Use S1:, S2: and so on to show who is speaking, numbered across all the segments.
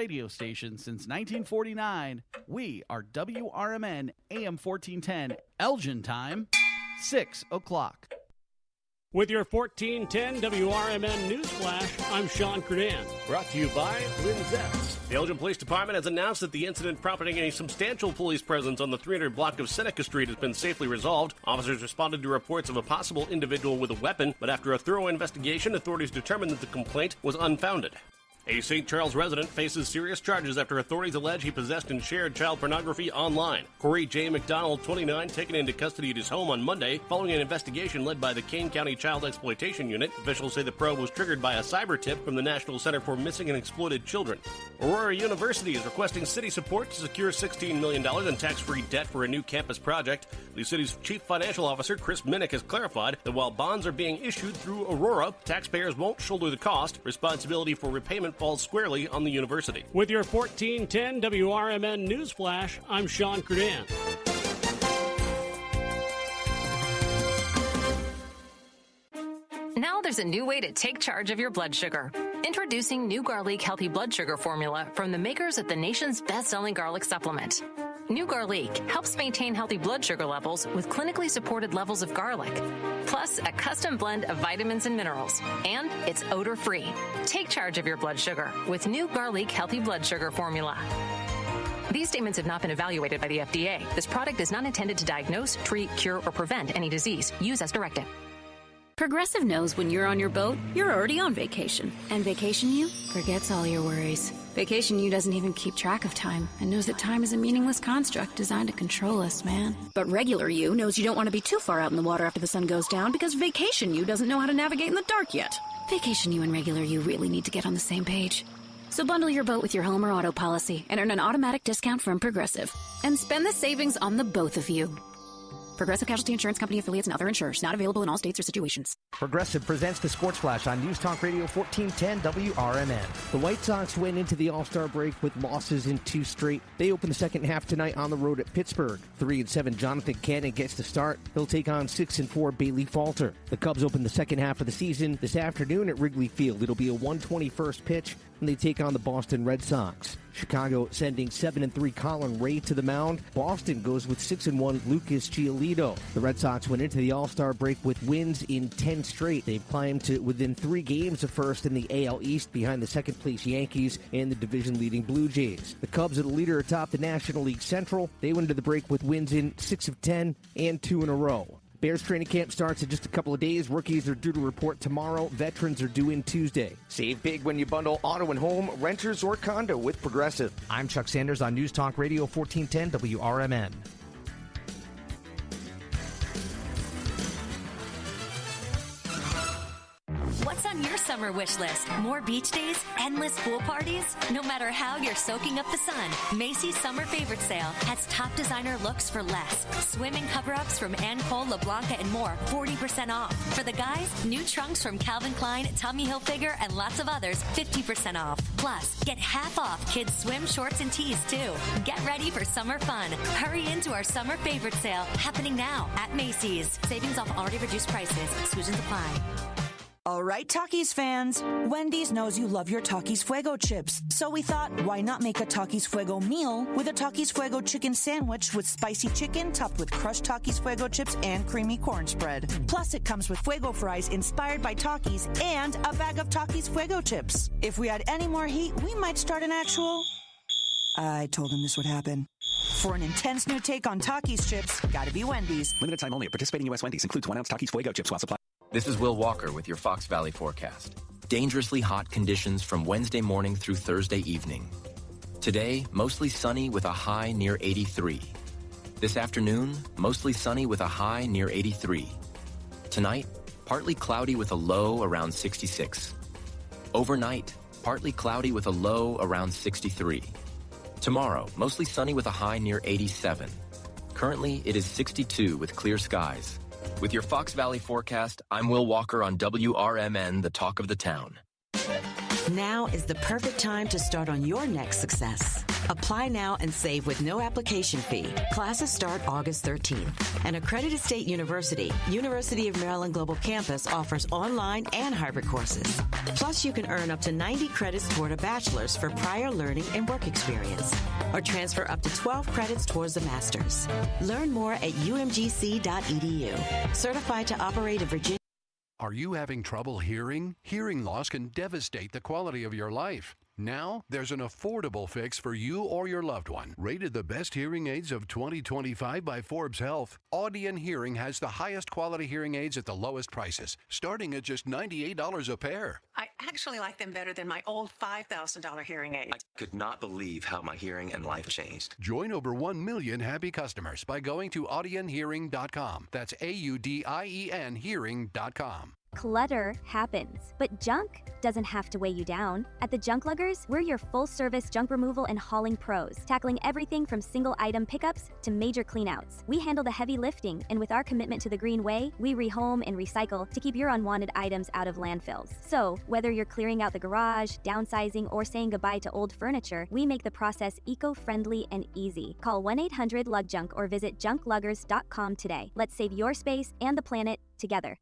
S1: radio station since 1949. We are WRMN AM 1410, Elgin time, 6 o'clock.
S2: With your 1410 WRMN News Flash, I'm Sean Credan. Brought to you by Linzette's.
S3: The Elgin Police Department has announced that the incident prompting a substantial police presence on the 300 block of Seneca Street has been safely resolved. Officers responded to reports of a possible individual with a weapon, but after a thorough investigation, authorities determined that the complaint was unfounded. A St. Charles resident faces serious charges after authorities allege he possessed and shared child pornography online. Corey J. McDonald, 29, taken into custody at his home on Monday following an investigation led by the Kane County Child Exploitation Unit. Officials say the probe was triggered by a cyber tip from the National Center for Missing and Exploited Children. Aurora University is requesting city support to secure $16 million in tax-free debt for a new campus project. The city's chief financial officer, Chris Minnick, has clarified that while bonds are being issued through Aurora, taxpayers won't shoulder the cost. Responsibility for repayment falls squarely on the university.
S2: With your 1410 WRMN News Flash, I'm Sean Credan.
S4: Now there's a new way to take charge of your blood sugar. Introducing new Garlic Healthy Blood Sugar Formula from the makers of the nation's best-selling garlic supplement. New Garlic helps maintain healthy blood sugar levels with clinically supported levels of garlic, plus a custom blend of vitamins and minerals, and it's odor-free. Take charge of your blood sugar with new Garlic Healthy Blood Sugar Formula. These statements have not been evaluated by the FDA. This product is not intended to diagnose, treat, cure, or prevent any disease. Use as directed.
S5: Progressive knows when you're on your boat, you're already on vacation. And Vacation You forgets all your worries. Vacation You doesn't even keep track of time and knows that time is a meaningless construct designed to control us, man. But Regular You knows you don't want to be too far out in the water after the sun goes down because Vacation You doesn't know how to navigate in the dark yet. Vacation You and Regular You really need to get on the same page. So bundle your boat with your home or auto policy and earn an automatic discount from Progressive. And spend the savings on the both of you. Progressive Casualty Insurance Company affiliates and other insurers. Not available in all states or situations.
S6: Progressive presents the Sports Flash on News Talk Radio 1410 WRMN. The White Sox went into the All-Star break with losses in 2 straight. They open the second half tonight on the road at Pittsburgh. 3-7 Jonathan Cannon gets the start. He'll take on 6-4 Bailey Falter. The Cubs open the second half of the season this afternoon at Wrigley Field. It'll be a 1:21 pitch when they take on the Boston Red Sox. Chicago sending 7-3 Colin Ray to the mound. Boston goes with 6-1 Lucas Giolito. The Red Sox went into the All-Star break with wins in 10 straight. They've climbed to within 3 games of first in the AL East behind the second-place Yankees and the division-leading Blue Jays. The Cubs are the leader atop the National League Central. They went into the break with wins in 6 of 10 and 2 in a row. Bears training camp starts in just a couple of days. Rookies are due to report tomorrow. Veterans are due in Tuesday. Save big when you bundle auto and home, renters, or condo with Progressive. I'm Chuck Sanders on News Talk Radio 1410 WRMN.
S7: What's on your summer wish list? More beach days? Endless pool parties? No matter how you're soaking up the sun, Macy's Summer Favorite Sale has top designer looks for less. Swimming cover-ups from Anne Cole, LeBlanca, and more, 40% off. For the guys, new trunks from Calvin Klein, Tommy Hilfiger, and lots of others, 50% off. Plus, get half off kids' swim shorts and tees, too. Get ready for summer fun. Hurry into our Summer Favorite Sale, happening now at Macy's. Savings off already reduced prices. Exclusions apply.
S8: All right, Takis fans. Wendy's knows you love your Takis Fuego chips. So we thought, why not make a Takis Fuego meal with a Takis Fuego chicken sandwich with spicy chicken topped with crushed Takis Fuego chips and creamy corn spread. Plus, it comes with Fuego fries inspired by Takis and a bag of Takis Fuego chips. If we had any more heat, we might start an actual... I told him this would happen. For an intense new take on Takis chips, gotta be Wendy's.
S9: Limited time only at participating U.S. Wendy's. Includes 1 ounce Takis Fuego chips while supply.
S10: This is Will Walker with your Fox Valley forecast. Dangerously hot conditions from Wednesday morning through Thursday evening. Today, mostly sunny with a high near 83. This afternoon, mostly sunny with a high near 83. Tonight, partly cloudy with a low around 66. Overnight, partly cloudy with a low around 63. Tomorrow, mostly sunny with a high near 87. Currently, it is 62 with clear skies. With your Fox Valley forecast, I'm Will Walker on WRMN, the talk of the town.
S11: Now is the perfect time to start on your next success. Apply now and save with no application fee. Classes start August 13th. An accredited state university, University of Maryland Global Campus offers online and hybrid courses. Plus, you can earn up to 90 credits toward a bachelor's for prior learning and work experience, or transfer up to 12 credits towards a master's. Learn more at umgc.edu. Certified to operate a Virginia.
S12: Are you having trouble hearing? Hearing loss can devastate the quality of your life. Now, there's an affordable fix for you or your loved one. Rated the best hearing aids of 2025 by Forbes Health, Audion Hearing has the highest quality hearing aids at the lowest prices, starting at just $98 a pair.
S13: I actually like them better than my old $5,000 hearing aid.
S14: I could not believe how my hearing and life changed.
S12: Join over 1 million happy customers by going to audionhearing.com. That's AUDIEN hearing.com.
S15: Clutter happens, but junk doesn't have to weigh you down. At the Junk Luggers, we're your full-service junk removal and hauling pros, tackling everything from single-item pickups to major cleanouts. We handle the heavy lifting, and with our commitment to the green way, we rehome and recycle to keep your unwanted items out of landfills. So, whether you're clearing out the garage, downsizing, or saying goodbye to old furniture, we make the process eco-friendly and easy. Call 1-800-LUGJUNK or visit junkluggers.com today. Let's save your space and the planet together.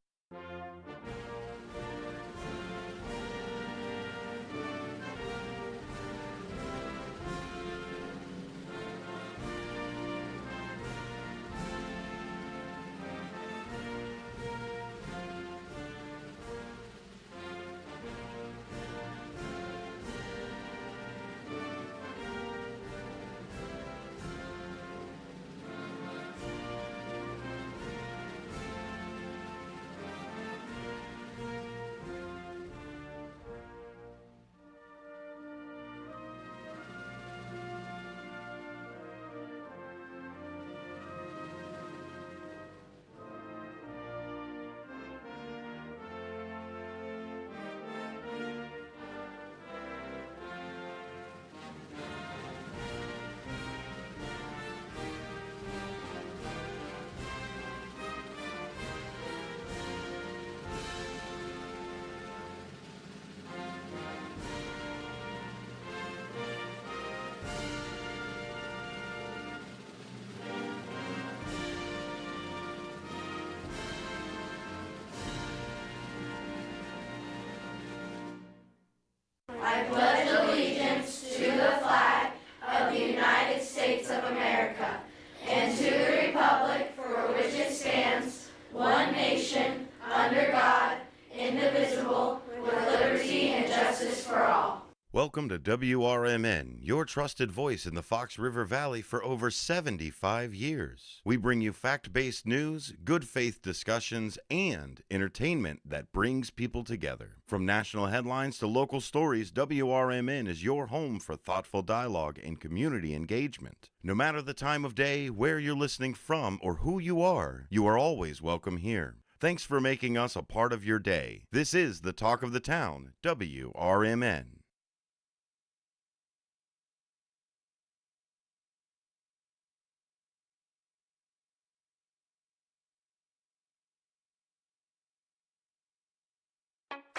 S16: I pledge allegiance to the flag of the United States of America and to the republic for which it stands, one nation, under God, indivisible, with liberty and justice for all.
S17: Welcome to WRMN, your trusted voice in the Fox River Valley for over 75 years. We bring you fact-based news, good faith discussions, and entertainment that brings people together. From national headlines to local stories, WRMN is your home for thoughtful dialogue and community engagement. No matter the time of day, where you're listening from, or who you are always welcome here. Thanks for making us a part of your day. This is the Talk of the Town, WRMN.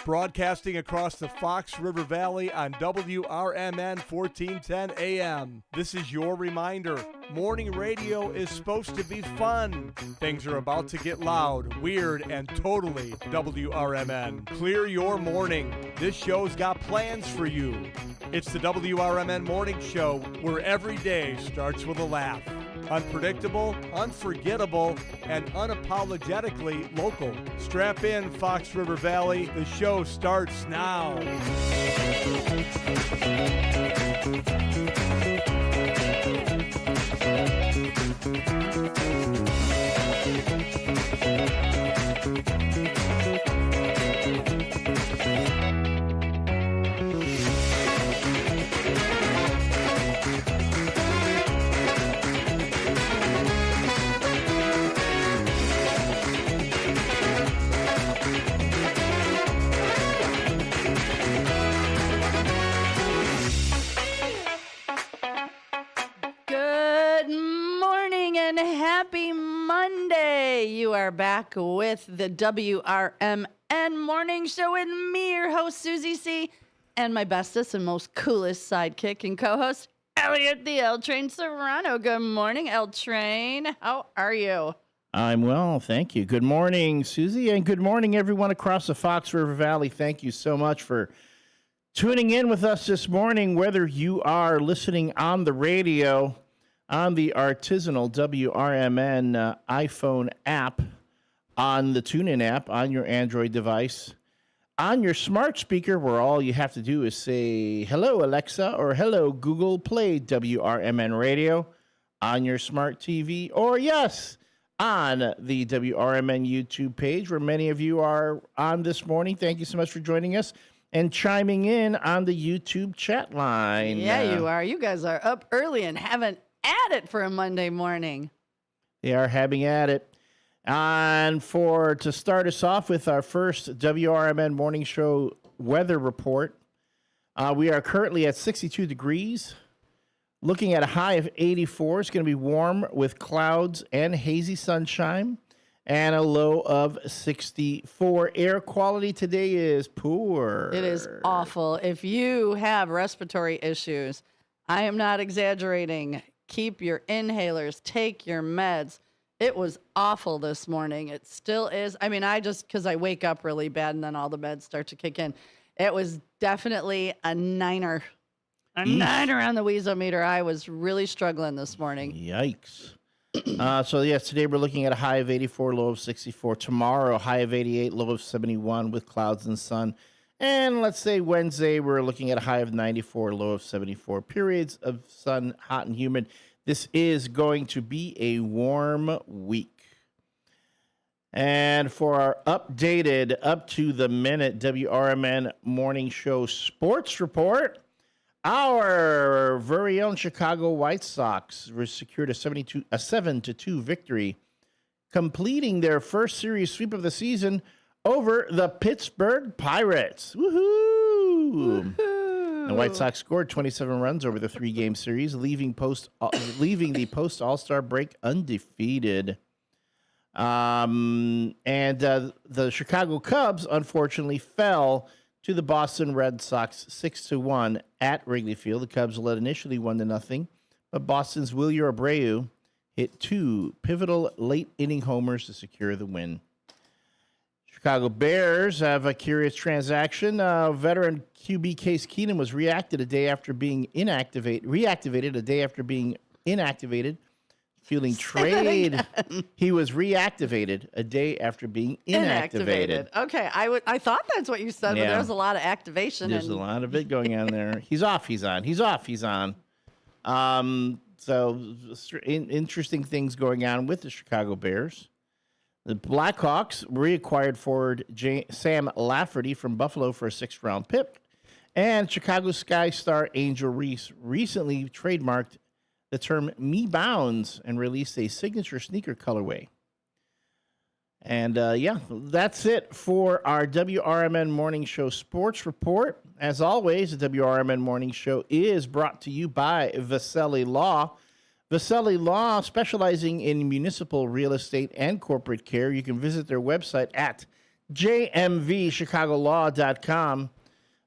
S18: Broadcasting across the Fox River Valley on WRMN 1410 AM. This is your reminder. Morning radio is supposed to be fun. Things are about to get loud, weird, and totally WRMN. Clear your morning. This show's got plans for you. It's the WRMN Morning Show, where every day starts with a laugh. Unpredictable, unforgettable, and unapologetically local. Strap in, Fox River Valley. The show starts now.
S19: Happy Monday. You are back with the WRMN Morning Show with me, your host, Susie C., and my bestest and most coolest sidekick and co-host, Elliot, the L Train Serrano. Good morning, L Train. How are you?
S20: I'm well, thank you. Good morning, Susie, and good morning, everyone across the Fox River Valley. Thank you so much for tuning in with us this morning, whether you are listening on the radio, on the artisanal WRMN iPhone app, on the TuneIn app, on your Android device, on your smart speaker, where all you have to do is say, hello, Alexa, or hello, Google, play WRMN radio on your smart TV, or yes, on the WRMN YouTube page, where many of you are on this morning. Thank you so much for joining us and chiming in on the YouTube chat line.
S19: Yeah, you are. You guys are up early and having at it for a Monday morning.
S20: They are having at it. And to start us off with our first WRMN Morning Show weather report, we are currently at 62 degrees. Looking at a high of 84. It's going to be warm with clouds and hazy sunshine, and a low of 64. Air quality today is poor.
S19: It is awful. If you have respiratory issues, I am not exaggerating. Keep your inhalers, take your meds. It was awful this morning. It still is. I mean, because I wake up really bad and then all the meds start to kick in. It was definitely a niner. A niner on the Weezometer. I was really struggling this morning.
S20: Yikes. Yes, today we're looking at a high of 84, low of 64. Tomorrow, high of 88, low of 71 with clouds and sun. And let's say Wednesday, we're looking at a high of 94, low of 74. Periods of sun, hot and humid. This is going to be a warm week. And for our updated, up-to-the-minute WRMN Morning Show Sports Report, our very own Chicago White Sox secured a 7-2 victory, completing their first series sweep of the season over the Pittsburgh Pirates. Woohoo! The White Sox scored 27 runs over the three-game series, leaving the post-All-Star break undefeated. And the Chicago Cubs, unfortunately, fell to the Boston Red Sox 6-1 at Wrigley Field. The Cubs led initially 1-0, but Boston's Wilyer Abreu hit two pivotal late-inning homers to secure the win. Chicago Bears have a curious transaction. Veteran QB Case Keenum was reactivated a day after being inactivated. Feeling trade. He was reactivated a day after being inactivated.
S19: Okay, I thought that's what you said, but there was a lot of activation.
S20: There's a lot of it going on there. He's off, he's on. He's off, he's on. Interesting things going on with the Chicago Bears. The Blackhawks reacquired forward Sam Lafferty from Buffalo for a 6th-round pick. And Chicago Sky star Angel Reese recently trademarked the term Me Bounds and released a signature sneaker colorway. And that's it for our WRMN Morning Show Sports Report. As always, the WRMN Morning Show is brought to you by Vasselli Law. Vasselli Law, specializing in municipal real estate and corporate care. You can visit their website at jmvchicagolaw.com.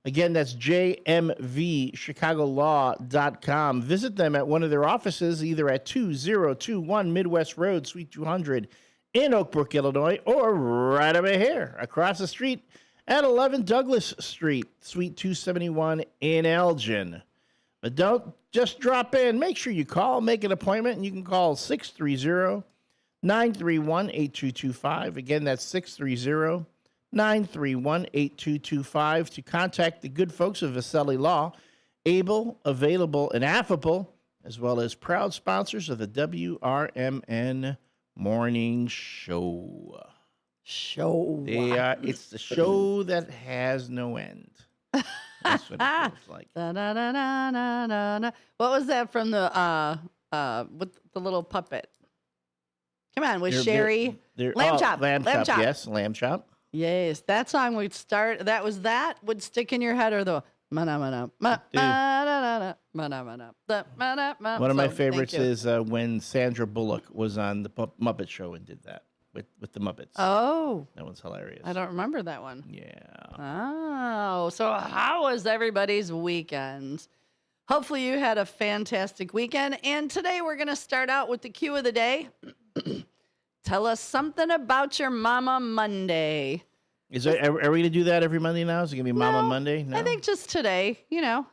S20: Again, that's jmvchicagolaw.com. Visit them at one of their offices, either at 2021 Midwest Road, Suite 200 in Oak Brook, Illinois, or right over here across the street at 11 Douglas Street, Suite 271 in Elgin. But don't just drop in. Make sure you call, make an appointment, and you can call 630-931-8225. Again, that's 630-931-8225 to contact the good folks of Vasselli Law, able, available, and affable, as well as proud sponsors of the WRMN Morning Show. It's the show that has no end. That's what it feels like.
S19: What was that from the with the little puppet? Come on, with Sherry. Lamb Chop.
S20: Lamb Chop, yes, Lamb Chop.
S19: Yes, that song would start. That would stick in your head, or the one
S20: of my favorites is when Sandra Bullock was on the Muppet Show and did that with the Muppets.
S19: Oh,
S20: that one's hilarious.
S19: I don't remember that one.
S20: Yeah.
S19: Oh, so how was everybody's weekend? Hopefully you had a fantastic weekend. And today we're going to start out with the cue of the day. Tell us something about your Mama Monday.
S20: Are we going to do that every Monday now? Is it going to be Mama Monday? No?
S19: I think just today,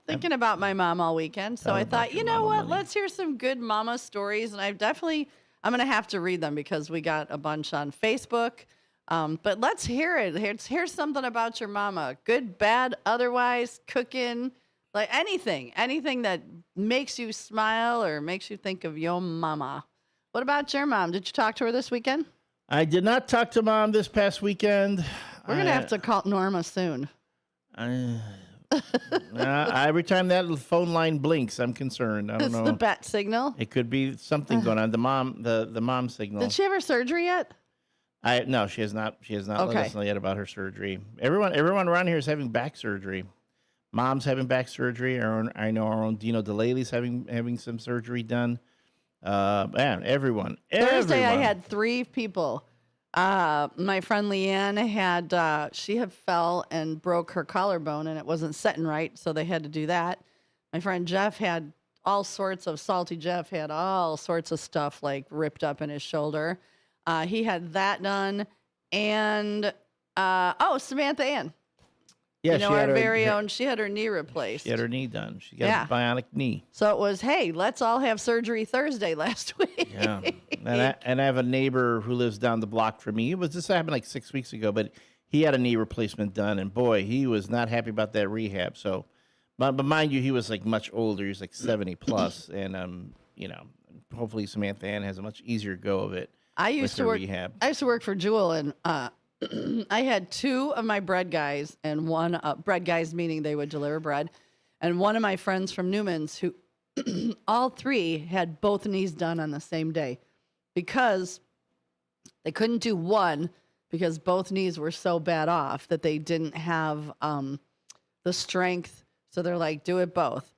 S19: thinking about my mom all weekend. So I thought, you know what? Let's hear some good mama stories. And I'm going to have to read them because we got a bunch on Facebook. But let's hear it. Here's something about your mama. Good, bad, otherwise, cooking, like anything that makes you smile or makes you think of your mama. What about your mom? Did you talk to her this weekend?
S20: I did not talk to Mom this past weekend.
S19: We're going to have to call Norma soon.
S20: Every time that phone line blinks, I'm concerned. I don't know.
S19: It's the bat signal?
S20: It could be something going on. The mom signal.
S19: Did she have her surgery yet?
S20: No, she has not. She has not let us know yet about her surgery. Everyone around here is having back surgery. Mom's having back surgery. I know our own Dino DeLaley's having some surgery done. Man, everyone.
S19: Thursday, I had 3 people. My friend Leanne she had fell and broke her collarbone and it wasn't setting right, so they had to do that. My friend Jeff had all sorts of stuff like ripped up in his shoulder. He had that done. And, Samantha Ann.
S20: Yeah,
S19: our very own, she had her knee replaced.
S20: She had her knee done. She got a bionic knee.
S19: So it was, hey, let's all have surgery Thursday last week.
S20: Yeah. And I have a neighbor who lives down the block from me. This happened like 6 weeks ago, but he had a knee replacement done. And boy, he was not happy about that rehab. So, but mind you, he was like much older. He was like 70 plus. And, hopefully Samantha Ann has a much easier go of it.
S19: I used to work for Jewel, and I had 2 of my bread guys, and one bread guys meaning they would deliver bread, and one of my friends from Newman's who all 3 had both knees done on the same day because they couldn't do one because both knees were so bad off that they didn't have the strength. So they're like, do it both.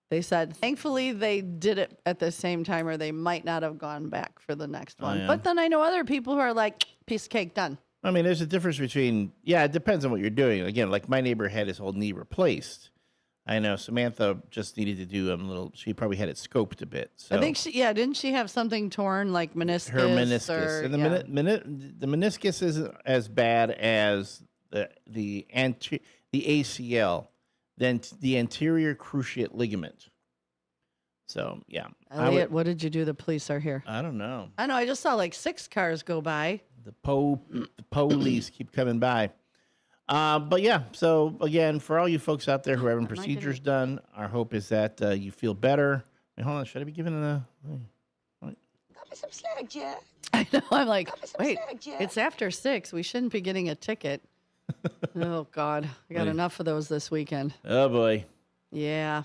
S19: They said, thankfully, they did it at the same time, or they might not have gone back for the next one.
S20: Yeah.
S19: But then I know other people who are like, piece of cake, done.
S20: I mean, there's a difference between, it depends on what you're doing. Again, like my neighbor had his whole knee replaced. I know Samantha just needed to do she probably had it scoped a bit. So.
S19: I think didn't she have something torn, like meniscus?
S20: Her meniscus. And the meniscus isn't as bad as the ACL. Then the anterior cruciate ligament. So, yeah.
S19: Elliot, what did you do? The police are here.
S20: I don't know.
S19: I know. I just saw like 6 cars go by.
S20: The police keep coming by. But yeah, so again, for all you folks out there who are having procedures done, our hope is that you feel better. Wait, hold on. Should I be giving Got
S21: me some slack, Jack.
S19: I know. I'm like, wait, it's after 6. We shouldn't be getting a ticket. Oh, God. I got enough of those this weekend.
S20: Oh, boy.
S19: Yeah.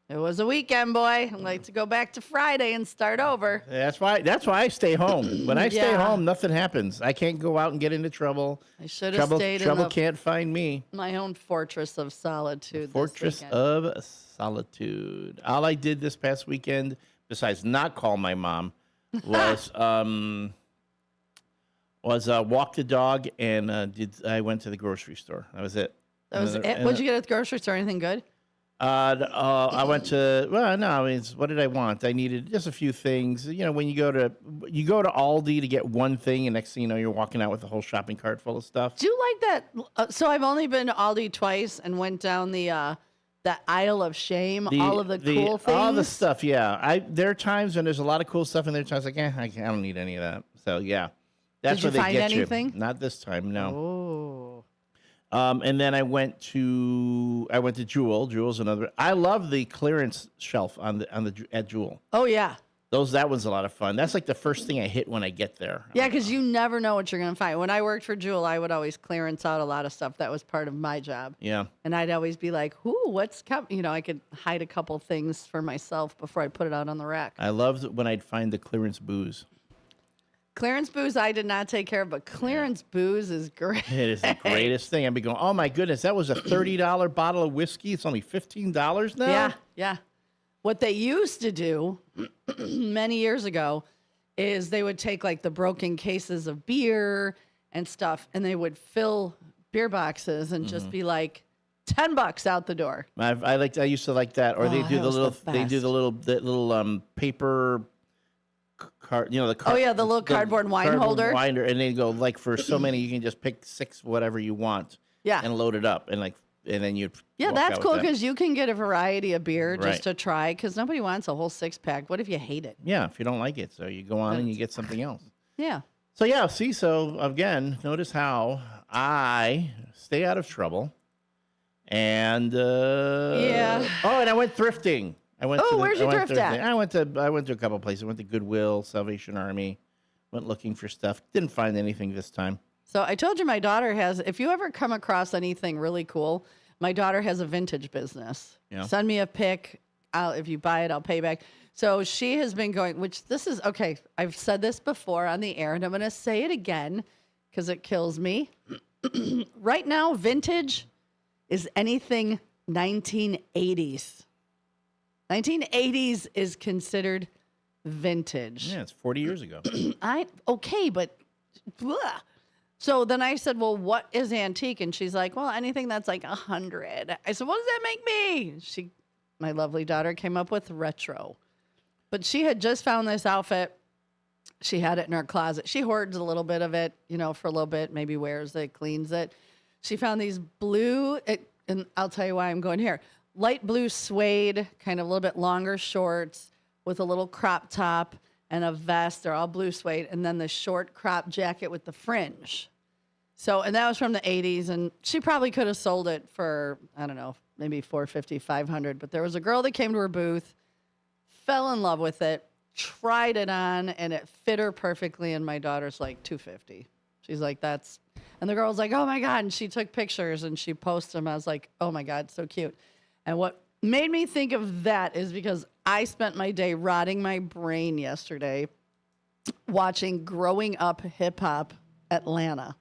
S19: It was a weekend, boy. I'd like to go back to Friday and start over.
S20: That's why I stay home. When I stay home, nothing happens. I can't go out and get into trouble.
S19: I should have stayed
S20: Trouble can't find me.
S19: My own fortress of solitude.
S20: Fortress of solitude. All I did this past weekend, besides not call my mom, was walk the dog and I went to the grocery store. That was it.
S19: That was it. What'd you get at the grocery store? Anything good?
S20: I went to what did I want? I needed just a few things. When you go to Aldi to get one thing, and next thing you know, you're walking out with a whole shopping cart full of stuff.
S19: Do you like that? So I've only been to Aldi twice and went down the aisle of shame. All of the cool things.
S20: All the stuff. Yeah. There are times when there's a lot of cool stuff, and there are times like, I don't need any of that. So yeah, that's where they get you.
S19: Did you find anything?
S20: Not this time. No.
S19: Oh.
S20: And then I went to Jewel. Jewel's another. I love the clearance shelf at Jewel.
S19: Oh yeah.
S20: That was a lot of fun. That's like the first thing I hit when I get there.
S19: Yeah, because you never know what you're going to find. When I worked for Jewel, I would always clearance out a lot of stuff. That was part of my job.
S20: Yeah.
S19: And I'd always be like, what's coming? I could hide a couple things for myself before I put it out on the rack.
S20: I loved when I'd find the clearance booze.
S19: Clearance booze I did not take care of, but clearance booze is great.
S20: It is the greatest thing. I'd be going, oh my goodness, that was a $30 bottle of whiskey. It's only $15 now?
S19: Yeah. What they used to do many years ago is they would take like the broken cases of beer and stuff, and they would fill beer boxes and just be like, $10 out the door.
S20: I used to like that, or they do the little paper.
S19: The little cardboard wine holder.
S20: And they go like for so many, you can just pick 6 whatever you want.
S19: Yeah.
S20: And load it up and then you.
S19: Yeah, that's cool because you can get a variety of beer just
S20: Right.
S19: to try because nobody wants a whole 6-pack. What if you hate it?
S20: Yeah, if you don't like it, so you go on and you get something else.
S19: Yeah.
S20: So so again, notice how I stay out of trouble, and
S19: yeah.
S20: Oh, and I went thrifting.
S19: Where'd you thrift at?
S20: I went to a couple places. I went to Goodwill, Salvation Army. Went looking for stuff. Didn't find anything this time.
S19: So I told you my daughter has, if you ever come across anything really cool, my daughter has a vintage business.
S20: Yeah.
S19: Send me a pic. If you buy it, I'll pay back. So she has been going, which this is, okay, I've said this before on the air, and I'm going to say it again because it kills me. Right now, vintage is anything 1980s. 1980s is considered vintage.
S20: Yeah, it's 40 years ago.
S19: But blah. So then I said, well, what is antique? And she's like, well, anything that's like 100. I said, what does that make me? My lovely daughter came up with retro. But she had just found this outfit. She had it in her closet. She hoards a little bit of it, for a little bit, maybe wears it, cleans it. She found these blue, and I'll tell you why I'm going here. Light blue suede, kind of a little bit longer shorts with a little crop top and a vest. They're all blue suede. And then the short crop jacket with the fringe. So, and that was from the 80s. And she probably could have sold it for, I don't know, maybe $450, $500. But there was a girl that came to her booth, fell in love with it, tried it on, and it fit her perfectly. And my daughter's like, $250. She's like, that's, and the girl was like, oh my God. And she took pictures and she posted them. I was like, oh my God, so cute. And what made me think of that is because I spent my day rotting my brain yesterday watching Growing Up Hip Hop Atlanta.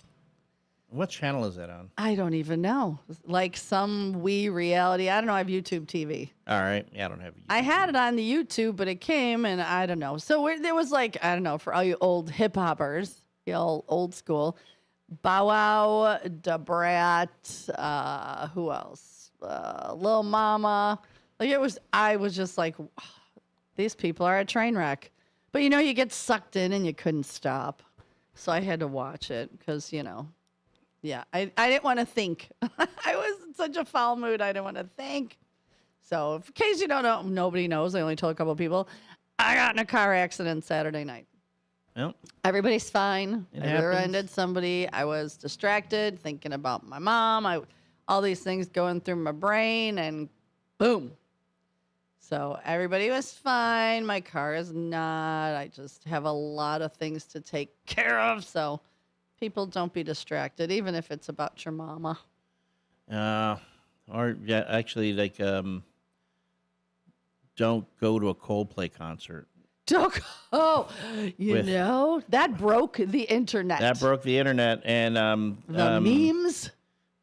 S20: What channel is that on?
S19: I don't even know. Like some reality. I don't know. I have YouTube TV.
S20: All right. Yeah, I don't have YouTube.
S19: I had it on the YouTube, but it came and I don't know. So there was like, I don't know, for all you old hip hoppers, old school, Bow Wow, Da Brat, who else? Lil Mama. I was just like, these people are a train wreck. But you get sucked in and you couldn't stop. So I had to watch it because, yeah, I didn't want to think. I was in such a foul mood. I didn't want to think. So in case you don't know, nobody knows. I only told a couple of people. I got in a car accident Saturday night.
S20: Yep.
S19: Everybody's fine.
S20: It
S19: I rear-ended somebody. I was distracted, thinking about my mom. All these things going through my brain, and boom. So everybody was fine. My car is not. I just have a lot of things to take care of. So people, don't be distracted, even if it's about your mama.
S20: Actually, don't go to a Coldplay concert.
S19: That broke the internet.
S20: That broke the internet, and
S19: the memes.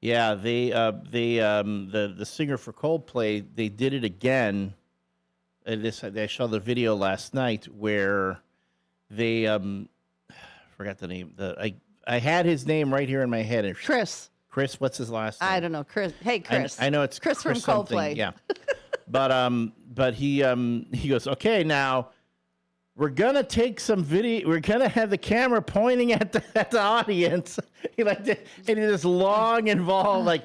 S20: Yeah, the singer for Coldplay, they did it again. I saw the video last night where they forgot the name. I had his name right here in my head.
S19: Chris,
S20: what's his last name?
S19: I don't know. Chris. Hey, Chris.
S20: I know it's
S19: Chris from Coldplay.
S20: Yeah, but he goes, okay, now we're gonna take some video. We're gonna have the camera pointing at the audience. And this long involved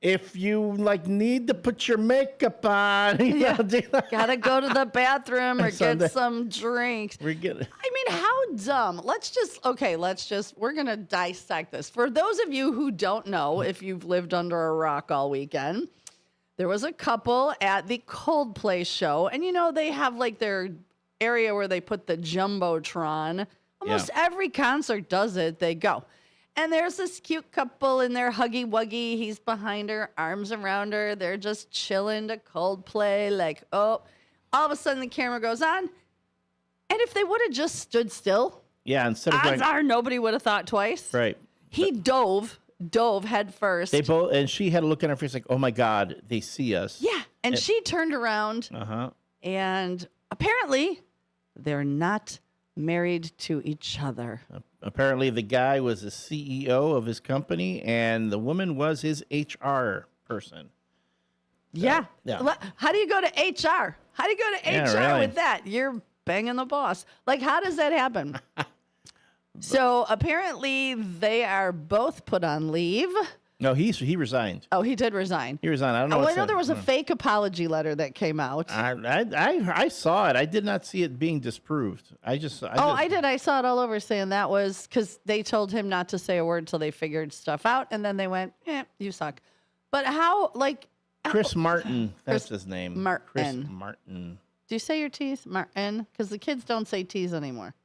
S20: if you need to put your makeup on,
S19: gotta go to the bathroom or get some drinks.
S20: We're good.
S19: How dumb. We're gonna dissect this. For those of you who don't know, if you've lived under a rock all weekend, there was a couple at the Coldplay show, and they have their area where they put the Jumbotron. Almost every concert does it. They go. And there's this cute couple in their huggy-wuggy. He's behind her, arms around her. They're just chilling to Coldplay. All of a sudden the camera goes on. And if they would have just stood still,
S20: instead of
S19: odds are nobody would have thought twice.
S20: Right.
S19: He dove head first.
S20: They both, and she had a look on her face like, oh my God, they see us.
S19: Yeah. And she turned around. And apparently they're not married to each other.
S20: Apparently the guy was the CEO of his company and the woman was his HR person.
S19: Yeah.
S20: Yeah.
S19: How do you go to HR? How do you go to HR
S20: really.
S19: with that? You're banging the boss. Like, how does that happen? So apparently they are both put on leave.
S20: No, he resigned.
S19: Oh, he did resign.
S20: He resigned. I don't know.
S19: I know there was a fake apology letter that came out.
S20: I saw it. I did not see it being disproved. I did.
S19: I saw it all over saying that was because they told him not to say a word until they figured stuff out, and then they went, you suck. But how, like...
S20: Chris Martin, that's his name.
S19: Martin.
S20: Chris Martin.
S19: Do you say your T's? Martin? Because the kids don't say T's anymore.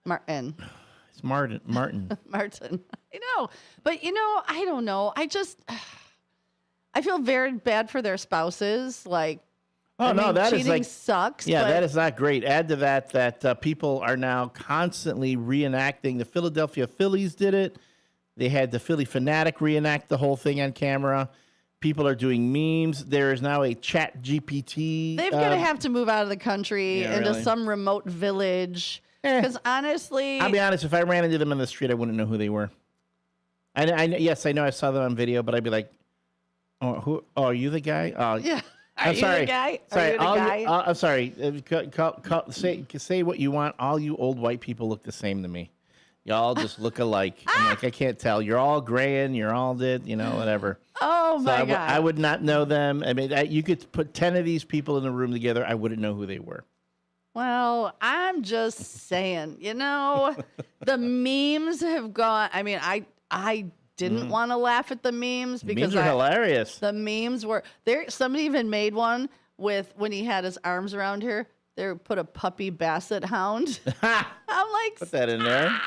S19: Martin.
S20: It's Martin.
S19: Martin. I know. But, I don't know. I feel very bad for their spouses. Like,
S20: that
S19: cheating
S20: is like
S19: sucks.
S20: Yeah,
S19: but
S20: that is not great. Add to that people are now constantly reenacting. The Philadelphia Phillies did it. They had the Philly Fanatic reenact the whole thing on camera. People are doing memes. There is now a Chat GPT.
S19: They're going to have to move out of the country into some remote village. Because honestly...
S20: I'll be honest, if I ran into them in the street, I wouldn't know who they were. Yes, I know I saw them on video, but I'd be like, oh, are you the guy?
S19: Yeah.
S20: I'm sorry.
S19: The guy?
S20: Sorry.
S19: Are you the guy?
S20: I'm sorry. Say what you want. All you old white people look the same to me. Y'all just look alike. I'm like, I can't tell. You're all graying. You're all whatever.
S19: Oh, my God.
S20: I would not know them. I mean, you could put 10 of these people in a room together. I wouldn't know who they were.
S19: Well, I'm just saying, the memes have gone. I mean, I didn't want to laugh at the memes because
S20: memes are hilarious.
S19: The memes were there. Somebody even made one with when he had his arms around her. They put a puppy basset hound. I'm like,
S20: put that in there.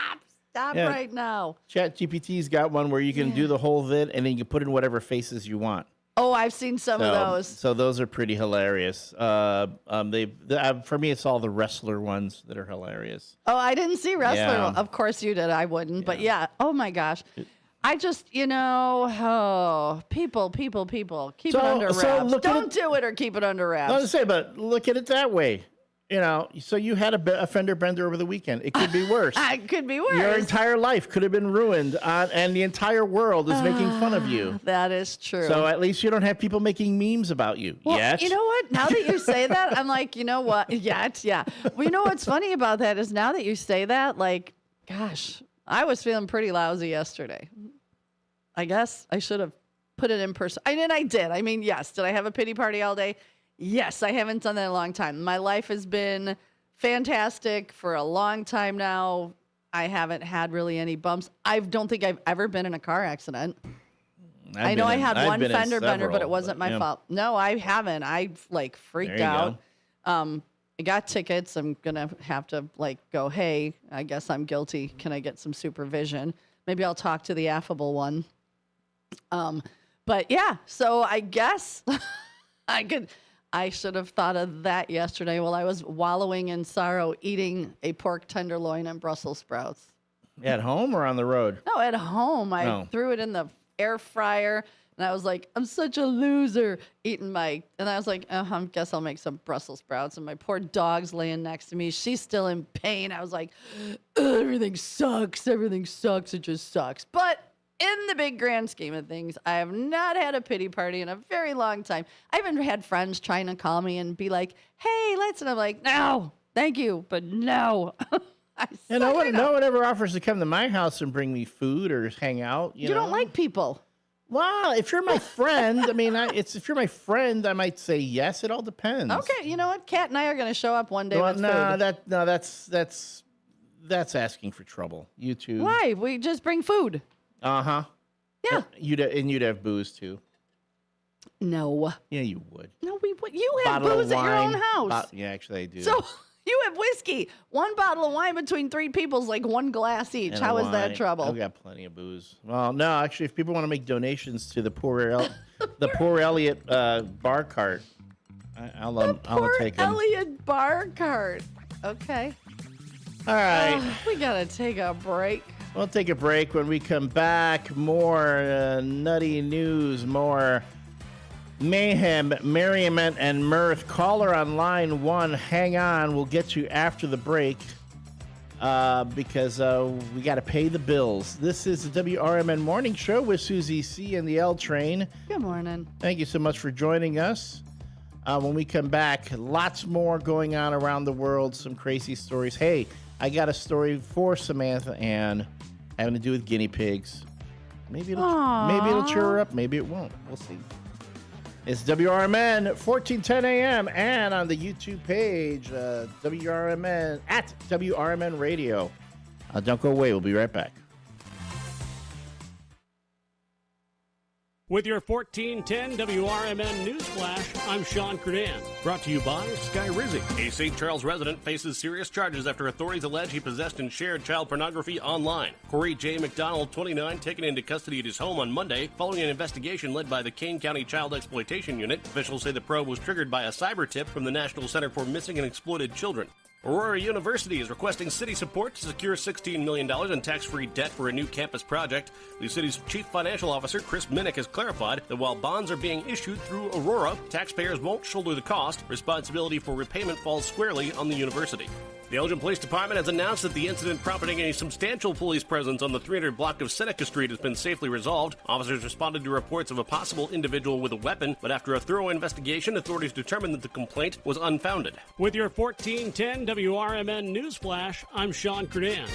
S19: Stop right now.
S20: ChatGPT's got one where you can do the whole vid and then you can put in whatever faces you want.
S19: Oh, I've seen some of those.
S20: So those are pretty hilarious. For me, it's all the wrestler ones that are hilarious.
S19: Oh, I didn't see wrestler.
S20: Yeah.
S19: Of course you did. I wouldn't. But yeah. Oh my gosh. I just, people. Keep it under wraps. Don't do it or keep it under wraps.
S20: I was going to say, but look at it that way. So you had a fender bender over the weekend. It could be worse.
S19: It could be worse.
S20: Your entire life could have been ruined, and the entire world is making fun of you.
S19: That is true.
S20: So at least you don't have people making memes about you yet.
S19: You know what? Now that you say that, I'm like, you know what? Yet, yeah. Well, you know what's funny about that is now that you say that, like, gosh, I was feeling pretty lousy yesterday. I guess I should have put it in person. I did. I mean, yes. Did I have a pity party all day? Yes, I haven't done that in a long time. My life has been fantastic for a long time now. I haven't had really any bumps. I don't think I've ever been in a car accident. I know I had one fender bender, but it wasn't my fault. No, I haven't. I freaked out. I got tickets. I'm going to have to go, hey, I guess I'm guilty. Can I get some supervision? Maybe I'll talk to the affable one. But yeah, so I guess I should have thought of that yesterday while I was wallowing in sorrow eating a pork tenderloin and Brussels sprouts.
S20: At home or on the road?
S19: No, at home. I threw it in the air fryer, and I was like, I'm such a loser eating and I was like, I guess I'll make some Brussels sprouts. And my poor dog's laying next to me. She's still in pain. I was like, everything sucks. Everything sucks. It just sucks. But in the big grand scheme of things, I have not had a pity party in a very long time. I even had friends trying to call me and be like, hey, and I'm like, no, thank you, but no.
S20: No one ever offers to come to my house and bring me food or hang out. You
S19: don't like people.
S20: Well, if you're my friend, if you're my friend, I might say yes. It all depends.
S19: Okay, you know what? Kat and I are going to show up one day with food.
S20: That's asking for trouble. You two.
S19: Why? We just bring food.
S20: Uh-huh.
S19: Yeah.
S20: You'd have booze too.
S19: No.
S20: Yeah, you would.
S19: No, we would. You have booze at your own house.
S20: Yeah, actually I do.
S19: So you have whiskey. One bottle of wine between three people is like one glass each. How is that trouble?
S20: I've got plenty of booze. Well, no, actually, if people want to make donations to the Poor Elliot bar cart, I'll take them.
S19: Elliot bar cart. Okay.
S20: All right.
S19: We got to take a break.
S20: We'll take a break. When we come back, more nutty news, more mayhem, merriment, and mirth. Caller on line 1. Hang on. We'll get you after the break. because we got to pay the bills. This is the WRMN Morning Show with Susie C. and the L Train.
S19: Good morning.
S20: Thank you so much for joining us. When we come back, lots more going on around the world, some crazy stories. Hey, I got a story for Samantha Ann having to do with guinea pigs. Maybe it'll cheer her up. Maybe it won't. We'll see. It's WRMN 1410 AM and on the YouTube page, WRMN at WRMN Radio. Don't go away. We'll be right back.
S2: With your 1410 WRMN News Flash, I'm Sean Curdan. Brought to you by Sky Rizzi.
S3: A St. Charles resident faces serious charges after authorities allege he possessed and shared child pornography online. Corey J. McDonald, 29, taken into custody at his home on Monday following an investigation led by the Kane County Child Exploitation Unit. Officials say the probe was triggered by a cyber tip from the National Center for Missing and Exploited Children. Aurora University is requesting city support to secure $16 million in tax-free debt for a new campus project. The city's chief financial officer, Chris Minnick, has clarified that while bonds are being issued through Aurora, taxpayers won't shoulder the cost. Responsibility for repayment falls squarely on the university. The Elgin Police Department has announced that the incident prompting a substantial police presence on the 300 block of Seneca Street has been safely resolved. Officers responded to reports of a possible individual with a weapon, but after a thorough investigation, authorities determined that the complaint was unfounded.
S2: With your 1410 WRMN News Flash, I'm Sean Curdan.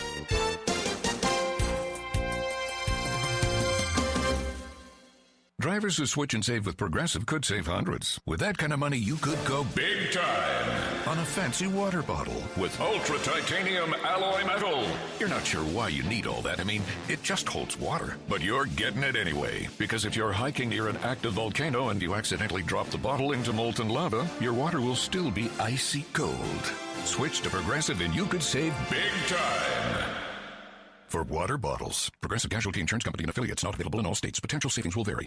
S1: Drivers who switch and save with Progressive could save hundreds. With that kind of money, you could go big time on a fancy water bottle with ultra titanium alloy metal. You're not sure why you need all that. I mean, it just holds water. But you're getting it anyway. Because if you're hiking near an active volcano and you accidentally drop the bottle into molten lava, your water will still be icy cold. Switch to Progressive and you could save big time. For water bottles, Progressive Casualty Insurance Company and affiliates, not available in all states. Potential savings will vary.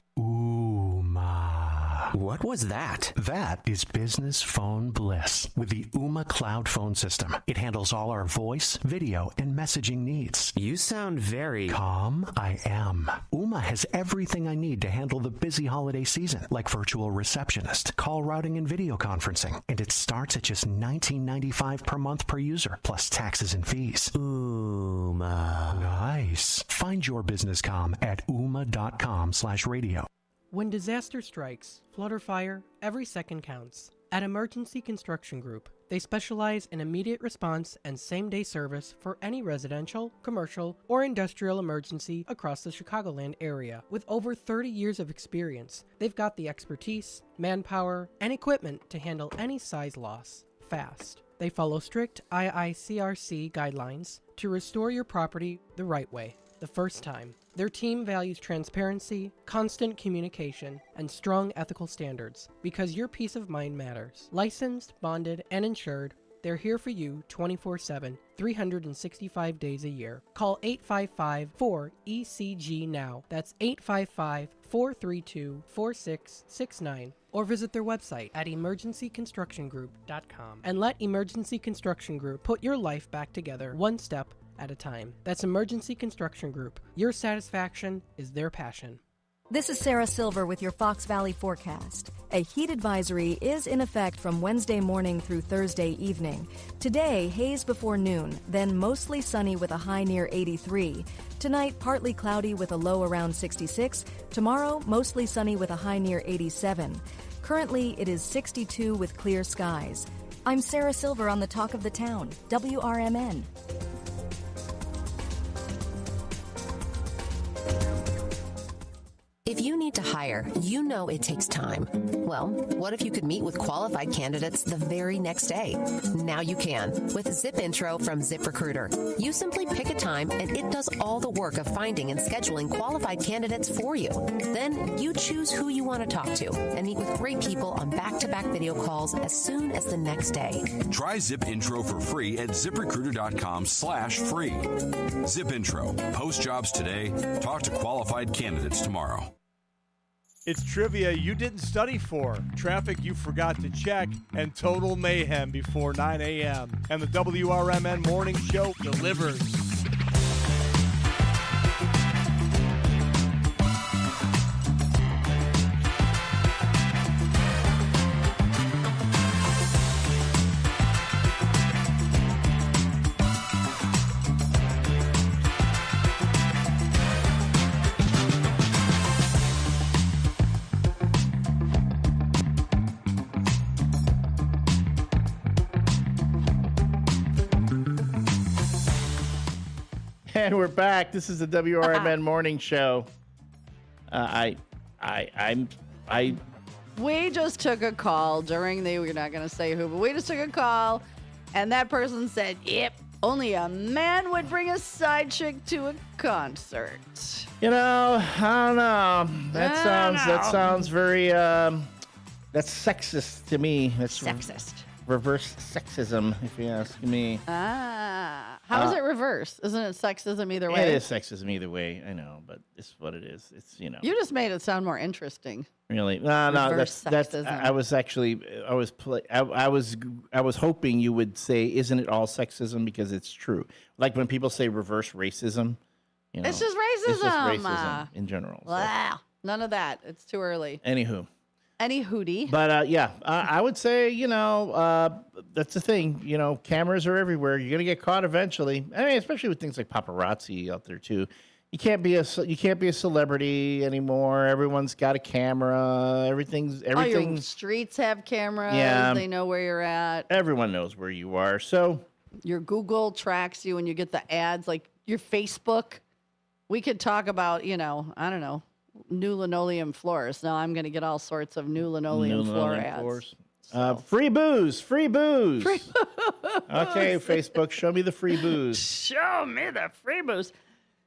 S22: What was that? That is business phone bliss with the Ooma Cloud Phone System. It handles all our voice, video, and messaging needs.
S23: You sound very
S22: calm. I am. Ooma has everything I need to handle the busy holiday season, like virtual receptionist, call routing, and video conferencing. And it starts at just $19.95 per month per user, plus taxes and fees.
S23: Ooma.
S22: Nice. Find your business comm at ooma.com/radio.
S24: When disaster strikes, flood or fire, every second counts. At Emergency Construction Group, they specialize in immediate response and same-day service for any residential, commercial, or industrial emergency across the Chicagoland area. With over 30 years of experience, they've got the expertise, manpower, and equipment to handle any size loss fast. They follow strict IICRC guidelines to restore your property the right way, the first time. Their team values transparency, constant communication, and strong ethical standards because your peace of mind matters. Licensed, bonded, and insured, they're here for you 24/7, 365 days a year. Call 855-4ECG now. That's 855-432-4669. Or visit their website at emergencyconstructiongroup.com and let Emergency Construction Group put your life back together one step at a time. That's Emergency Construction Group. Your satisfaction is their passion.
S25: This is Sarah Silver with your Fox Valley forecast. A heat advisory is in effect from Wednesday morning through Thursday evening. Today, haze before noon, then mostly sunny with a high near 83. Tonight, partly cloudy with a low around 66. Tomorrow, mostly sunny with a high near 87. Currently, it is 62 with clear skies. I'm Sarah Silver on the Talk of the Town, WRMN.
S26: If you need to hire, you know it takes time. Well, what if you could meet with qualified candidates the very next day? Now you can with Zip Intro from ZipRecruiter. You simply pick a time and it does all the work of finding and scheduling qualified candidates for you. Then you choose who you want to talk to and meet with great people on back-to-back video calls as soon as the next day.
S27: Try Zip Intro for free at ZipRecruiter.com/free. Zip Intro. Post jobs today. Talk to qualified candidates tomorrow.
S18: It's trivia you didn't study for, traffic you forgot to check, and total mayhem before 9 a.m. And the WRMN Morning Show delivers.
S20: And we're back. This is the WRMN Morning Show.
S19: We just took a call we're not going to say who, but we just took a call, and that person said, yep, only a man would bring a side chick to a concert.
S20: You know, I don't know. That sounds very, that's sexist to me. That's
S19: sexist.
S20: Reverse sexism, if you ask me.
S19: How is it reverse? Isn't it sexism either way?
S20: It is sexism either way. I know, but it's what it is. It's, you know.
S19: You just made it sound more interesting.
S20: Really? No, that's I was hoping you would say, isn't it all sexism? Because it's true. Like when people say reverse racism, you know,
S19: it's just racism.
S20: It's just racism in general.
S19: Wow. None of that. It's too early.
S20: Anywho.
S19: Any hootie.
S20: But I would say, you know, that's the thing. You know, cameras are everywhere. You're gonna get caught eventually. I mean, especially with things like paparazzi out there too. You can't be a celebrity anymore. Everyone's got a camera. Everything's.
S19: All your streets have cameras.
S20: Yeah.
S19: They know where you're at.
S20: Everyone knows where you are. So
S19: your Google tracks you, and you get the ads. Like your Facebook. We could talk about, you know, I don't know, new linoleum floors. Now I'm going to get all sorts of new linoleum floor ads.
S20: Free booze. Okay, Facebook, show me the free booze.
S19: Show me the free booze.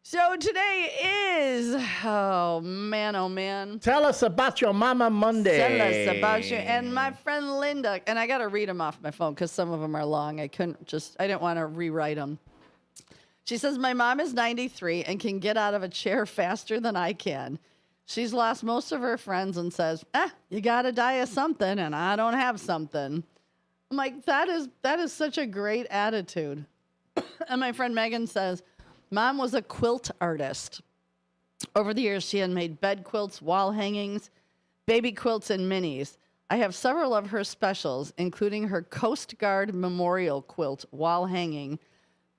S19: So today is, oh man.
S20: Tell us about your Mama Monday.
S19: Tell us about you. And my friend Linda, and I got to read them off my phone because some of them are long. I didn't want to rewrite them. She says, my mom is 93 and can get out of a chair faster than I can. She's lost most of her friends and says, you got to die of something, and I don't have something. I'm like, that is such a great attitude. And my friend Megan says, Mom was a quilt artist. Over the years, she had made bed quilts, wall hangings, baby quilts, and minis. I have several of her specials, including her Coast Guard Memorial Quilt wall hanging.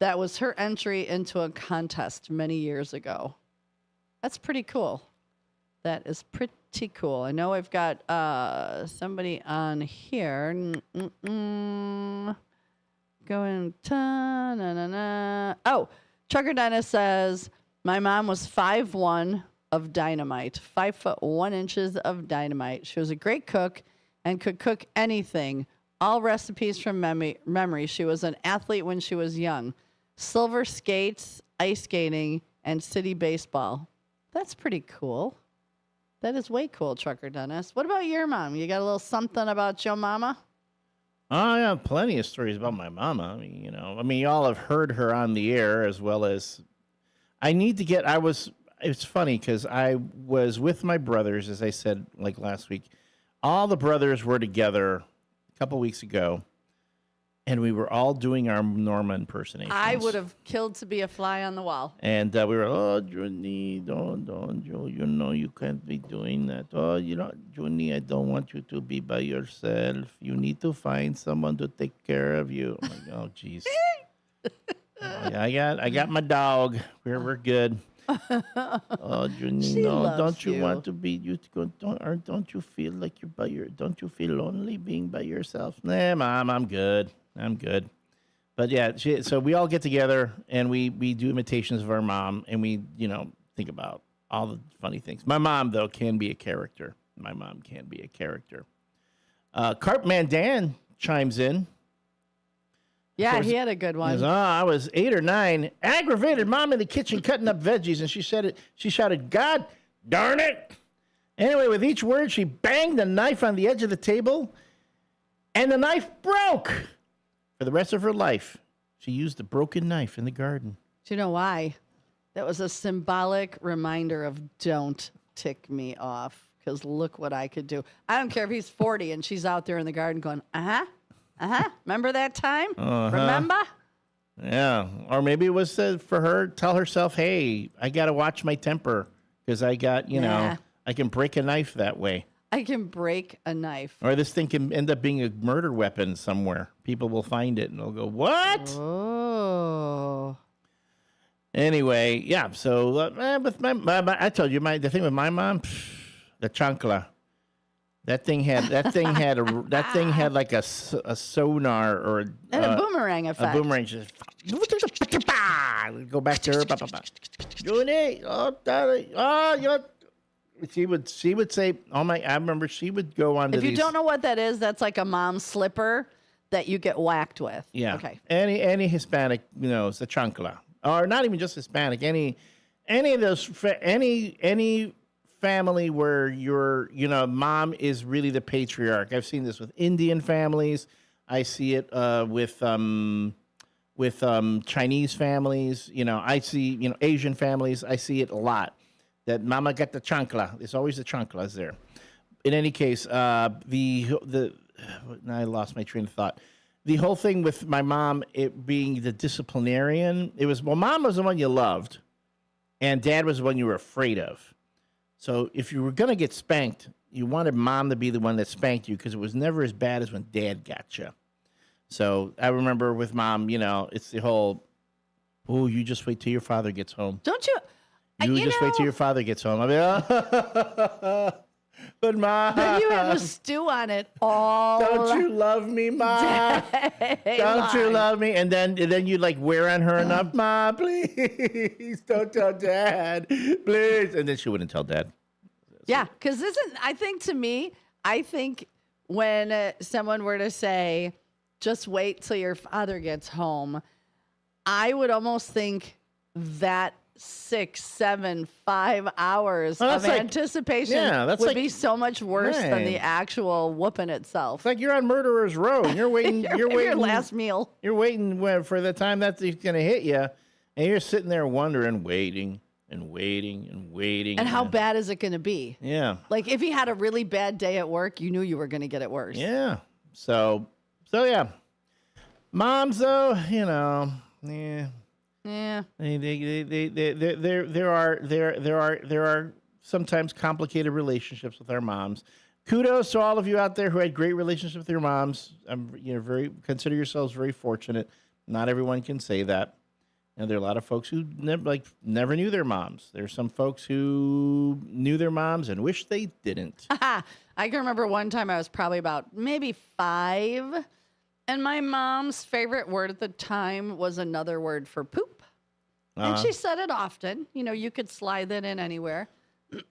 S19: That was her entry into a contest many years ago. That's pretty cool. That is pretty cool. I know I've got somebody on here. Going ta-na-na-na. Oh, Trucker Dennis says, my mom was 5'1" of dynamite, 5'1" of dynamite. She was a great cook and could cook anything. All recipes from memory. She was an athlete when she was young. Silver skates, ice skating, and city baseball. That's pretty cool. That is way cool, Trucker Dennis. What about your mom? You got a little something about your mama?
S20: I have plenty of stories about my mama. Y'all have heard her on the air, as well as it's funny because I was with my brothers, as I said, like last week. All the brothers were together a couple weeks ago, and we were all doing our Norma impersonations.
S19: I would have killed to be a fly on the wall.
S20: And we were, Johnny, don't, Joe, you can't be doing that. Johnny, I don't want you to be by yourself. You need to find someone to take care of you. I'm like, oh, jeez. I got my dog. We're good. Oh, Johnny, no, don't you want to be? Don't you feel like don't you feel lonely being by yourself? Nah, Mom, I'm good. But yeah, so we all get together and we do imitations of our mom, and we think about all the funny things. My mom, though, can be a character. Carpman Dan chimes in.
S19: Yeah, he had a good one.
S20: He goes, I was 8 or 9, aggravated mom in the kitchen cutting up veggies, and she shouted, God darn it. Anyway, with each word, she banged the knife on the edge of the table, and the knife broke. For the rest of her life, she used the broken knife in the garden.
S19: Do you know why? That was a symbolic reminder of don't tick me off, because look what I could do. I don't care if he's 40 and she's out there in the garden going, remember that time? Remember?
S20: Yeah. Or maybe it was for her, tell herself, hey, I got to watch my temper because I got, I can break a knife that way.
S19: I can break a knife.
S20: Or this thing can end up being a murder weapon somewhere. People will find it and they'll go, what?
S19: Oh.
S20: Anyway, yeah. So with I told you, the thing with my mom, the chancla. That thing had like a sonar or
S19: and a boomerang effect.
S20: A boomerang. Just Go back to her. Junie, oh, daddy, oh, you're. She would say, "Oh my!" I remember she would go on.
S19: If you don't know what that is, that's like a mom's slipper that you get whacked with.
S20: Yeah.
S19: Okay.
S20: Any Hispanic knows the chancla, or not even just Hispanic. Any of those any family where your mom is really the patriarch. I've seen this with Indian families. I see it with Chinese families. I see Asian families. I see it a lot. That mama got the chancla. There's always the chanclas there. In any case, I lost my train of thought. The whole thing with my mom, it being the disciplinarian, mom was the one you loved, and dad was the one you were afraid of. So if you were going to get spanked, you wanted mom to be the one that spanked you because it was never as bad as when dad got you. So I remember with mom, it's the whole, oh, you just wait till your father gets home.
S19: Don't you?
S20: You just wait till your father gets home. I mean, but Mom.
S19: Then you have a stew on it all.
S20: Don't you love me, Mom? Don't you love me? And then you wear on her enough, Mom, please don't tell Dad, please. And then she wouldn't tell Dad.
S19: Yeah, because I think when someone were to say, just wait till your father gets home, I would almost think that 6, 7, 5 hours of anticipation would be so much worse than the actual whooping itself.
S20: It's like you're on murderer's row and you're waiting. you're waiting
S19: your last meal.
S20: You're waiting for the time that he's going to hit you, and you're sitting there wondering, waiting and waiting and waiting.
S19: And how bad is it going to be?
S20: Yeah.
S19: Like if he had a really bad day at work, you knew you were going to get it worse.
S20: Yeah. So yeah. Moms, though, yeah.
S19: Yeah.
S20: There are sometimes complicated relationships with our moms. Kudos to all of you out there who had great relationships with your moms. Consider yourselves very fortunate. Not everyone can say that. There are a lot of folks who never knew their moms. There's some folks who knew their moms and wish they didn't.
S19: I can remember one time I was probably about maybe 5, and my mom's favorite word at the time was another word for poop. And she said it often. You could slide that in anywhere.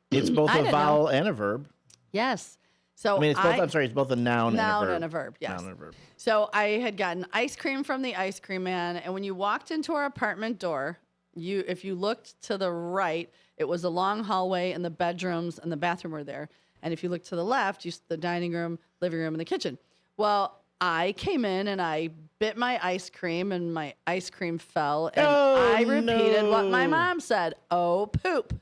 S20: It's both a vowel and a verb.
S19: Yes. So
S20: it's both. It's both a noun
S19: and a verb. Yes.
S20: Noun and a verb.
S19: So I had gotten ice cream from the ice cream man, and when you walked into our apartment door, if you looked to the right, it was a long hallway, and the bedrooms and the bathroom were there. And if you looked to the left, the dining room, living room, and the kitchen. Well, I came in and I bit my ice cream and my ice cream fell and I repeated what my mom said. Oh, poop.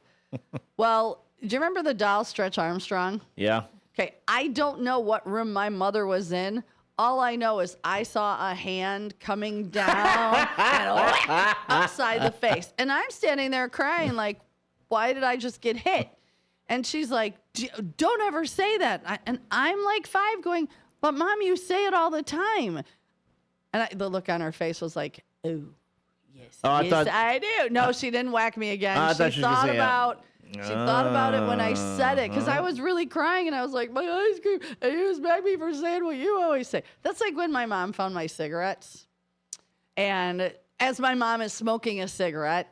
S19: Well, do you remember the doll Stretch Armstrong?
S20: Yeah.
S19: Okay. I don't know what room my mother was in. All I know is I saw a hand coming down and upside the face. And I'm standing there crying like, why did I just get hit? And she's like, don't ever say that. And I'm like 5 going, but Mom, you say it all the time. And the look on her face was like, oh, yes, I do. No, she didn't whack me again. She thought about it when I said it because I was really crying and I was like, my ice cream. And you smack me for saying what you always say. That's like when my mom found my cigarettes. And as my mom is smoking a cigarette,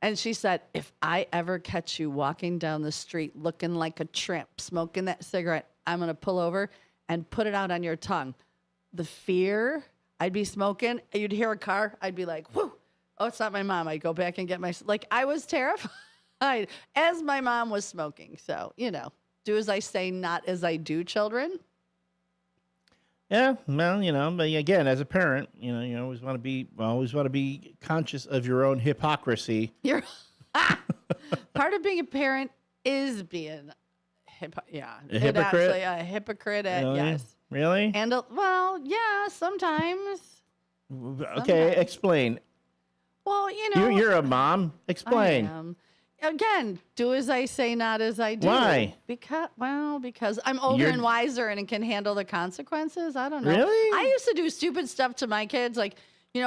S19: and she said, if I ever catch you walking down the street looking like a tramp smoking that cigarette, I'm going to pull over and put it out on your tongue. The fear, I'd be smoking, you'd hear a car, I'd be like, whoo, oh, it's not my mom. I'd go back and get I was terrified as my mom was smoking. So, do as I say, not as I do, children.
S20: Yeah, well, but again, as a parent, you always want to be conscious of your own hypocrisy.
S19: Part of being a parent is being
S20: a hypocrite?
S19: A hypocrite yes.
S20: Really?
S19: And sometimes.
S20: Okay, explain.
S19: Well,
S20: you're a mom. Explain.
S19: I am. Again, do as I say, not as I do.
S20: Why?
S19: Because I'm older and wiser and can handle the consequences. I don't know.
S20: Really?
S19: I used to do stupid stuff to my kids,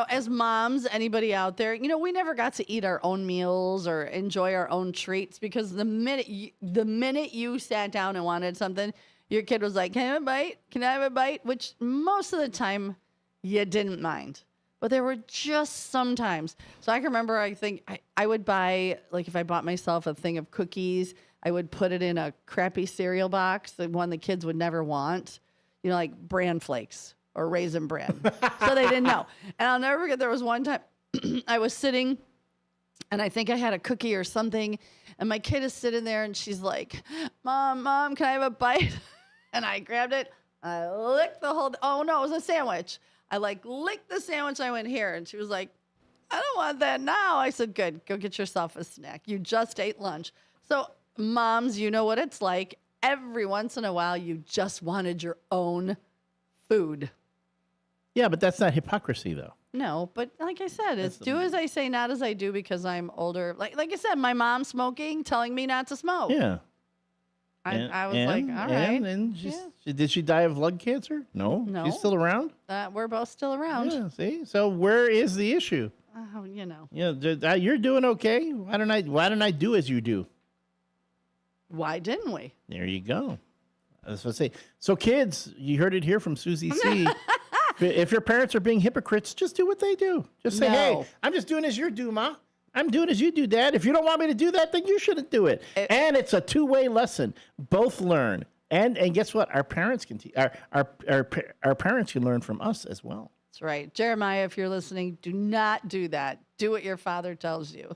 S19: as moms, anybody out there, we never got to eat our own meals or enjoy our own treats because the minute you sat down and wanted something, your kid was like, can I have a bite? Can I have a bite? Which most of the time you didn't mind. But there were just sometimes. So I can remember, I think I would buy, like if I bought myself a thing of cookies, I would put it in a crappy cereal box, the one the kids would never want, like Bran Flakes or Raisin Bran. So they didn't know. And I'll never forget, there was one time I was sitting and I think I had a cookie or something. And my kid is sitting there and she's like, Mom, can I have a bite? And I grabbed it. I licked the whole, oh no, it was a sandwich. I licked the sandwich. I went here. And she was like, I don't want that now. I said, good, go get yourself a snack. You just ate lunch. So moms, you know what it's like. Every once in a while, you just wanted your own food.
S20: Yeah, but that's not hypocrisy, though.
S19: No, but like I said, it's do as I say, not as I do, because I'm older. Like I said, my mom smoking, telling me not to smoke.
S20: Yeah.
S19: I was like, all right.
S20: And did she die of lung cancer? No. She's still around?
S19: We're both still around.
S20: Yeah, see? So where is the issue?
S19: Yeah,
S20: you're doing okay. Why don't I do as you do?
S19: Why didn't we?
S20: There you go. That's what I say. So kids, you heard it here from Susie C. If your parents are being hypocrites, just do what they do. Just say, hey, I'm just doing as you do, Ma. I'm doing as you do, Dad. If you don't want me to do that, then you shouldn't do it. And it's a two-way lesson. Both learn. And guess what? Our parents can our parents can learn from us as well.
S19: That's right. Jeremiah, if you're listening, do not do that. Do what your father tells you.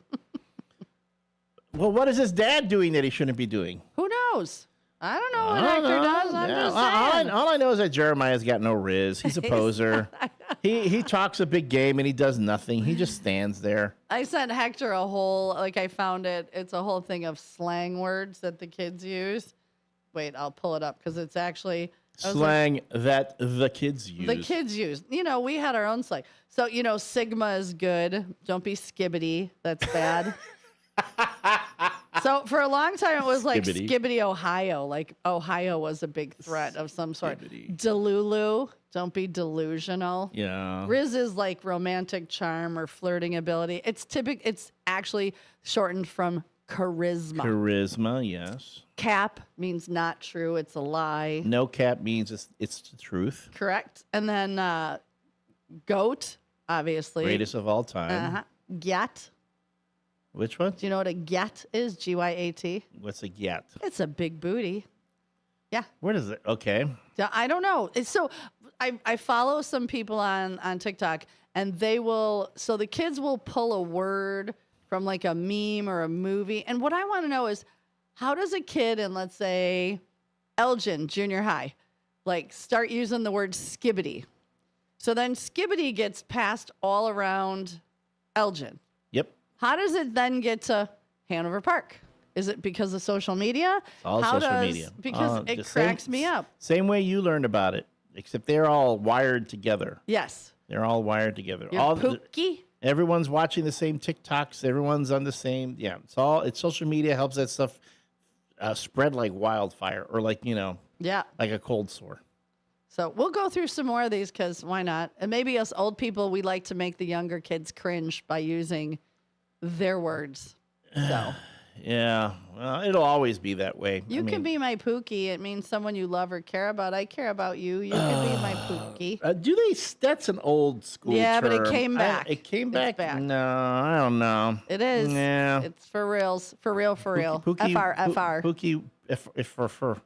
S20: Well, what is his dad doing that he shouldn't be doing?
S19: Who knows? I don't know what Hector does. I'm just saying.
S20: All I know is that Jeremiah's got no riz. He's a poser. He talks a big game and he does nothing. He just stands there.
S19: I sent Hector a whole, I found it. It's a whole thing of slang words that the kids use. Wait, I'll pull it up because it's actually
S20: slang that the kids use.
S19: The kids use. We had our own slang. So, Sigma is good. Don't be skibbity. That's bad. So for a long time, it was like Skibbity, Ohio. Like Ohio was a big threat of some sort. Delulu, don't be delusional.
S20: Yeah.
S19: Riz is like romantic charm or flirting ability. It's actually shortened from charisma.
S20: Charisma, yes.
S19: Cap means not true. It's a lie.
S20: No cap means it's the truth.
S19: Correct. And then goat, obviously.
S20: Greatest of all time.
S19: Gyat.
S20: Which one?
S19: Do you know what a gyat is? Gyat.
S20: What's a gyat?
S19: It's a big booty. Yeah.
S20: What is it? Okay.
S19: I don't know. So I follow some people on TikTok, and so the kids will pull a word from like a meme or a movie. And what I want to know is, how does a kid in, let's say, Elgin junior high, start using the word skibbity? So then skibbity gets passed all around Elgin.
S20: Yep.
S19: How does it then get to Hanover Park? Is it because of social media?
S20: All social media.
S19: Because it cracks me up.
S20: Same way you learned about it, except they're all wired together.
S19: Yes.
S20: They're all wired together.
S19: Pookie?
S20: Everyone's watching the same TikToks. Everyone's on the same. Yeah. It's social media helps that stuff spread like wildfire or like a cold sore.
S19: So we'll go through some more of these because why not? And maybe us old people, we like to make the younger kids cringe by using their words. So
S20: yeah, well, it'll always be that way.
S19: You can be my Pookie. It means someone you love or care about. I care about you. You can be my Pookie.
S20: That's an old school
S19: term.
S20: But
S19: it came back.
S20: It came back? No, I don't know.
S19: It is.
S20: Yeah.
S19: It's for reals. For real.
S20: Pookie,
S19: FR.
S20: Pookie, for.
S19: For.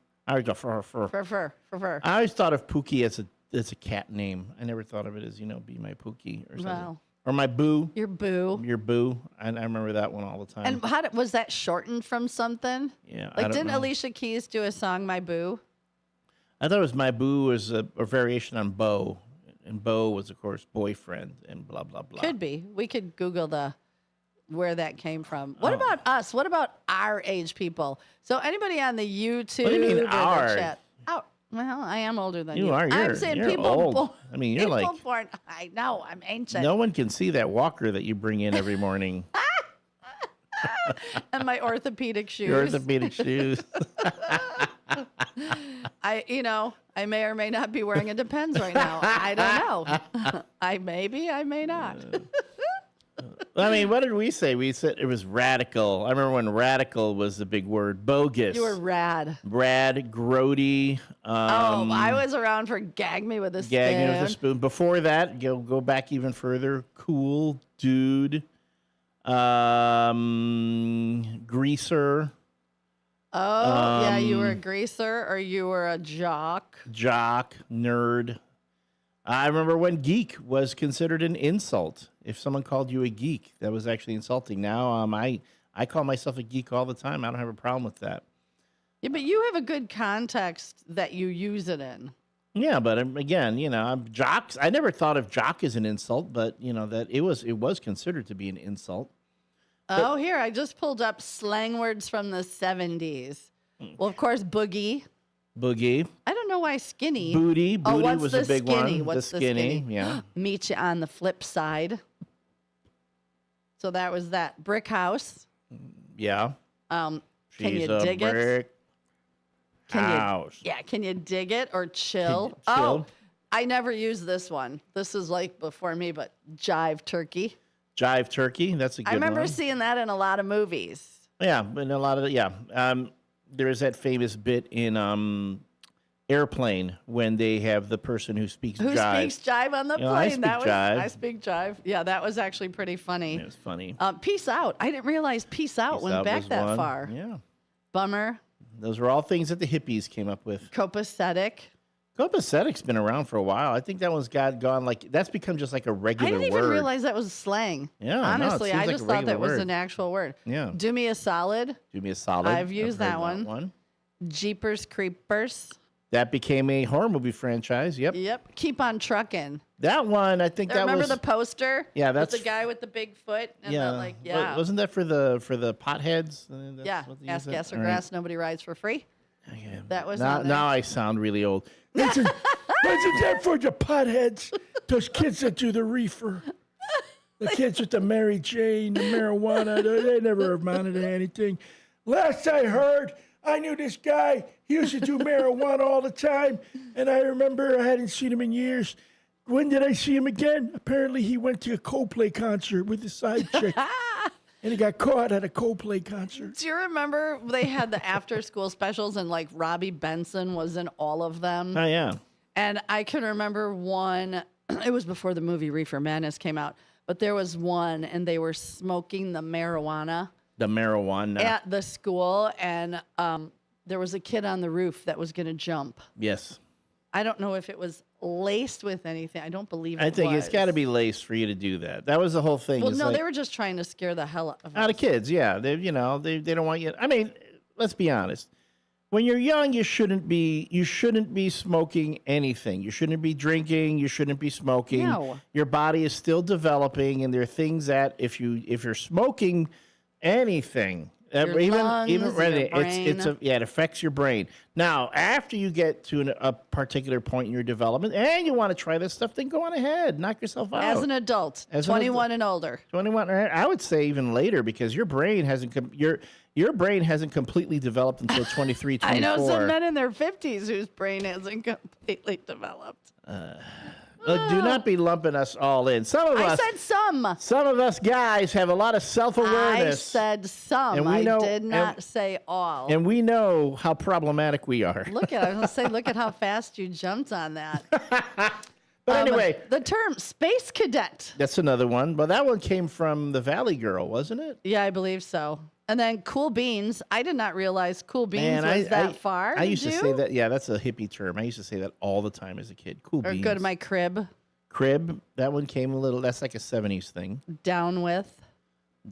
S20: I always thought of Pookie as a cat name. I never thought of it as, be my Pookie or something.
S19: Wow.
S20: Or my Boo.
S19: Your Boo.
S20: Your Boo. I remember that one all the time.
S19: And was that shortened from something?
S20: Yeah.
S19: Didn't Alicia Keys do a song, My Boo?
S20: I thought it was My Boo was a variation on Beau. And Beau was, of course, boyfriend and blah, blah, blah.
S19: Could be. We could Google where that came from. What about us? What about our age people? So anybody on the YouTube
S20: what do you mean,
S19: or the chat? Well, I am older than you.
S20: I'm
S19: saying
S20: you're
S19: people
S20: old.
S19: born.
S20: I mean, you're
S19: people born. I know. I'm ancient.
S20: No one can see that walker that you bring in every morning.
S19: And my orthopedic shoes.
S20: Your orthopedic shoes.
S19: I may or may not be wearing a Depends right now. I don't know. I may not.
S20: I mean, what did we say? We said it was radical. I remember when radical was the big word. Bogus.
S19: You were rad.
S20: Rad, grody.
S19: I was around for gag me with a spoon.
S20: Gagging with a spoon. Before that, go back even further. Cool, dude. Greaser.
S19: Oh, yeah, you were a greaser or you were a jock.
S20: Jock, nerd. I remember when geek was considered an insult. If someone called you a geek, that was actually insulting. Now, I call myself a geek all the time. I don't have a problem with that.
S19: Yeah, but you have a good context that you use it in.
S20: Yeah, but again, jocks. I never thought of jock as an insult, but that it was considered to be an insult.
S19: Oh, here, I just pulled up slang words from the 70s. Well, of course, boogie.
S20: Boogie.
S19: I don't know why skinny.
S20: Booty. Booty
S19: what's
S20: was
S19: the
S20: a big
S19: skinny?
S20: one.
S19: What's
S20: the skinny, yeah.
S19: Meet you on the flip side. So that was that. Brick house.
S20: Yeah.
S19: Can
S20: She's
S19: you
S20: a
S19: dig
S20: brick
S19: it?
S20: house.
S19: Can you dig it or chill? Oh, I never used this one. This is like before me, but jive turkey.
S20: Jive turkey. That's a good one.
S19: I remember seeing that in a lot of movies.
S20: Yeah, in a lot of there is that famous bit in Airplane when they have the person who speaks jive.
S19: Who speaks jive on the plane?
S20: I speak jive.
S19: I speak jive. Yeah, that was actually pretty funny.
S20: It was funny.
S19: Peace out. I didn't realize peace out went back that far.
S20: Yeah.
S19: Bummer.
S20: Those were all things that the hippies came up with.
S19: Copacetic.
S20: Copacetic's been around for a while. I think that one's gone like that's become just like a regular word.
S19: I didn't even realize that was slang.
S20: Yeah,
S19: honestly,
S20: I
S19: just thought that was an actual word.
S20: Yeah.
S19: Do me a solid.
S20: Do me a solid.
S19: I've used that one. Jeepers Creepers.
S20: That became a horror movie franchise. Yep.
S19: Yep. Keep on trucking.
S20: That one, I think that was.
S19: Remember the poster?
S20: Yeah, that's
S19: with the guy with the big foot. And
S20: Wasn't that for the potheads?
S19: Ask gas or grass. Nobody rides for free.
S20: Okay.
S19: That was
S20: now I sound really old. Wasn't that for the potheads? Those kids that do the reefer. The kids with the Mary Jane, the marijuana, they never amounted to anything. Last I heard, I knew this guy. He used to do marijuana all the time. And I remember I hadn't seen him in years. When did I see him again? Apparently he went to a Coldplay concert with his side chick. And he got caught at a Coldplay concert.
S19: Do you remember they had the after school specials and like Robbie Benson was in all of them?
S20: Oh, yeah.
S19: And I can remember one, it was before the movie Reefer Madness came out, but there was one and they were smoking the marijuana.
S20: The marijuana.
S19: At the school. And there was a kid on the roof that was going to jump.
S20: Yes.
S19: I don't know if it was laced with anything. I don't believe it
S20: I think
S19: was.
S20: it's got to be laced for you to do that. That was the whole thing.
S19: Well, no, they were just trying to scare the hell
S20: out of kids. Yeah, they don't want you. I mean, let's be honest. When you're young, you shouldn't be smoking anything. You shouldn't be drinking. You shouldn't be smoking.
S19: No.
S20: Your body is still developing, and there are things that if you're smoking anything.
S19: Your lungs, your brain.
S20: It affects your brain. Now, after you get to a particular point in your development, and you want to try this stuff, then go on ahead, knock yourself out.
S19: As an adult, 21 and older.
S20: 21, I would say even later, because your brain hasn't your brain hasn't completely developed until 23, 24.
S19: I know some men in their 50s whose brain hasn't completely developed.
S20: Do not be lumping us all in. Some of us.
S19: I said some.
S20: Some of us guys have a lot of self-awareness.
S19: I said some.
S20: And we know,
S19: I did not say all.
S20: And we know how problematic we are.
S19: I was going to say, look at how fast you jumped on that.
S20: But anyway.
S19: The term space cadet.
S20: That's another one. But that one came from the Valley Girl, wasn't it?
S19: Yeah, I believe so. And then cool beans. I did not realize cool beans was that far.
S20: I used to say that. Yeah, that's a hippie term. I used to say that all the time as a kid. Cool beans.
S19: Or go to my crib.
S20: Crib. That one came a little. That's like a 70s thing.
S19: Down with.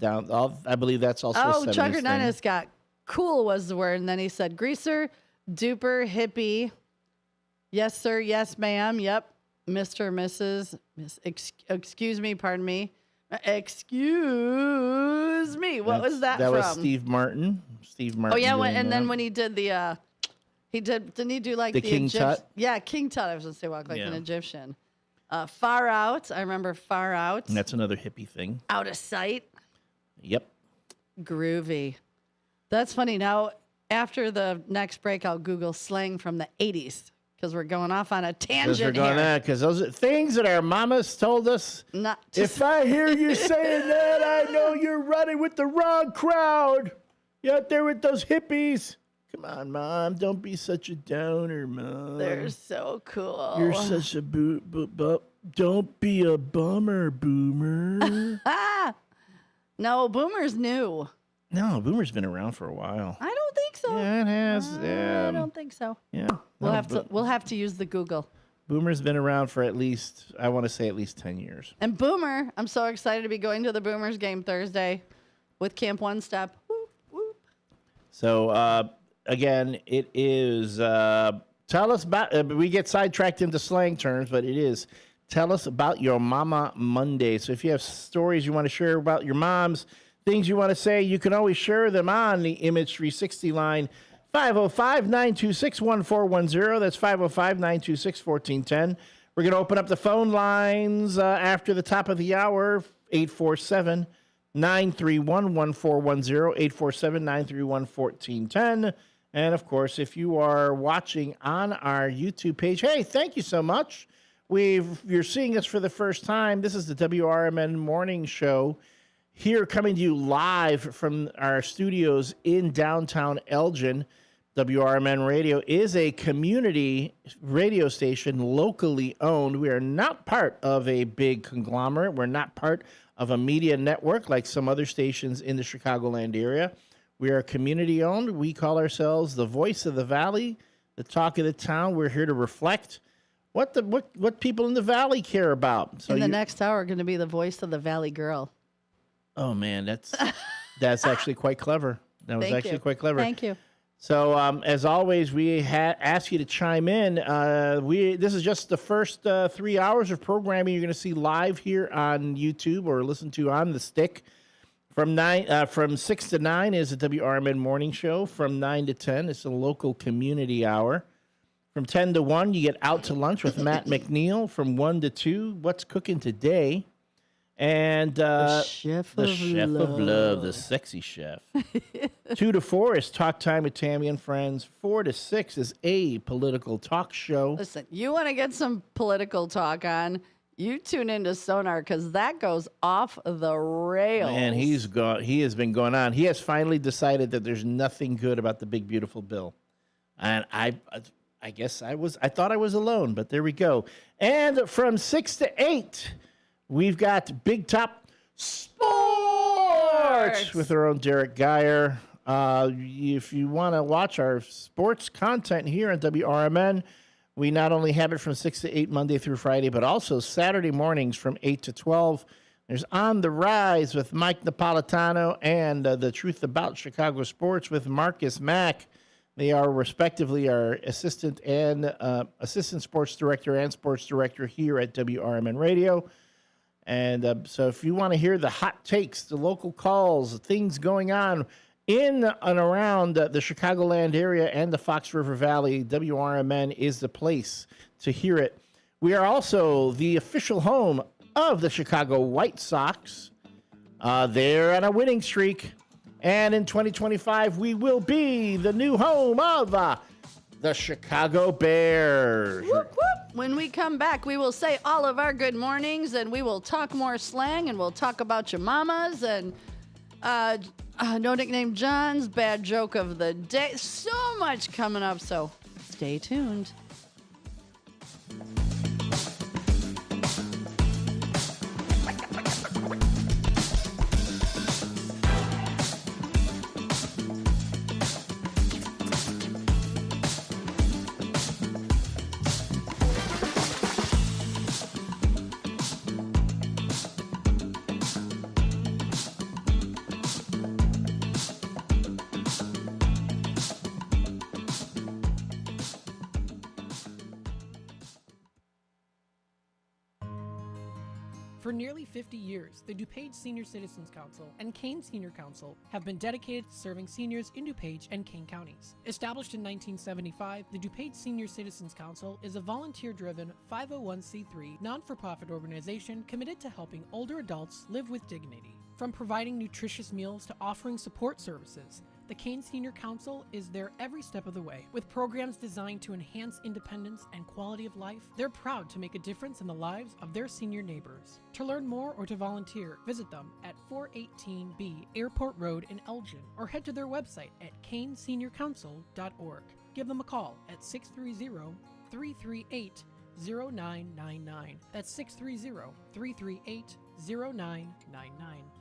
S20: I believe that's also a 70s thing.
S19: Chugger Ninus got cool was the word. And then he said greaser, duper, hippie. Yes, sir. Yes, ma'am. Yep. Mr., Mrs. Excuse me. Pardon me. Excuse me. What was that from?
S20: That was Steve Martin.
S19: Oh, yeah. Then when he did the, didn't he do like
S20: the King Tut?
S19: Yeah, King Tut. I was going to say walk like an Egyptian. Far out. I remember far out.
S20: And that's another hippie thing.
S19: Out of sight.
S20: Yep.
S19: Groovy. That's funny. Now, after the next break, I'll Google slang from the 80s Because we're going off on a tangent
S20: Because we're going
S19: here.
S20: because those are things that our mamas told us.
S19: Not to
S20: If I hear you saying that, I know you're running with the wrong crowd. You're out there with those hippies. Come on, Mom. Don't be such a downer, Mom.
S19: They're so cool.
S20: You're such a don't be a bummer, Boomer.
S19: No, Boomer's new.
S20: No, Boomer's been around for a while.
S19: I don't think so.
S20: Yeah, it has.
S19: I don't think so.
S20: Yeah.
S19: We'll have to use the Google.
S20: Boomer's been around for at least 10 years.
S19: And Boomer, I'm so excited to be going to the Boomers game Thursday with Camp One Step. Whoop, whoop.
S20: So, again, it is, tell us about, we get sidetracked into slang terms, but it is, tell us about your Mama Monday. So if you have stories you want to share about your moms, things you want to say, you can always share them on the Image 360 line, 505-926-1410. That's 505-926-1410. We're going to open up the phone lines after the top of the hour, 847-931-1410, 847-931-1410. And, of course, if you are watching on our YouTube page, hey, thank you so much. You're seeing us for the first time. This is the WRMN Morning Show here coming to you live from our studios in downtown Elgin. WRMN Radio is a community radio station, locally owned. We are not part of a big conglomerate. We're not part of a media network like some other stations in the Chicagoland area. We are community owned. We call ourselves the voice of the valley, the talk of the town. We're here to reflect what people in the valley care about. So
S19: in the next hour, going to be the voice of the Valley Girl.
S20: Oh man, that's actually quite clever. That was actually quite clever.
S19: Thank you.
S20: So as always, we ask you to chime in. This is just the first 3 hours of programming you're going to see live here on YouTube or listen to on the stick. From 6 to 9 is the WRMN Morning Show. From 9 to 10, it's a local community hour. From 10 to 1, you get Out to Lunch with Matt McNeil. From 1 to 2, What's Cooking Today? And
S19: the chef of love,
S20: the sexy chef. 2 to 4 is Talk Time with Tammy and Friends. 4 to 6 is a political talk show.
S19: Listen, you want to get some political talk on, you tune into Sonar because that goes off the rails.
S20: Man, he has been going on. He has finally decided that there's nothing good about the big beautiful bill. And I guess I thought I was alone, but there we go. And from 6 to 8, we've got Big Top Sports with our own Derek Geyer. If you want to watch our sports content here on WRMN, we not only have it from 6 to 8 Monday through Friday, but also Saturday mornings from 8 to 12. There's On the Rise with Mike Napolitano and The Truth About Chicago Sports with Marcus Mack. They are respectively our assistant sports director and sports director here at WRMN Radio. And so if you want to hear the hot takes, the local calls, things going on in and around the Chicagoland area and the Fox River Valley, WRMN is the place to hear it. We are also the official home of the Chicago White Sox. They're on a winning streak. And in 2025, we will be the new home of the Chicago Bears.
S19: Whoop, whoop. When we come back, we will say all of our good mornings, and we will talk more slang, and we'll talk about your mamas, and No Nickname John's bad joke of the day. So much coming up, so stay tuned.
S24: For nearly 50 years, the DuPage Senior Citizens Council and Kane Senior Council have been dedicated to serving seniors in DuPage and Kane counties. Established in 1975, the DuPage Senior Citizens Council is a volunteer-driven 501c3 non-for-profit organization committed to helping older adults live with dignity. From providing nutritious meals to offering support services, the Kane Senior Council is there every step of the way. With programs designed to enhance independence and quality of life, they're proud to make a difference in the lives of their senior neighbors. To learn more or to volunteer, visit them at 418B Airport Road in Elgin or head to their website at caneseniorcouncil.org. Give them a call at 630-338-0999. That's 630-338-0999.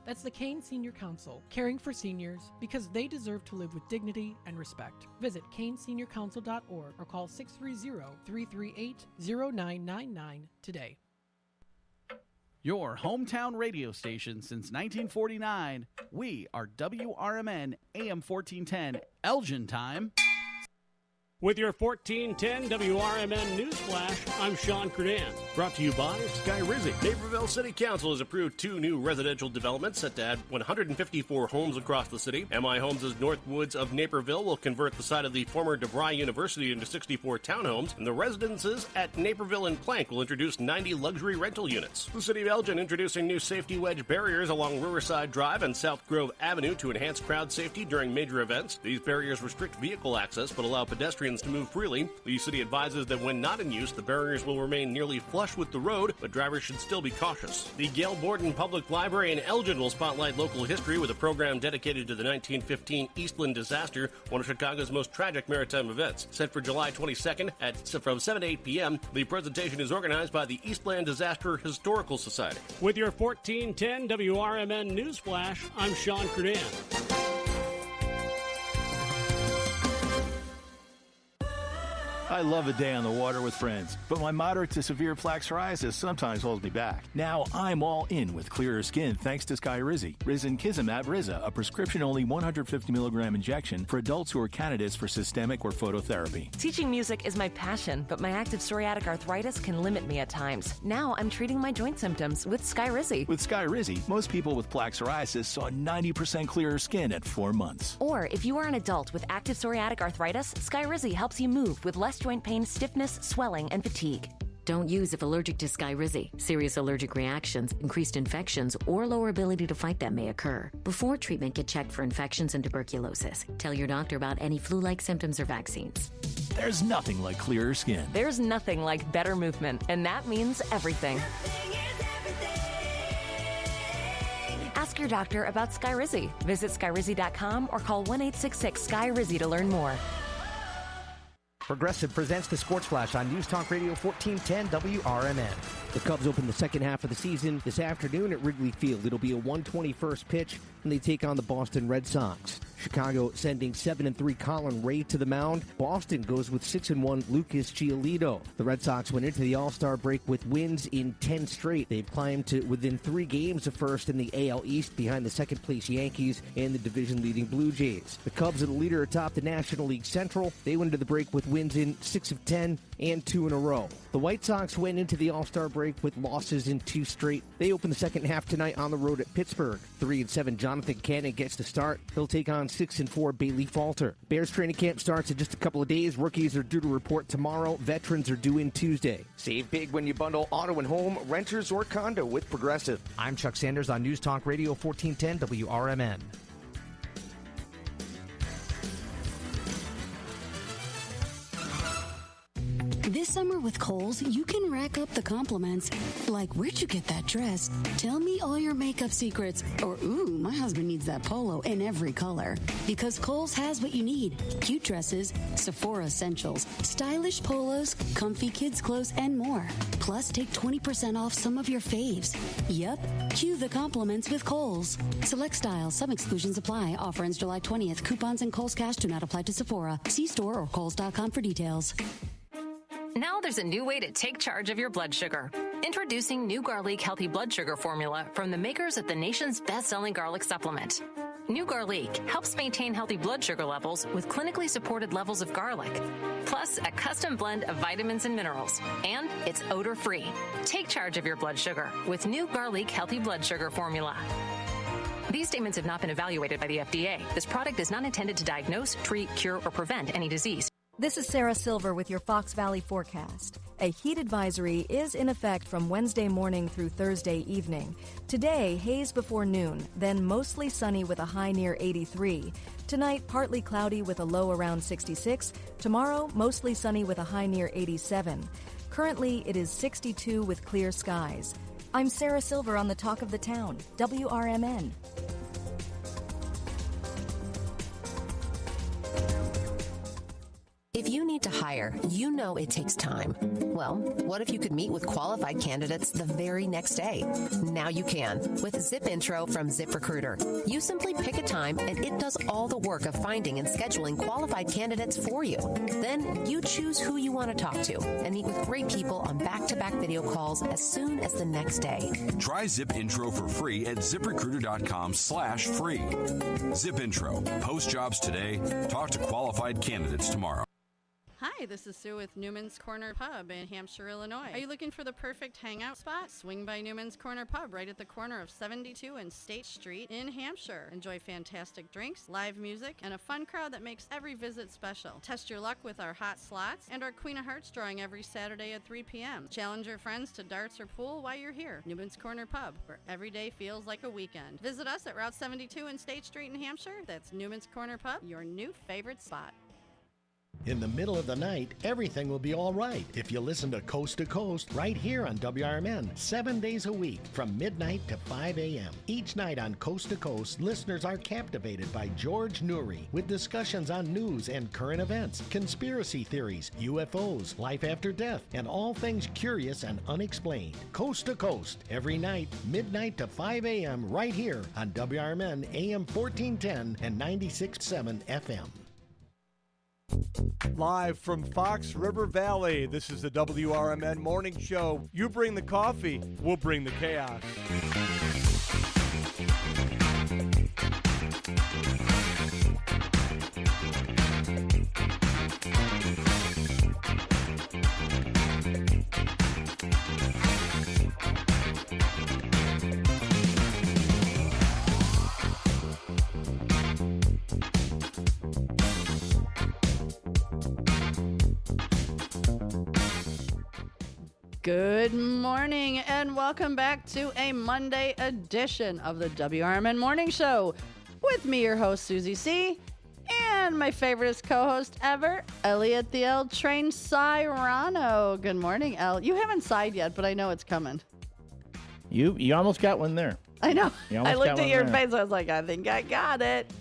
S24: That's the Kane Senior Council, caring for seniors because they deserve to live with dignity and respect. Visit caneseniorcouncil.org or call 630-338-0999 today.
S4: Your hometown radio station since 1949. We are WRMN AM 1410 Elgin time.
S2: With your 1410 WRMN News Flash, I'm Sean Kernan. Brought to you by Sky Rizzy.
S3: Naperville City Council has approved 2 new residential developments set to add 154 homes across the city. MI Homes' Northwoods of Naperville will convert the site of the former DeVry University into 64 townhomes, and the residences at Naperville and Plank will introduce 90 luxury rental units. The City of Elgin introducing new safety wedge barriers along Riverside Drive and South Grove Avenue to enhance crowd safety during major events. These barriers restrict vehicle access but allow pedestrians to move freely. The city advises that when not in use, the barriers will remain nearly flush with the road, but drivers should still be cautious. The Gail Borden Public Library in Elgin will spotlight local history with a program dedicated to the 1915 Eastland disaster, one of Chicago's most tragic maritime events. Set for July 22nd from 7 to 8 p.m., the presentation is organized by the Eastland Disaster Historical Society.
S2: With your 1410 WRMN News Flash, I'm Sean Kernan.
S5: I love a day on the water with friends, but my moderate to severe plaque psoriasis sometimes holds me back. Now I'm all in with clearer skin thanks to Skyrizi. Risankizumab Riza, a prescription-only 150 milligram injection for adults who are candidates for systemic or phototherapy.
S6: Teaching music is my passion, but my active psoriatic arthritis can limit me at times. Now I'm treating my joint symptoms with Skyrizi.
S5: With Skyrizi, most people with plaque psoriasis saw 90% clearer skin at 4 months.
S6: Or if you are an adult with active psoriatic arthritis, Skyrizi helps you move with less joint pain, stiffness, swelling, and fatigue.
S7: Don't use if allergic to Skyrizi. Serious allergic reactions, increased infections, or lower ability to fight them may occur. Before treatment, get checked for infections and tuberculosis. Tell your doctor about any flu-like symptoms or vaccines.
S5: There's nothing like clearer skin.
S6: There's nothing like better movement, and that means everything. Ask your doctor about Skyrizi. Visit Skyrizi.com or call 1-866-SKY-RIZZI to learn more.
S8: Progressive presents the Sports Flash on News Talk Radio 1410 WRMN. The Cubs open the second half of the season this afternoon at Wrigley Field. It'll be a 121st pitch when they take on the Boston Red Sox. Chicago sending 7-3 Colin Ray to the mound. Boston goes with 6-1 Lucas Giolito. The Red Sox went into the All-Star break with wins in 10 straight. They've climbed to within 3 games of first in the AL East behind the second-place Yankees and the division-leading Blue Jays. The Cubs are the leader atop the National League Central. They went into the break with wins in 6 of 10 and 2 in a row. The White Sox went into the All-Star break with losses in 2 straight. They open the second half tonight on the road at Pittsburgh. 3-7 Jonathan Cannon gets the start. He'll take on 6-4 Bailey Falter. Bears training camp starts in just a couple of days. Rookies are due to report tomorrow. Veterans are due in Tuesday. Save big when you bundle auto and home, renters, or condo with Progressive. I'm Chuck Sanders on News Talk Radio 1410 WRMN.
S9: This summer with Kohl's, you can rack up the compliments. Like, where'd you get that dress? Tell me all your makeup secrets. Or, ooh, my husband needs that polo in every color. Because Kohl's has what you need. Cute dresses, Sephora essentials, stylish polos, comfy kids clothes, and more. Plus, take 20% off some of your faves. Yep, cue the compliments with Kohl's. Select styles, some exclusions apply. Offer ends July 20th. Coupons and Kohl's Cash do not apply to Sephora. See store or Kohls.com for details.
S6: Now there's a new way to take charge of your blood sugar. Introducing new Garlic Healthy Blood Sugar Formula from the makers of the nation's best-selling garlic supplement. New Garlic helps maintain healthy blood sugar levels with clinically supported levels of garlic, plus a custom blend of vitamins and minerals, and it's odor-free. Take charge of your blood sugar with new Garlic Healthy Blood Sugar Formula. These statements have not been evaluated by the FDA. This product is not intended to diagnose, treat, cure, or prevent any disease.
S25: This is Sarah Silver with your Fox Valley forecast. A heat advisory is in effect from Wednesday morning through Thursday evening. Today, haze before noon, then mostly sunny with a high near 83. Tonight, partly cloudy with a low around 66. Tomorrow, mostly sunny with a high near 87. Currently, it is 62 with clear skies. I'm Sarah Silver on the Talk of the Town, WRMN.
S26: If you need to hire, you know it takes time. Well, what if you could meet with qualified candidates the very next day? Now you can with Zip Intro from ZipRecruiter. You simply pick a time and it does all the work of finding and scheduling qualified candidates for you. Then you choose who you want to talk to and meet with great people on back-to-back video calls as soon as the next day.
S27: Try Zip Intro for free at ZipRecruiter.com/free. Zip Intro. Post jobs today. Talk to qualified candidates tomorrow.
S19: Hi, this is Sue with Newman's Corner Pub in Hampshire, Illinois. Are you looking for the perfect hangout spot? Swing by Newman's Corner Pub right at the corner of 72 and State Street in Hampshire. Enjoy fantastic drinks, live music, and a fun crowd that makes every visit special. Test your luck with our hot slots and our Queen of Hearts drawing every Saturday at 3 p.m. Challenge your friends to darts or pool while you're here. Newman's Corner Pub, where every day feels like a weekend. Visit us at Route 72 and State Street in Hampshire. That's Newman's Corner Pub, your new favorite spot.
S10: In the middle of the night, everything will be all right if you listen to Coast right here on WRMN, 7 days a week from midnight to 5 a.m. Each night on Coast to Coast, listeners are captivated by George Noory with discussions on news and current events, conspiracy theories, UFOs, life after death, and all things curious and unexplained. Coast to Coast, every night, midnight to 5 a.m. right here on WRMN AM 1410 and 96.7 FM.
S18: Live from Fox River Valley, this is the WRMN Morning Show. You bring the coffee, we'll bring the chaos.
S19: Good morning and welcome back to a Monday edition of the WRMN Morning Show with me, your host, Susie C., and my favoriteest co-host ever, Elliot the L Train Cyrano. Good morning, El. You haven't sighed yet, but I know it's coming.
S20: You almost got one there.
S19: I know. I looked at your face. I was like, I think I got it.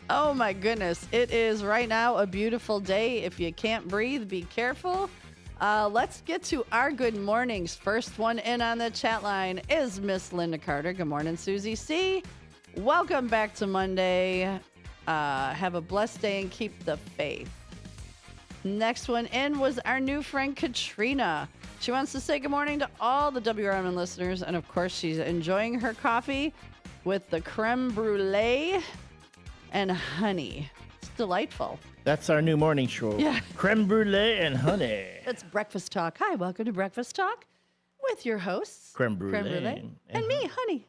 S19: Oh, my goodness. It is right now a beautiful day. If you can't breathe, be careful. Let's get to our good mornings. First one in on the chat line is Miss Linda Carter. Good morning, Susie C. Welcome back to Monday. Have a blessed day and keep the faith. Next one in was our new friend Katrina. She wants to say good morning to all the WRMN listeners, and of course she's enjoying her coffee with the creme brulee and honey. It's delightful.
S20: That's our new morning show.
S19: Yeah.
S20: Creme brulee and honey.
S19: It's Breakfast Talk. Hi, welcome to Breakfast Talk with your hosts,
S20: Creme brulee.
S19: And me, honey.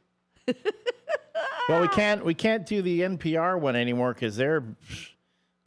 S20: Well, we can't do the NPR one anymore because they're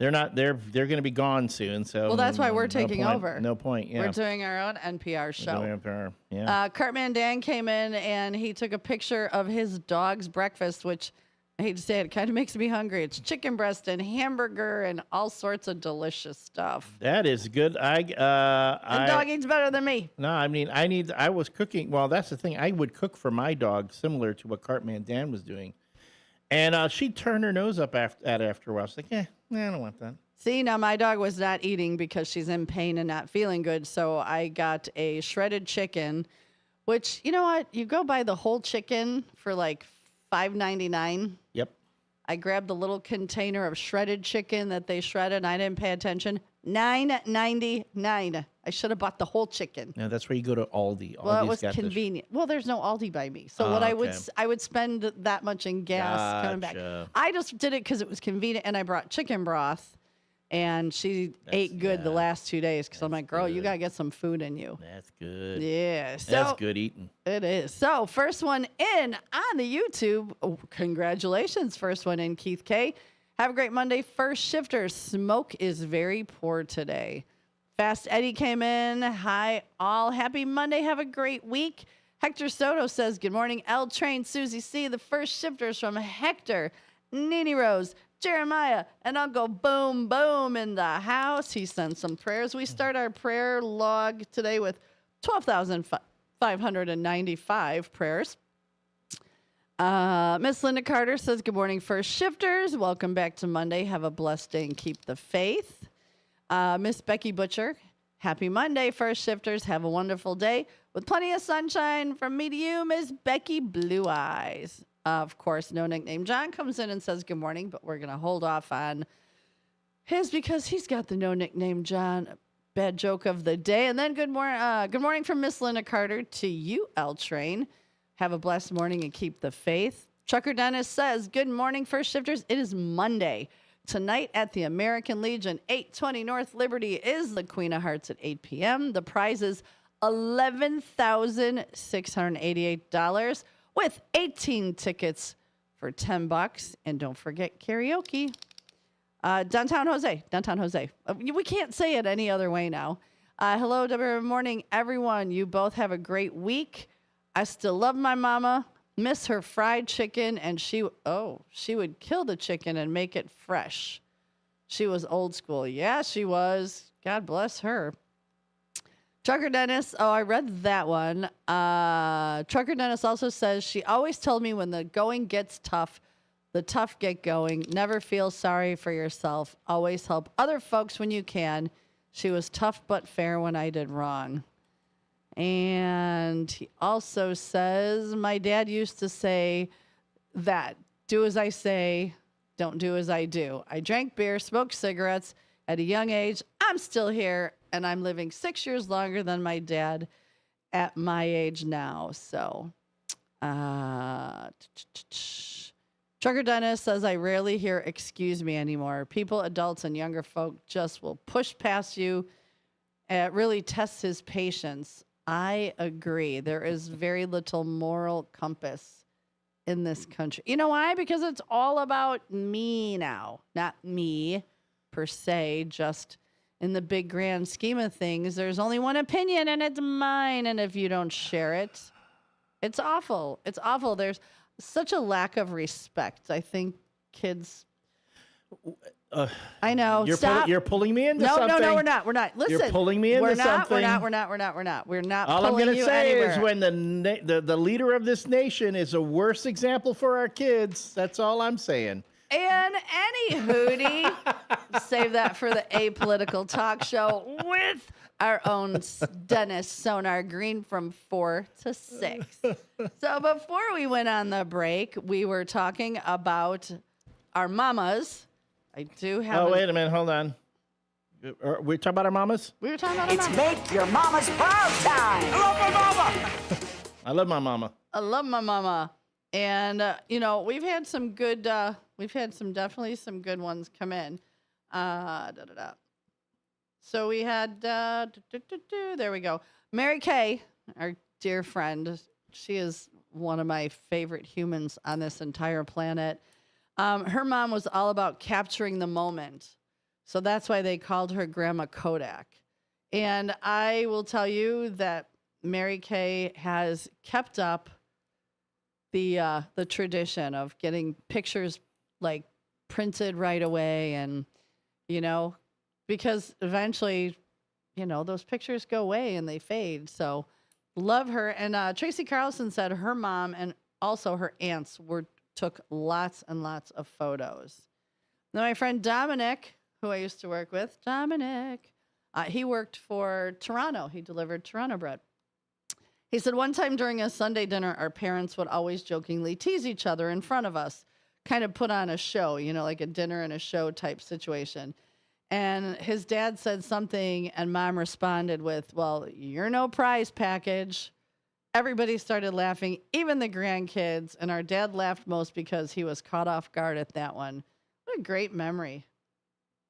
S20: going to be gone soon. So
S19: well, that's why we're taking over.
S20: No point. Yeah.
S19: We're doing our own NPR show.
S20: We're doing NPR. Yeah.
S19: Cartman Dan came in and he took a picture of his dog's breakfast, which I hate to say it kind of makes me hungry. It's chicken breast and hamburger and all sorts of delicious stuff.
S20: That is good.
S19: The dog eats better than me.
S20: No, I mean, I was cooking. Well, that's the thing. I would cook for my dog similar to what Cartman Dan was doing. And she'd turn her nose up after a while. She's like, I don't want that.
S19: See, now my dog was not eating because she's in pain and not feeling good. So I got a shredded chicken, which, you know what? You go buy the whole chicken for like $5.99.
S20: Yep.
S19: I grabbed the little container of shredded chicken that they shredded, and I didn't pay attention. $9.99. I should have bought the whole chicken.
S20: Yeah, that's where you go to Aldi.
S19: Well, it was convenient. Well, there's no Aldi by me, so I would spend that much in gas coming back. I just did it because it was convenient, and I brought chicken broth. And she ate good the last 2 days because I'm like, girl, you got to get some food in you.
S20: That's good.
S19: Yeah. So
S20: that's good eating.
S19: It is. So first one in on the YouTube. Oh, congratulations. First one in, Keith K. Have a great Monday. First shifters, smoke is very poor today. Fast Eddie came in. Hi, all. Happy Monday. Have a great week. Hector Soto says, good morning, L Train, Susie C. The first shifters from Hector, Nene Rose, Jeremiah, and Uncle Boom Boom in the house. He sent some prayers. We start our prayer log today with 12,595 prayers. Miss Linda Carter says, good morning, first shifters. Welcome back to Monday. Have a blessed day and keep the faith. Miss Becky Butcher, happy Monday, first shifters. Have a wonderful day with plenty of sunshine from me to you, Miss Becky Blue Eyes. Of course, no nickname John comes in and says good morning, but we're going to hold off on his because he's got the no nickname John bad joke of the day. And then good morning from Miss Linda Carter to you, L Train. Have a blessed morning and keep the faith. Trucker Dennis says, good morning, first shifters. It is Monday. Tonight at the American Legion, 820 North Liberty is the Queen of Hearts at 8 p.m. The prize is $11,688 with 18 tickets for $10. And don't forget karaoke. Downtown Jose. We can't say it any other way now. Hello, WRMN morning, everyone. You both have a great week. I still love my mama. Miss her fried chicken, and she would kill the chicken and make it fresh. She was old school. Yeah, she was. God bless her. Trucker Dennis. Oh, I read that one. Trucker Dennis also says, she always told me when the going gets tough, the tough get going. Never feel sorry for yourself. Always help other folks when you can. She was tough but fair when I did wrong. And he also says, my dad used to say that, do as I say, don't do as I do. I drank beer, smoked cigarettes at a young age. I'm still here, and I'm living 6 years longer than my dad at my age now. So, Trucker Dennis says, I rarely hear excuse me anymore. People, adults, and younger folk just will push past you. It really tests his patience. I agree. There is very little moral compass in this country. You know why? Because it's all about me now. Not me per se, just in the big grand scheme of things. There's only one opinion, and it's mine. And if you don't share it, it's awful. It's awful. There's such a lack of respect. I think kids... I know. Stop.
S20: You're pulling me into something.
S19: No, we're not. We're not. Listen.
S20: You're pulling me into something.
S19: We're not. We're not.
S20: All I'm
S19: going to
S20: say
S19: anywhere.
S20: is when the leader of this nation is a worse example for our kids. That's all I'm saying.
S19: And any hootie, save that for the apolitical talk show with our own Dennis Sonar Green from 4 to 6. So before we went on the break, we were talking about our mamas. I do have.
S20: Oh, wait a minute. Hold on. We're talking about our mamas?
S19: We were talking about our mamas.
S21: Make your mama's proud time.
S20: I love my mama. I love my mama.
S19: I love my mama. And, we've had some good, definitely some good ones come in. So we had, there we go. Mary Kay, our dear friend. She is one of my favorite humans on this entire planet. Her mom was all about capturing the moment. So that's why they called her Grandma Kodak. And I will tell you that Mary Kay has kept up the tradition of getting pictures like printed right away. And, because eventually, those pictures go away and they fade. So love her. And Tracy Carlson said her mom and also her aunts took lots and lots of photos. Now, my friend Dominic, who I used to work with, he worked for Toronto. He delivered Toronto bread. He said one time during a Sunday dinner, our parents would always jokingly tease each other in front of us, kind of put on a show, like a dinner and a show type situation. And his dad said something, and mom responded with, well, you're no prize package. Everybody started laughing, even the grandkids, and our dad laughed most because he was caught off guard at that one. What a great memory.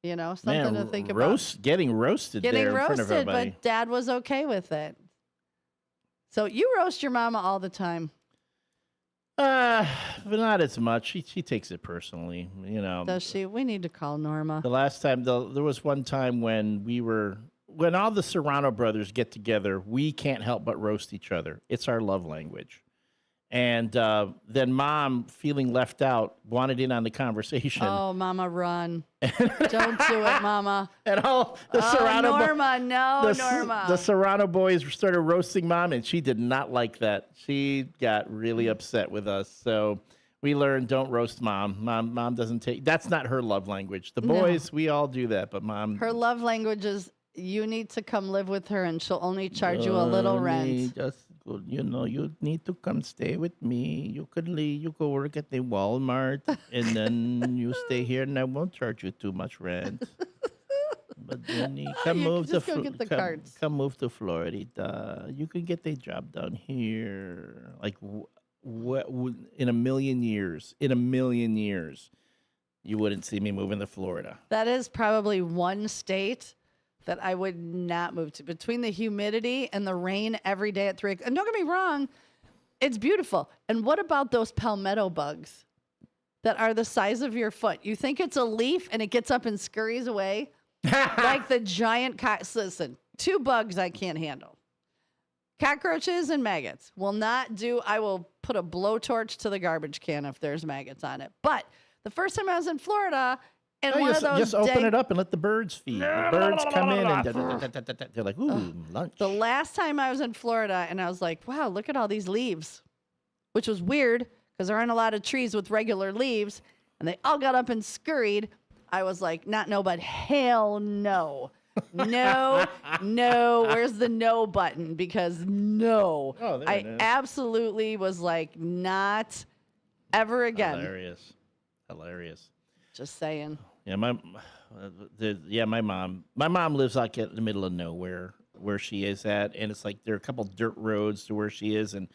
S19: Something to think about.
S20: Getting roasted there in front of everybody.
S19: But Dad was okay with it. So you roast your mama all the time.
S20: but not as much. She takes it personally, you know.
S19: Does she? We need to call Norma.
S20: The last time, there was one time when when all the Serrano brothers get together, we can't help but roast each other. It's our love language. And then Mom, feeling left out, wanted in on the conversation.
S19: Oh, Mama, run. Don't do it, Mama.
S20: And all the Serrano
S19: Norma, Norma.
S20: The Serrano boys started roasting Mom, and she did not like that. She got really upset with us. So we learned, don't roast Mom. Mom doesn't take, that's not her love language. The boys, we all do that, but Mom.
S19: Her love language is, you need to come live with her, and she'll only charge you a little rent.
S20: You know, you need to come stay with me. You could leave, you go work at the Walmart, and then you stay here, and I won't charge you too much rent. But then you come move to Florida. You can get a job down here. Like in a million years, you wouldn't see me moving to Florida.
S19: That is probably one state that I would not move to. Between the humidity and the rain every day at 3 o'clock. And don't get me wrong, it's beautiful. And what about those palmetto bugs that are the size of your foot? You think it's a leaf and it gets up and scurries away? Like the giant listen, 2 bugs I can't handle. Cockroaches and maggots will not do. I will put a blowtorch to the garbage can if there's maggots on it. But the first time I was in Florida, and one of those
S20: just open it up and let the birds feed. The birds come in and they're like, ooh, lunch.
S19: The last time I was in Florida, and I was like, wow, look at all these leaves, which was weird because there aren't a lot of trees with regular leaves, and they all got up and scurried. I was like, not no, but hell no. No. Where's the no button? Because no.
S20: Oh, there
S19: I absolutely was like, not ever again.
S20: Hilarious.
S19: Just saying.
S20: Yeah, my mom lives like in the middle of nowhere where she is at, and it's like there are a couple dirt roads to where she is. And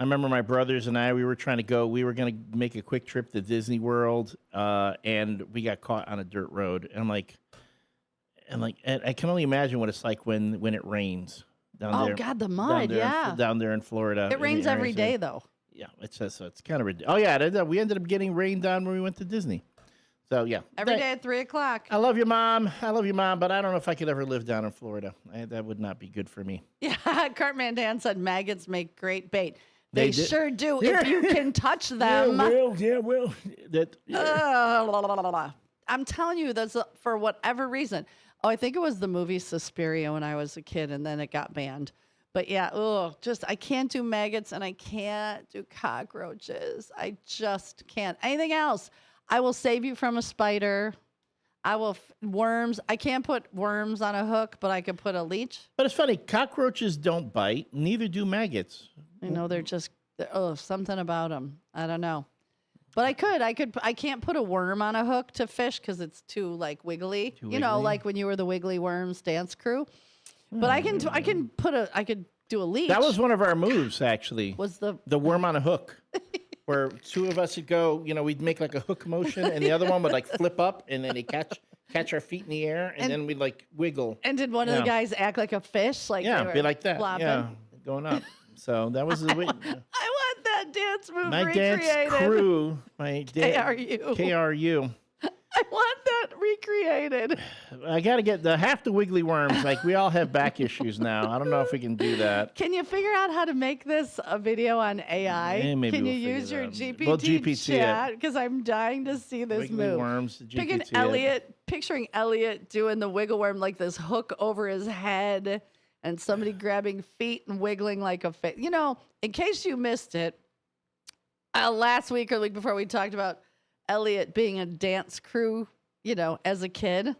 S20: I remember my brothers and I, we were going to make a quick trip to Disney World, and we got caught on a dirt road. And and I can only imagine what it's like when it rains down there.
S19: Oh God, the mud,
S20: down there in Florida.
S19: It rains every day though.
S20: Yeah, it's kind of ridiculous. Oh yeah, we ended up getting rained on when we went to Disney. So, yeah.
S19: Every day at 3 o'clock.
S20: I love you, Mom, but I don't know if I could ever live down in Florida. That would not be good for me.
S19: Yeah, Cartman Dan said maggots make great bait. They sure do if you can touch them.
S20: Yeah, well.
S19: I'm telling you, that's for whatever reason. Oh, I think it was the movie Suspiria when I was a kid, and then it got banned. But yeah, I can't do maggots, and I can't do cockroaches. I just can't. Anything else? I will save you from a spider. Worms. I can't put worms on a hook, but I could put a leech.
S20: But it's funny. Cockroaches don't bite. Neither do maggots.
S19: I know they're something about them. I don't know. But I can't put a worm on a hook to fish because it's too wiggly. You know, like when you were the Wiggly Worms dance crew. But I could do a leech.
S20: That was one of our moves, actually.
S19: Was the
S20: worm on a hook. Where 2 of us would go, we'd make like a hook motion, and the other one would flip up, and then they catch our feet in the air, and then we'd wiggle.
S19: And did one of the guys act like a fish?
S20: Be like that. Flopping? Yeah, going up. So that was the way.
S19: I want that dance move
S20: my
S19: recreated.
S20: Dance crew, KRU.
S19: I want that recreated.
S20: I got to get half the wiggly worms. We all have back issues now. I don't know if we can do that.
S19: Can you figure out how to make this a video on AI?
S20: Maybe
S19: can you use your GPT chat? Because I'm dying to see this
S20: wiggly
S19: move.
S20: Worms,
S19: picturing Elliot doing the wiggle worm like this hook over his head, and somebody grabbing feet and wiggling like a fish. In case you missed it, last week or the week before, we talked about Elliot being a dance crew, as a kid.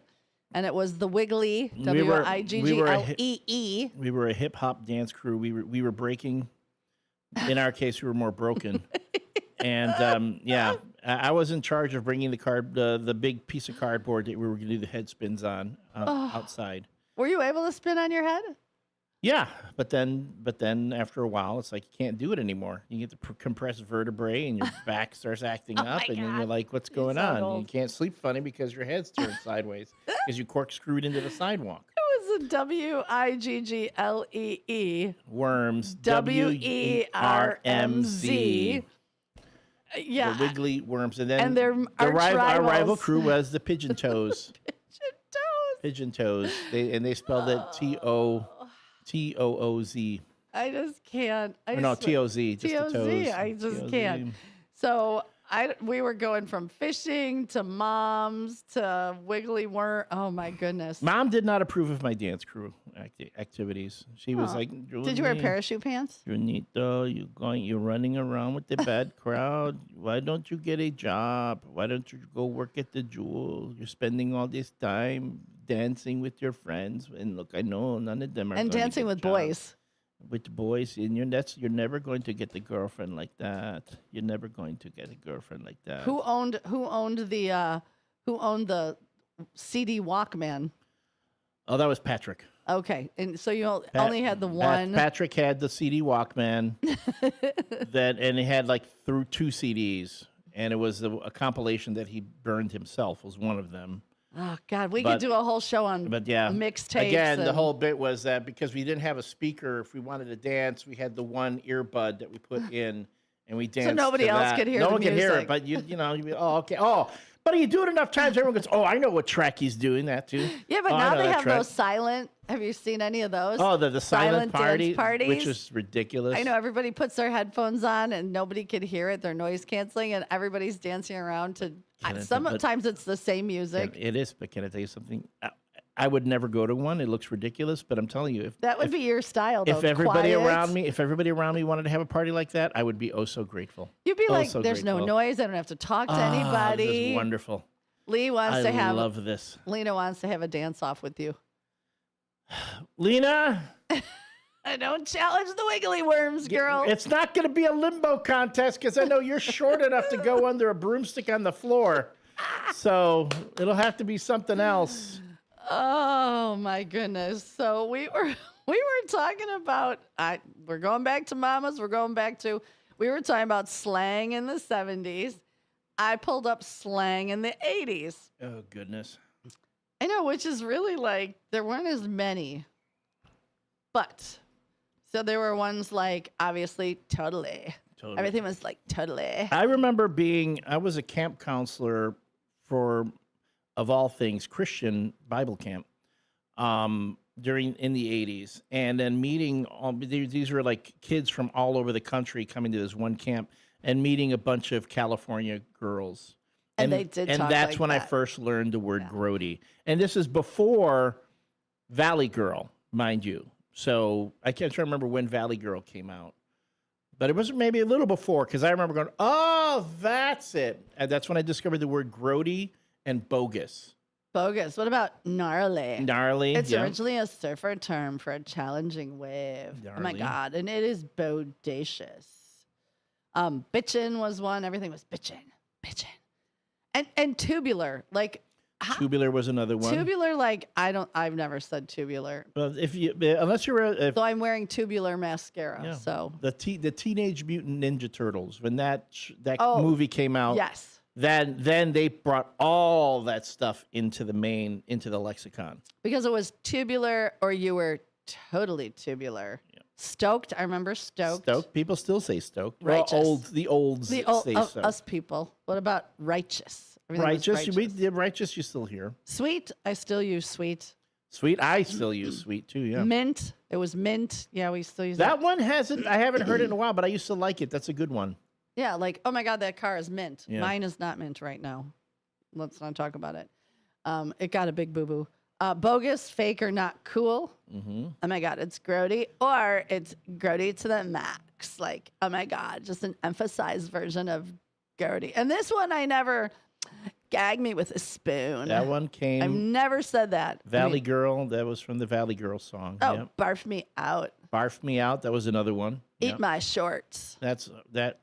S19: And it was the Wiggly, WIGGLEE.
S20: We were a hip hop dance crew. We were breaking. In our case, we were more broken. And I was in charge of bringing the big piece of cardboard that we were going to do the head spins on outside.
S19: Were you able to spin on your head?
S20: Yeah, but then after a while, it's like you can't do it anymore. You get the compressed vertebrae, and your back starts acting up, and then you're like, "What's going on?" And you can't sleep funny because your head's turned sideways because you corkscrewed into the sidewalk.
S19: It was a WIGGLEE.
S20: Worms.
S19: WERMZ. Yeah.
S20: The Wiggly Worms. And then
S19: our
S20: rival crew was the Pigeon Toes. Pigeon Toes. They spelled it T-O-O-Z.
S19: I just can't.
S20: T-O-Z. Just the toes.
S19: I just
S20: T-O-Z.
S19: can't. So we were going from fishing to moms to Wiggly Worm. Oh my goodness.
S20: Mom did not approve of my dance crew activities. She was like,
S19: "Did you wear parachute pants?"
S20: Junito, you're running around with the bad crowd. Why don't you get a job? Why don't you go work at the Jewel? You're spending all this time dancing with your friends, and look, I know none of them are.
S19: And dancing with boys.
S20: With boys, and you're never going to get a girlfriend like that. You're never going to get a girlfriend like that.
S19: Who owned the CD Walkman?
S20: Oh, that was Patrick.
S19: Okay, and so you only had the one.
S20: Patrick had the CD Walkman, and it had like through 2 CDs, and it was a compilation that he burned himself. Was one of them.
S19: Oh God, we could do a whole show on mixtapes.
S20: Again, the whole bit was that because we didn't have a speaker, if we wanted to dance, we had the one earbud that we put in, and we danced.
S19: So nobody else could hear.
S20: No one could hear it, but you'd be, oh, okay, oh. But you do it enough times, everyone goes, oh, I know what track he's doing that too.
S19: Yeah, but now they have those silent. Have you seen any of those?
S20: Oh, the silent
S19: dance parties,
S20: which is ridiculous.
S19: I know everybody puts their headphones on and nobody could hear it. They're noise canceling, and everybody's dancing around to. Sometimes it's the same music.
S20: It is, but can I tell you something? I would never go to one. It looks ridiculous, but I'm telling you,
S19: that would be your style. Though,
S20: if everybody around me wanted to have a party like that, I would be so grateful.
S19: You'd be like, "There's no noise. I don't have to talk to anybody."
S20: This is wonderful.
S19: Lee wants to have.
S20: I love this.
S19: Lena wants to have a dance off with you.
S20: Lena.
S19: I don't challenge the Wiggly Worms, girl.
S20: It's not going to be a limbo contest because I know you're short enough to go under a broomstick on the floor. So it'll have to be something else.
S19: Oh my goodness! So we were talking about. We're going back to mamas. We were talking about slang in the 70s. I pulled up slang in the 80s.
S20: Oh goodness!
S19: I know, which is really like there weren't as many, but. So there were ones like, obviously, totally. Everything was like, totally.
S20: I remember I was a camp counselor of all things, Christian Bible camp in the 80s. And then meeting, these were like kids from all over the country coming to this one camp and meeting a bunch of California girls.
S19: And they did
S20: and
S19: talk
S20: that's
S19: like
S20: when
S19: that.
S20: I first learned the word grody. And this is before Valley Girl, mind you. So I can't remember when Valley Girl came out, but it was maybe a little before because I remember going, "Oh, that's it," and that's when I discovered the word grody and bogus.
S19: Bogus. What about gnarly?
S20: Gnarly.
S19: It's originally a surfer term for a challenging wave.
S20: Gnarly.
S19: Oh my God, and it is bodacious. Bitchin' was one. Everything was bitchin', and tubular like.
S20: Tubular was another one.
S19: Tubular, like I've never said tubular.
S20: Well, unless you're,
S19: so I'm wearing tubular mascara. Yeah. So
S20: the Teenage Mutant Ninja Turtles, when that movie came out,
S19: yes,
S20: then they brought all that stuff into the lexicon
S19: because it was tubular or you were totally tubular. Yeah. Stoked, I remember stoked.
S20: Stoked, people still say stoked.
S19: Righteous.
S20: Well, the olds say so.
S19: Us people. What about righteous?
S20: Righteous. Righteous, you still hear.
S19: Sweet, I still use sweet.
S20: Sweet, I still use sweet too, yeah.
S19: Mint, it was mint. Yeah, we still use
S20: that. That one hasn't, I haven't heard it in a while, but I used to like it. That's a good one.
S19: Yeah, like, oh my God, that car is mint.
S20: Yeah.
S19: Mine is not mint right now. Let's not talk about it. It got a big boo-boo. Bogus, fake, or not cool.
S20: Mm-hmm.
S19: Oh my God, it's grody, or it's grody to the max. Like, oh my God, just an emphasized version of grody. And this one I never... Gag me with a spoon.
S20: That one came.
S19: I've never said that.
S20: Valley Girl. That was from the Valley Girl song.
S19: Oh,
S20: yep.
S19: Barf me out.
S20: Barf me out. That was another one.
S19: Eat my shorts.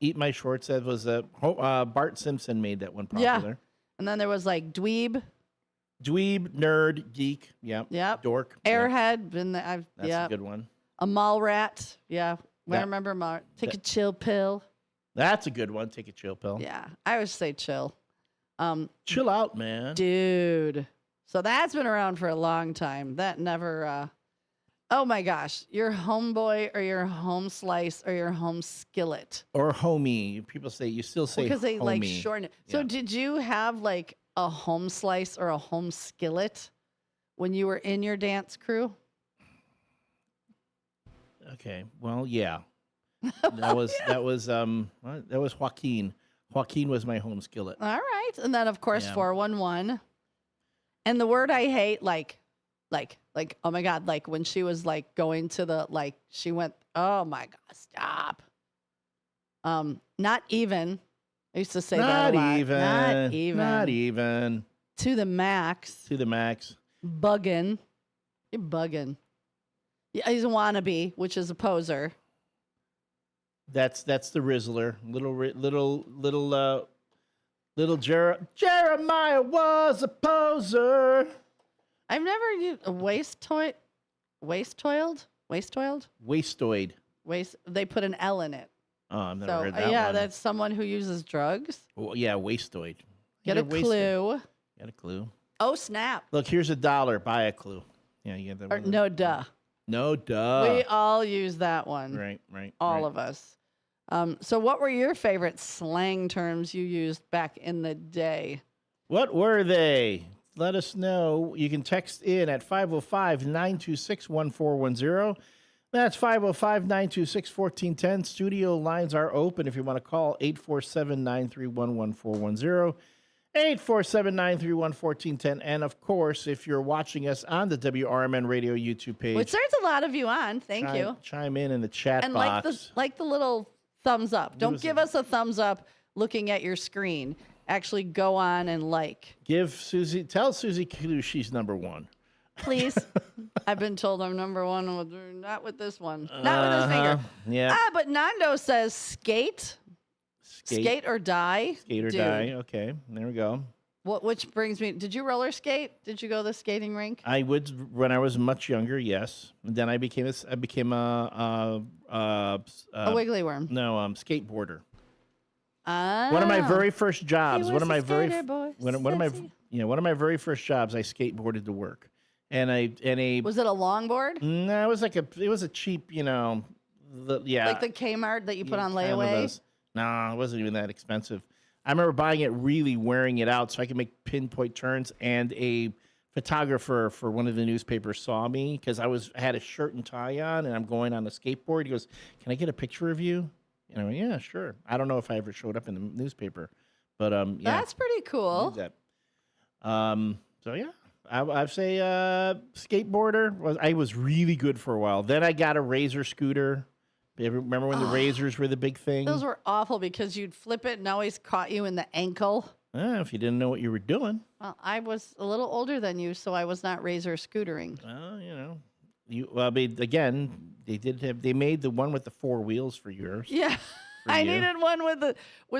S20: Eat my shorts. That was Bart Simpson made that one popular.
S19: Yeah. And then there was like dweeb,
S20: nerd, geek. Yep. Dork.
S19: Airhead.
S20: Yep. That's a good one.
S19: A mall rat. Yeah. I remember take a chill pill.
S20: That's a good one. Take a chill pill.
S19: Yeah. I always say chill.
S20: Chill out, man.
S19: Dude. So that's been around for a long time. That never Oh my gosh, your homeboy or your home slice or your home skillet.
S20: Or homie. People say, you still say
S19: Because they like
S20: homie.
S19: shorten it. So did you have like a home slice or a home skillet when you were in your dance crew?
S20: Okay. Well, yeah. That was Joaquin. Joaquin was my home skillet.
S19: All right. And then of course 411. And the word I hate, like, oh my God, like when she was like going to the, like, she went, oh my God, stop. Not even. I used to say that a lot. Not even.
S20: Not even.
S19: To the max.
S20: To the max.
S19: Bugging. You're bugging. Yeah, he's a wannabe, which is a poser.
S20: That's the Rizzler. Little Jeremiah was a poser.
S19: I've never used a waist-toiled. They put an L in it.
S20: Oh, I've never heard that
S19: yeah,
S20: one.
S19: that's someone who uses drugs.
S20: Well, yeah, wastoid.
S19: Get a clue.
S20: Get a clue.
S19: Oh, snap.
S20: Look, here's $1. Buy a clue. Yeah, you get that
S19: Or,
S20: one.
S19: no, duh.
S20: No, duh.
S19: We all use that one.
S20: Right.
S19: All of us. So what were your favorite slang terms you used back in the day?
S20: What were they? Let us know. You can text in at 505-926-1410. That's 505-926-1410. Studio lines are open if you want to call 847-931-1410. 847-931-1410. And, of course, if you're watching us on the WRMN Radio YouTube page.
S19: Which there's a lot of you on. Thank you.
S20: Chime in the chat
S19: and
S20: box.
S19: like the little thumbs up. Don't give us a thumbs up looking at your screen. Actually go on and like.
S20: Tell Susie she's number one.
S19: Please. I've been told I'm number one. Not with this one. Not with this finger.
S20: Yeah.
S19: But Nando says skate or die.
S20: Skate or die. Okay, there we go.
S19: Which brings me, did you roller skate? Did you go to the skating rink?
S20: I would when I was much younger, yes. And then I became a
S19: wiggly worm.
S20: No, skateboarder. One of my very first jobs. One of my very first jobs. I skateboarded to work, and
S19: was it a longboard?
S20: No, it was it was a cheap,
S19: like the Kmart that you put on layaway.
S20: No, it wasn't even that expensive. I remember buying it, really wearing it out so I could make pinpoint turns, and a photographer for one of the newspapers saw me because I had a shirt and tie on, and I'm going on a skateboard. He goes, "Can I get a picture of you?" And I went, "Yeah, sure." I don't know if I ever showed up in the newspaper, but yeah.
S19: That's pretty cool.
S20: So yeah, I'd say skateboarder. I was really good for a while. Then I got a Razor scooter. Remember when the Razors were the big thing?
S19: Those were awful because you'd flip it and always caught you in the ankle.
S20: If you didn't know what you were doing.
S19: Well, I was a little older than you, so I was not Razor scootering.
S20: They made the one with the 4 wheels for yours.
S19: Yeah. I needed one with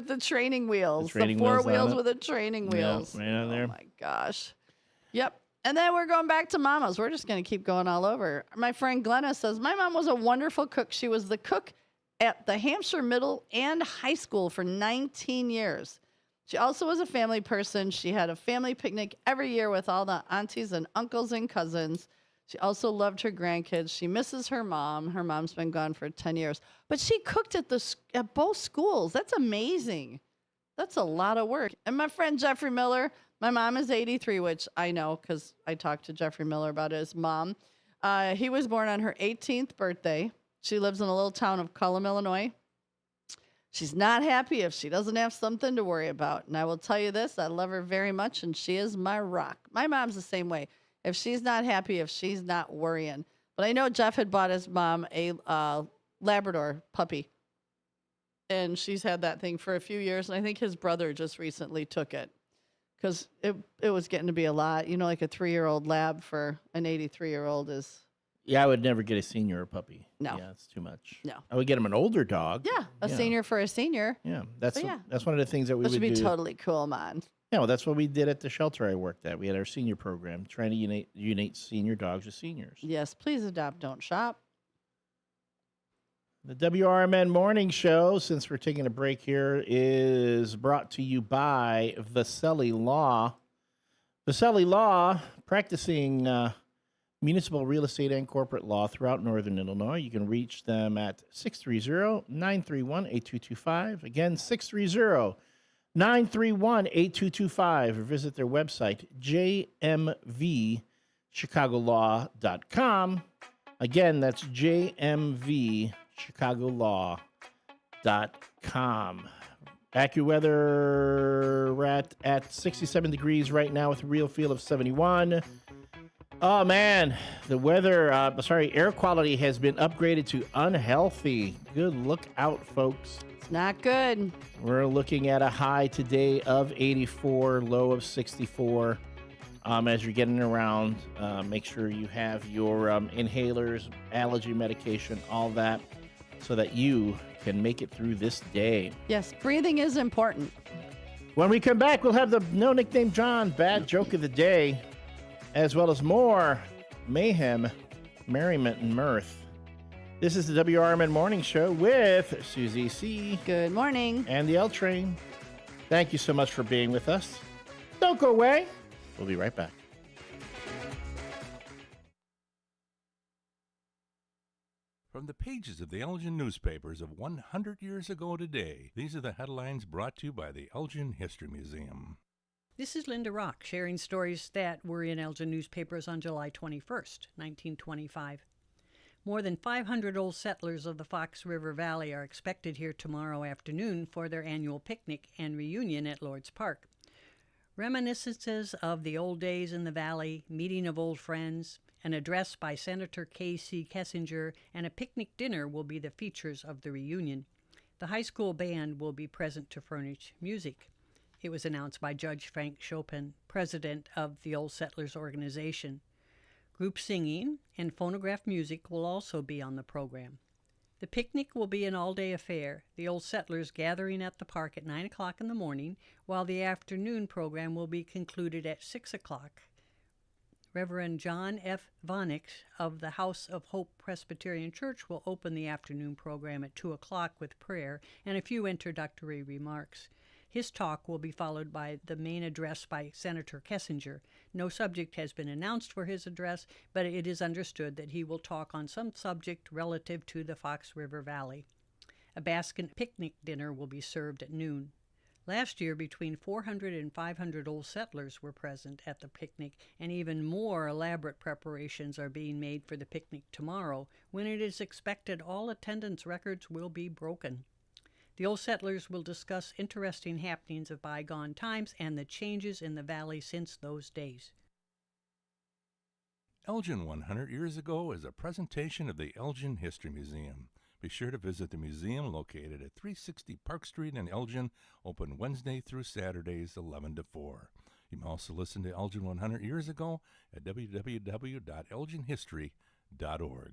S19: the training wheels. The 4 wheels with the training wheels.
S20: Yeah, right on there.
S19: Oh my gosh. Yep. And then we're going back to mamas. We're just going to keep going all over. My friend Glenna says, my mom was a wonderful cook. She was the cook at the Hampshire Middle and High School for 19 years. She also was a family person. She had a family picnic every year with all the aunties and uncles and cousins. She also loved her grandkids. She misses her mom. Her mom's been gone for 10 years. But she cooked at both schools. That's amazing. That's a lot of work. And my friend Jeffrey Miller, my mom is 83, which I know because I talked to Jeffrey Miller about his mom. He was born on her 18th birthday. She lives in a little town of Cullum, Illinois. She's not happy if she doesn't have something to worry about. And I will tell you this, I love her very much, and she is my rock. My mom's the same way. If she's not happy, if she's not worrying. But I know Jeff had bought his mom a Labrador puppy. And she's had that thing for a few years. And I think his brother just recently took it. Because it was getting to be a lot. You know, like a 3-year-old lab for an 83-year-old is...
S20: Yeah, I would never get a senior a puppy.
S19: No.
S20: Yeah, it's too much.
S19: No.
S20: I would get him an older dog.
S19: Yeah, a senior for a senior.
S20: Yeah, that's one of the things that we would do.
S19: That should be totally cool, man.
S20: Yeah, well, that's what we did at the shelter I worked at. We had our senior program, trying to unite senior dogs with seniors.
S19: Yes, please adopt, don't shop.
S20: The WRMN Morning Show, since we're taking a break here, is brought to you by Vasselli Law. Vasselli Law, practicing municipal real estate and corporate law throughout northern Illinois. You can reach them at 630-931-8225. Again, 630-931-8225, or visit their website, jmvchicagolaw.com. Again, that's jmvchicagolaw.com. AccuWeather, we're at 67 degrees right now with a real feel of 71. Oh, man, the weather, air quality has been upgraded to unhealthy. Good look out, folks.
S19: It's not good.
S20: We're looking at a high today of 84, low of 64. As you're getting around, make sure you have your inhalers, allergy medication, all that, so that you can make it through this day.
S19: Yes, breathing is important.
S20: When we come back, we'll have the No Nickname John bad joke of the day, as well as more mayhem, merriment, and mirth. This is the WRMN Morning Show with Susie C.
S19: Good morning.
S20: And the L Train. Thank you so much for being with us. Don't go away. We'll be right back.
S11: From the pages of the Elgin newspapers of 100 years ago today, these are the headlines brought to you by the Elgin History Museum.
S12: This is Linda Rock sharing stories that were in Elgin newspapers on July 21st, 1925. More than 500 old settlers of the Fox River Valley are expected here tomorrow afternoon for their annual picnic and reunion at Lord's Park. Reminiscences of the old days in the valley, meeting of old friends, an address by Senator K.C. Kessinger, and a picnic dinner will be the features of the reunion. The high school band will be present to furnish music. It was announced by Judge Frank Chopin, president of the Old Settlers Organization. Group singing and phonograph music will also be on the program. The picnic will be an all-day affair, the Old Settlers gathering at the park at 9 o'clock in the morning, while the afternoon program will be concluded at 6 o'clock. Reverend John F. Vonix of the House of Hope Presbyterian Church will open the afternoon program at 2 o'clock with prayer and a few introductory remarks. His talk will be followed by the main address by Senator Kessinger. No subject has been announced for his address, but it is understood that he will talk on some subject relative to the Fox River Valley. A basket picnic dinner will be served at noon. Last year, between 400 and 500 old settlers were present at the picnic, and even more elaborate preparations are being made for the picnic tomorrow, when it is expected all attendance records will be broken. The old settlers will discuss interesting happenings of bygone times and the changes in the valley since those days.
S11: Elgin 100 Years Ago is a presentation of the Elgin History Museum. Be sure to visit the museum located at 360 Park Street in Elgin, open Wednesday through Saturdays 11 to 4. You can also listen to Elgin 100 Years Ago at www.elginhistory.org.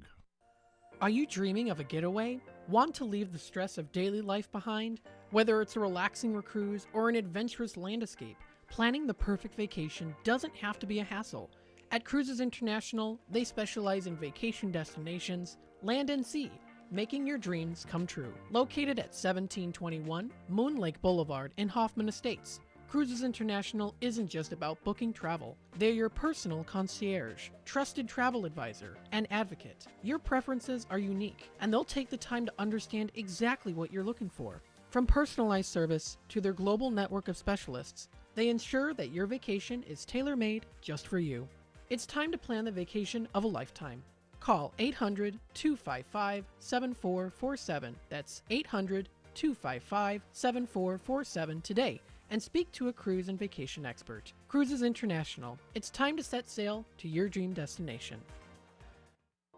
S24: Are you dreaming of a getaway? Want to leave the stress of daily life behind? Whether it's a relaxing cruise or an adventurous land escape, planning the perfect vacation doesn't have to be a hassle. At Cruises International, they specialize in vacation destinations, land and sea, making your dreams come true. Located at 1721 Moon Lake Boulevard in Hoffman Estates, Cruises International isn't just about booking travel. They're your personal concierge, trusted travel advisor, and advocate. Your preferences are unique, and they'll take the time to understand exactly what you're looking for. From personalized service to their global network of specialists, they ensure that your vacation is tailor-made just for you. It's time to plan the vacation of a lifetime. Call 800-255-7447. That's 800-255-7447 today and speak to a cruise and vacation expert. Cruises International. It's time to set sail to your dream destination.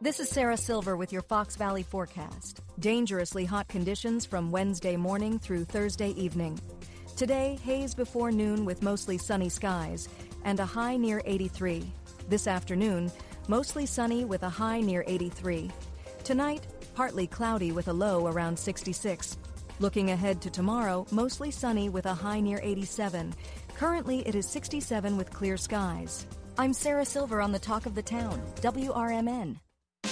S25: This is Sarah Silver with your Fox Valley forecast. Dangerously hot conditions from Wednesday morning through Thursday evening. Today, haze before noon with mostly sunny skies and a high near 83. This afternoon, mostly sunny with a high near 83. Tonight, partly cloudy with a low around 66. Looking ahead to tomorrow, mostly sunny with a high near 87. Currently, it is 67 with clear skies. I'm Sarah Silver on the Talk of the Town, WRMN.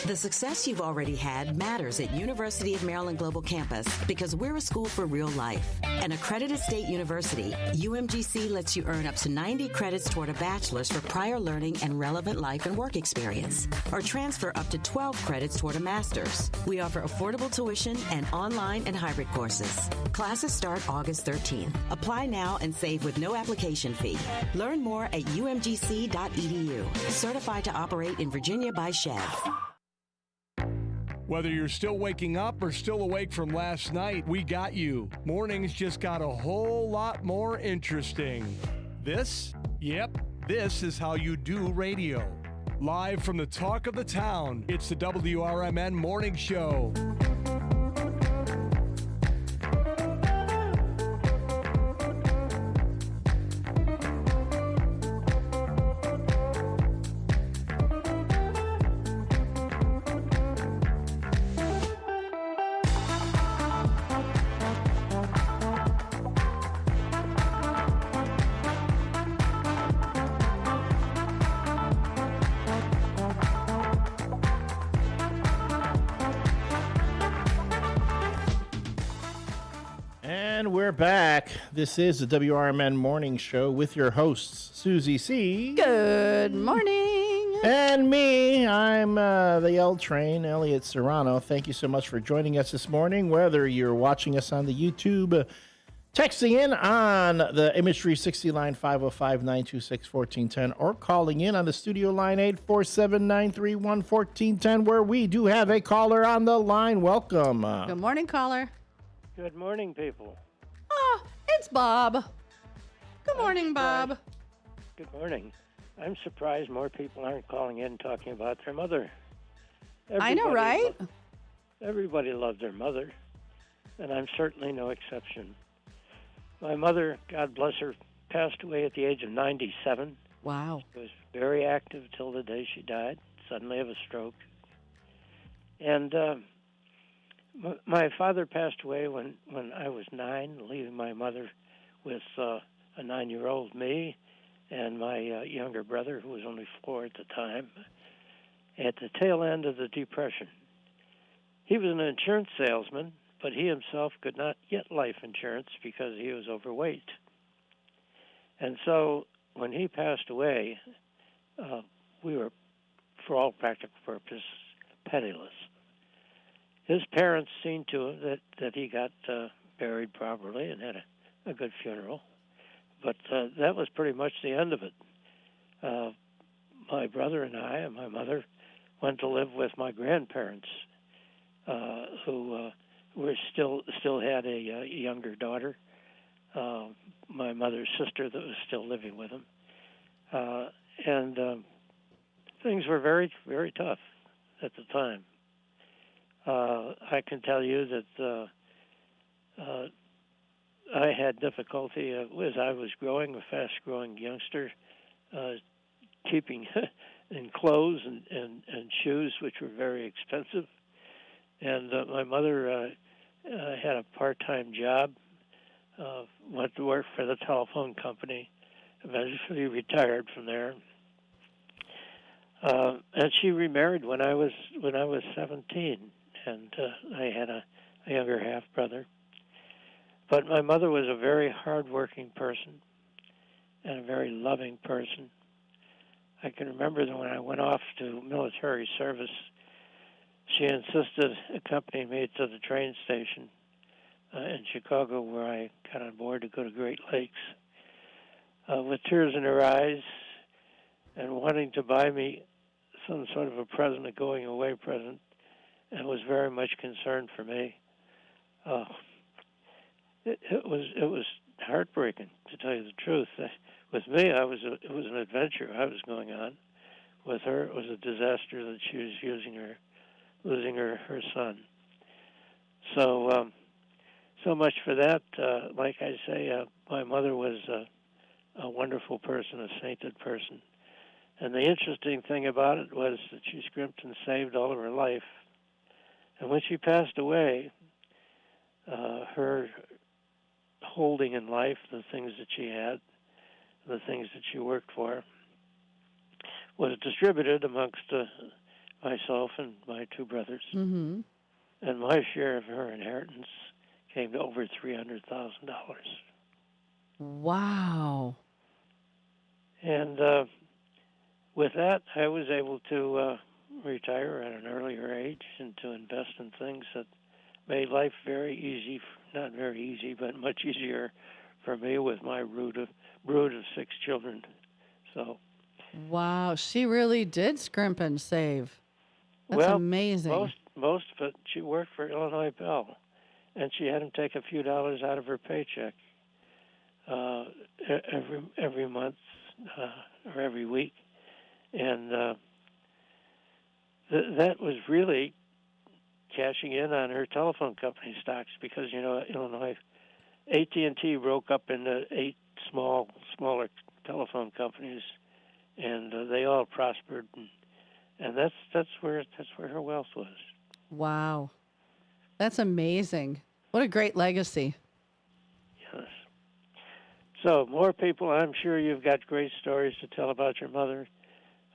S21: The success you've already had matters at University of Maryland Global Campus because we're a school for real life. An accredited state university, UMGC lets you earn up to 90 credits toward a bachelor's for prior learning and relevant life and work experience, or transfer up to 12 credits toward a master's. We offer affordable tuition and online and hybrid courses. Classes start August 13th. Apply now and save with no application fee. Learn more at umgc.edu. Certified to operate in Virginia by SCHEV.
S18: Whether you're still waking up or still awake from last night, we got you. Mornings just got a whole lot more interesting. This? Yep, this is how you do radio. Live from the talk of the town, it's the WRMN Morning Show.
S20: We're back. This is the WRMN Morning Show with your hosts, Susie C.
S19: Good morning.
S20: And me. I'm the L Train, Elliot Serrano. Thank you so much for joining us this morning, whether you're watching us on the YouTube, texting in on the Image 360 line 505-926-1410, or calling in on the studio line 847-931-1410, where we do have a caller on the line. Welcome.
S19: Good morning, caller.
S1: Good morning, people.
S19: Oh, it's Bob. Good morning, Bob.
S1: Good morning. I'm surprised more people aren't calling in talking about their mother.
S19: I know, right?
S1: Everybody loved their mother, and I'm certainly no exception. My mother, God bless her, passed away at the age of 97.
S19: Wow.
S1: She was very active till the day she died, suddenly of a stroke. And my father passed away when I was 9, leaving my mother with a 9-year-old me and my younger brother, who was only 4 at the time, at the tail end of the Depression. He was an insurance salesman, but he himself could not get life insurance because he was overweight. And so when he passed away, we were, for all practical purposes, penniless. His parents seen to it that he got buried properly and had a good funeral. But that was pretty much the end of it. My brother and I and my mother went to live with my grandparents, who were still had a younger daughter, my mother's sister that was still living with him. And things were very, very tough at the time. I can tell you that I had difficulty as I was growing, a fast-growing youngster, keeping in clothes and shoes, which were very expensive. And my mother had a part-time job, went to work for the telephone company, eventually retired from there. And she remarried when I was 17. And I had a younger half-brother. But my mother was a very hard-working person and a very loving person. I can remember that when I went off to military service, she insisted accompany me to the train station in Chicago, where I got on board to go to Great Lakes, with tears in her eyes and wanting to buy me some sort of a present, a going-away present, and was very much concerned for me. It was heartbreaking, to tell you the truth. With me, it was an adventure I was going on. With her, it was a disaster that she was losing her son. So much for that. Like I say, my mother was a wonderful person, a sainted person. And the interesting thing about it was that she scrimped and saved all of her life. And when she passed away, her holding in life, the things that she had, the things that she worked for, was distributed amongst myself and my two brothers.
S19: Mm-hmm.
S1: And my share of her inheritance came to over $300,000.
S19: Wow.
S1: And with that, I was able to retire at an earlier age and to invest in things that made life very easy, not very easy, but much easier for me with my brood of 6 children. So,
S19: wow, she really did scrimp and save. That's
S1: well,
S19: amazing.
S1: Most of it, she worked for Illinois Bell, and she had them take a few dollars out of her paycheck every month or every week, and that was really cashing in on her telephone company stocks because Illinois AT&T broke up into 8 smaller telephone companies, and they all prospered, and that's where her wealth was.
S19: Wow, that's amazing! What a great legacy.
S1: Yes. So more people, I'm sure you've got great stories to tell about your mother.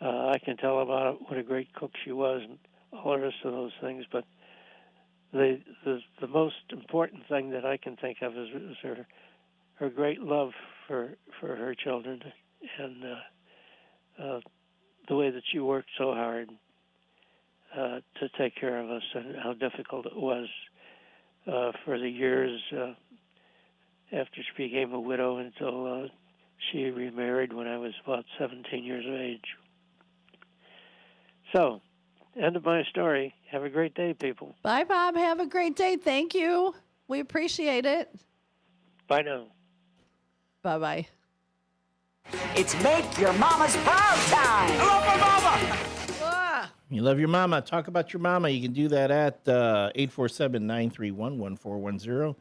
S1: I can tell about what a great cook she was and all the rest of those things, but the most important thing that I can think of is her great love for her children and the way that she worked so hard to take care of us and how difficult it was for the years after she became a widow until she remarried when I was about 17 years of age. So, end of my story. Have a great day, people.
S19: Bye, Bob. Have a great day. Thank you. We appreciate it.
S1: Bye now.
S19: Bye-bye.
S13: It's Make Your Mama's Proud time. I love my mama.
S20: You love your mama. Talk about your mama. You can do that at 847-931-1410.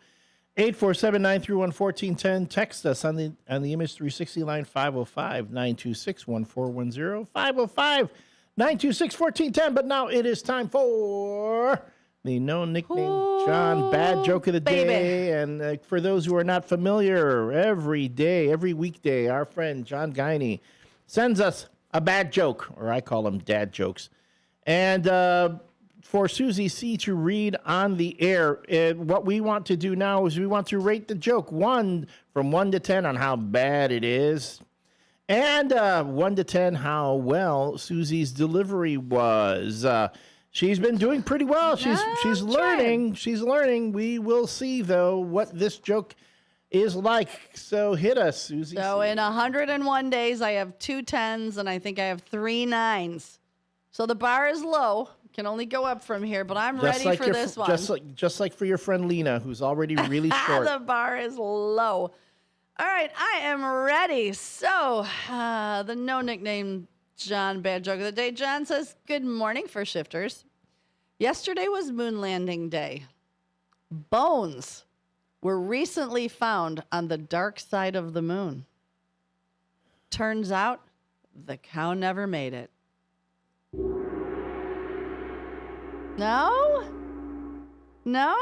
S20: 847-931-1410. Text us on the Image 360 line 505-926-1410. 505-926-1410. But now it is time for the No Nickname John Bad Joke of the Day. And for those who are not familiar, every weekday, our friend John Guiney sends us a bad joke, or I call them dad jokes. And for Susie C. to read on the air, what we want to do now is we want to rate the joke from 1 to 10 on how bad it is. And 1 to 10, how well Susie's delivery was. She's been doing pretty well. She's learning. She's learning. We will see, though, what this joke is like. So hit us, Susie.
S19: So in 101 days, I have 2 10s, and I think I have 3 9s. So the bar is low. Can only go up from here, but I'm ready for this one.
S20: Just like for your friend Lena, who's already really short.
S19: The bar is low. All right, I am ready. So, the No Nickname John Bad Joke of the Day. John says, good morning, First Shifters. Yesterday was moon landing day. Bones were recently found on the dark side of the moon. Turns out, the cow never made it. No? No?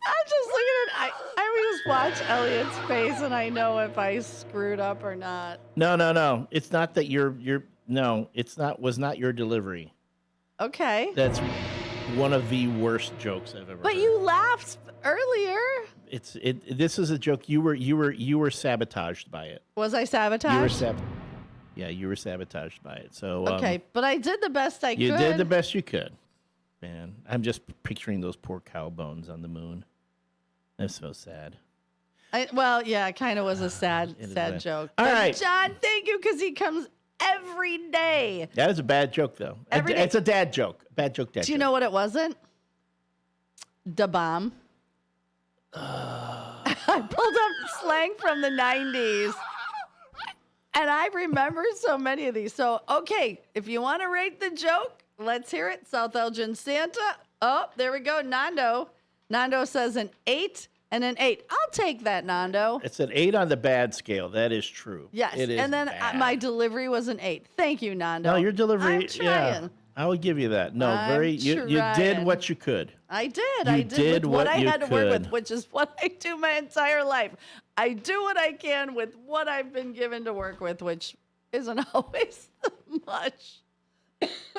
S19: I'm just looking at I would just watch Elliot's face and I know if I screwed up or not.
S20: No. It's not that was not your delivery.
S19: Okay.
S20: That's one of the worst jokes I've ever heard.
S19: But you laughed earlier.
S20: This is a joke. You were sabotaged by it.
S19: Was I sabotaged?
S20: You were sabotaged by it. So
S19: okay, but I did the best I could.
S20: You did the best you could. Man, I'm just picturing those poor cow bones on the moon. That's so sad.
S19: It kind of was a sad joke.
S20: All right.
S19: John, thank you, because he comes every day.
S20: That is a bad joke, though. It's a dad joke. Bad joke, dad joke.
S19: Do you know what it wasn't? Da bomb. I pulled up slang from the 90s. And I remember so many of these. So, okay, if you want to rate the joke, let's hear it. South Elgin Santa. Oh, there we go. Nando. Nando says an 8 and an 8. I'll take that, Nando.
S20: It's an 8 on the bad scale. That is true.
S19: Yes.
S20: It is
S19: and then
S20: bad.
S19: My delivery was an 8. Thank you, Nando.
S20: No, your delivery.
S19: I'm trying.
S20: Yeah, I will give you that. No, you did what you could.
S19: I did.
S20: You did
S19: with what I had to work
S20: could.
S19: with, which is what I do my entire life. I do what I can with what I've been given to work with, which isn't always the much.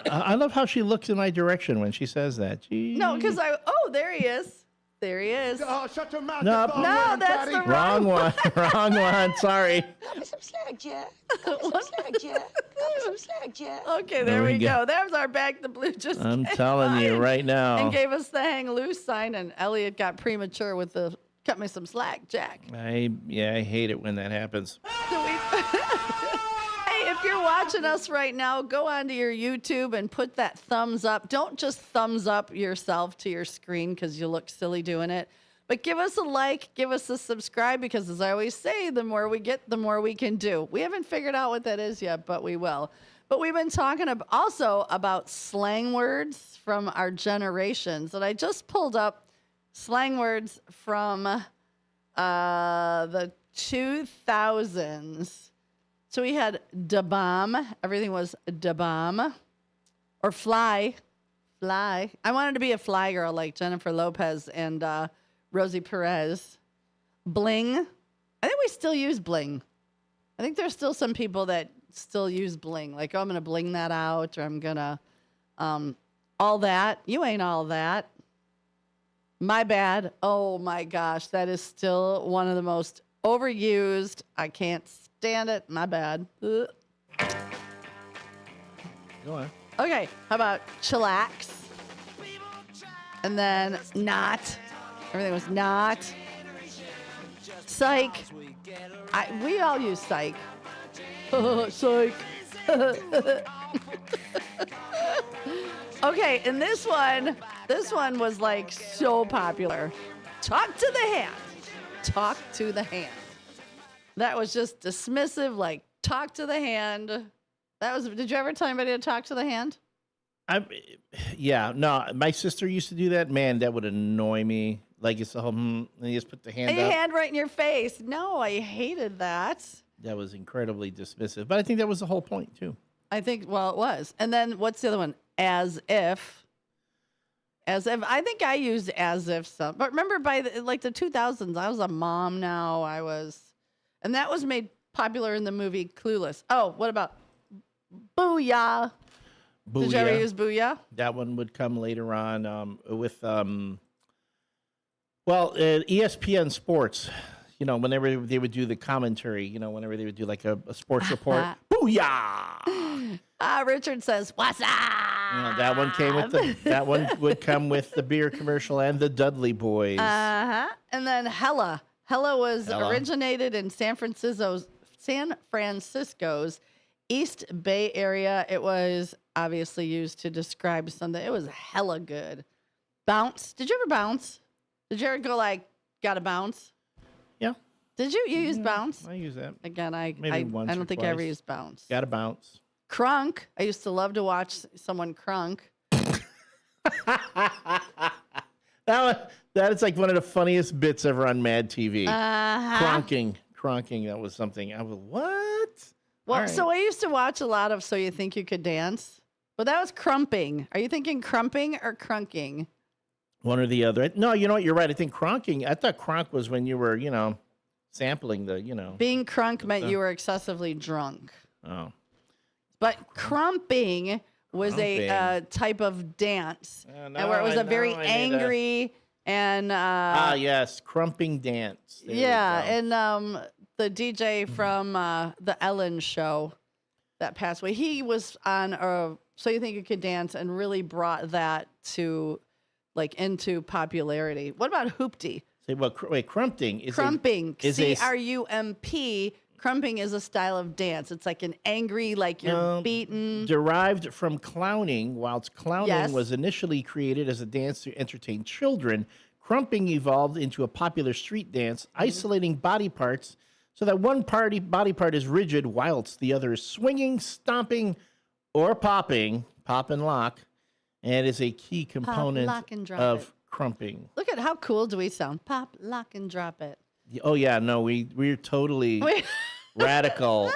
S20: I love how she looks in my direction when she says that. Jeez.
S19: No, because there he is. There he is.
S4: Oh, shut your mouth.
S20: No,
S19: that's the
S20: wrong one. Wrong one. Sorry.
S13: Cut me some slack, Jack. Cut me some slack, Jack. Cut me some slack, Jack.
S19: Okay, there we go. That was our Back the Blue.
S20: I'm telling you right now.
S19: And gave us the hang loose sign, and Elliot got premature with the cut me some slack, Jack.
S20: I hate it when that happens.
S19: Hey, if you're watching us right now, go onto your YouTube and put that thumbs up. Don't just thumbs up yourself to your screen because you look silly doing it. But give us a like, give us a subscribe, because as I always say, the more we get, the more we can do. We haven't figured out what that is yet, but we will. But we've been talking also about slang words from our generations. And I just pulled up slang words from the 2000s. So we had da bomb. Everything was da bomb. Or fly. Fly. I wanted to be a fly girl like Jennifer Lopez and Rosie Perez. Bling. I think we still use bling. I think there's still some people that still use bling. Like, oh, I'm going to bling that out, or I'm going to all that. You ain't all that. My bad. Oh, my gosh. That is still one of the most overused. I can't stand it. My bad. Ugh.
S20: Go on.
S19: Okay. How about chillax? And then not. Everything was not. Psych. We all use psych. Psych. Okay, and this one was like so popular. Talk to the hand. Talk to the hand. That was just dismissive, like talk to the hand. Did you ever tell anybody to talk to the hand?
S20: No, my sister used to do that. Man, that would annoy me. Like it's the whole, and you just put the hand up.
S19: Hand right in your face. No, I hated that.
S20: That was incredibly dismissive. But I think that was the whole point, too.
S19: I think, well, it was. And then what's the other one? As if. As if. I think I used as if some. But remember, by the 2000s, I was a mom now. And that was made popular in the movie Clueless. Oh, what about booyah?
S20: Booyah.
S19: Did you ever use booyah?
S20: That one would come later on with, ESPN Sports. You know, whenever they would do the commentary, whenever they would do like a sports report, booyah!
S19: Richard says, "What's up?"
S20: That one came with that one would come with the beer commercial and the Dudley Boys.
S19: And then hella. Hella was originated in San Francisco's East Bay area. It was obviously used to describe something. It was hella good. Bounce. Did you ever bounce? Did you ever go like, gotta bounce?
S20: Yeah.
S19: Did you use bounce?
S20: I use that.
S19: Again, I
S20: twice.
S19: don't think I ever used bounce.
S20: Gotta bounce.
S19: Crunk. I used to love to watch someone crunk.
S20: That is like one of the funniest bits ever on Mad TV. Cronking. That was something. I was, what?
S19: Well,
S20: right.
S19: So I used to watch a lot of So You Think You Could Dance. But that was crumping. Are you thinking crumping or crunking?
S20: One or the other. No, you know what? You're right. I think cronking. I thought cronk was when you were, sampling the,
S19: Being crunk meant you were excessively drunk.
S20: Oh.
S19: But crumping was a type of dance, and where it was a very angry and
S20: yes, crumping dance.
S19: There and the DJ from the Ellen show that passed away, he was on So You Think You Could Dance and really brought that to into popularity. What about hoopty?
S20: Say, well, crumping is
S19: crumping. C-R-U-M-P. Crumping is a style of dance. It's like an angry, like you're beaten.
S20: Derived from clowning, whilst clowning was initially created as a dance to entertain children, crumping evolved into a popular street dance, isolating body parts so that one body part is rigid whilst the other is swinging, stomping, or popping, pop and lock, and is a key component of crumping.
S19: Look at how cool do we sound. Pop, lock, and drop it.
S20: Oh, yeah, no, we're totally radical.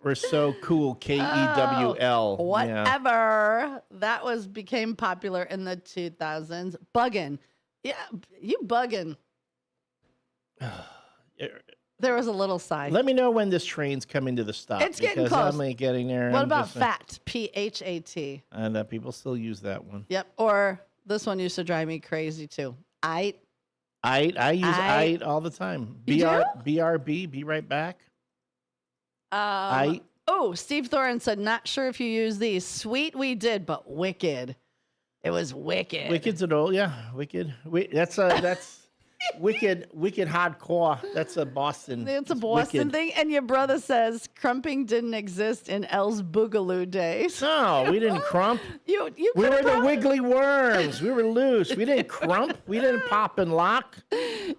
S20: We're so cool, K-E-W-L.
S19: Whatever. Yeah. That became popular in the 2000s. Buggin'. Yeah, you buggin'. There was a little sigh.
S20: Let me know when this train's coming to the stop.
S19: It's getting
S20: because
S19: close.
S20: I'm like getting there.
S19: What about FAT? PHAT.
S20: And people still use that one.
S19: Yep. Or this one used to drive me crazy too. I
S20: use "ite" all the time. BRB, be right back.
S19: Oh, Steve Thorin said, not sure if you use these. Sweet we did, but wicked. It was wicked.
S20: Wicked's an old, wicked. That's wicked hardcore. That's a Boston.
S19: It's a Boston thing. And your brother says crumping didn't exist in Elle's Boogaloo days.
S20: No, we didn't crump.
S19: We
S20: were the wiggly worms. We were loose. We didn't crump. We didn't pop and lock.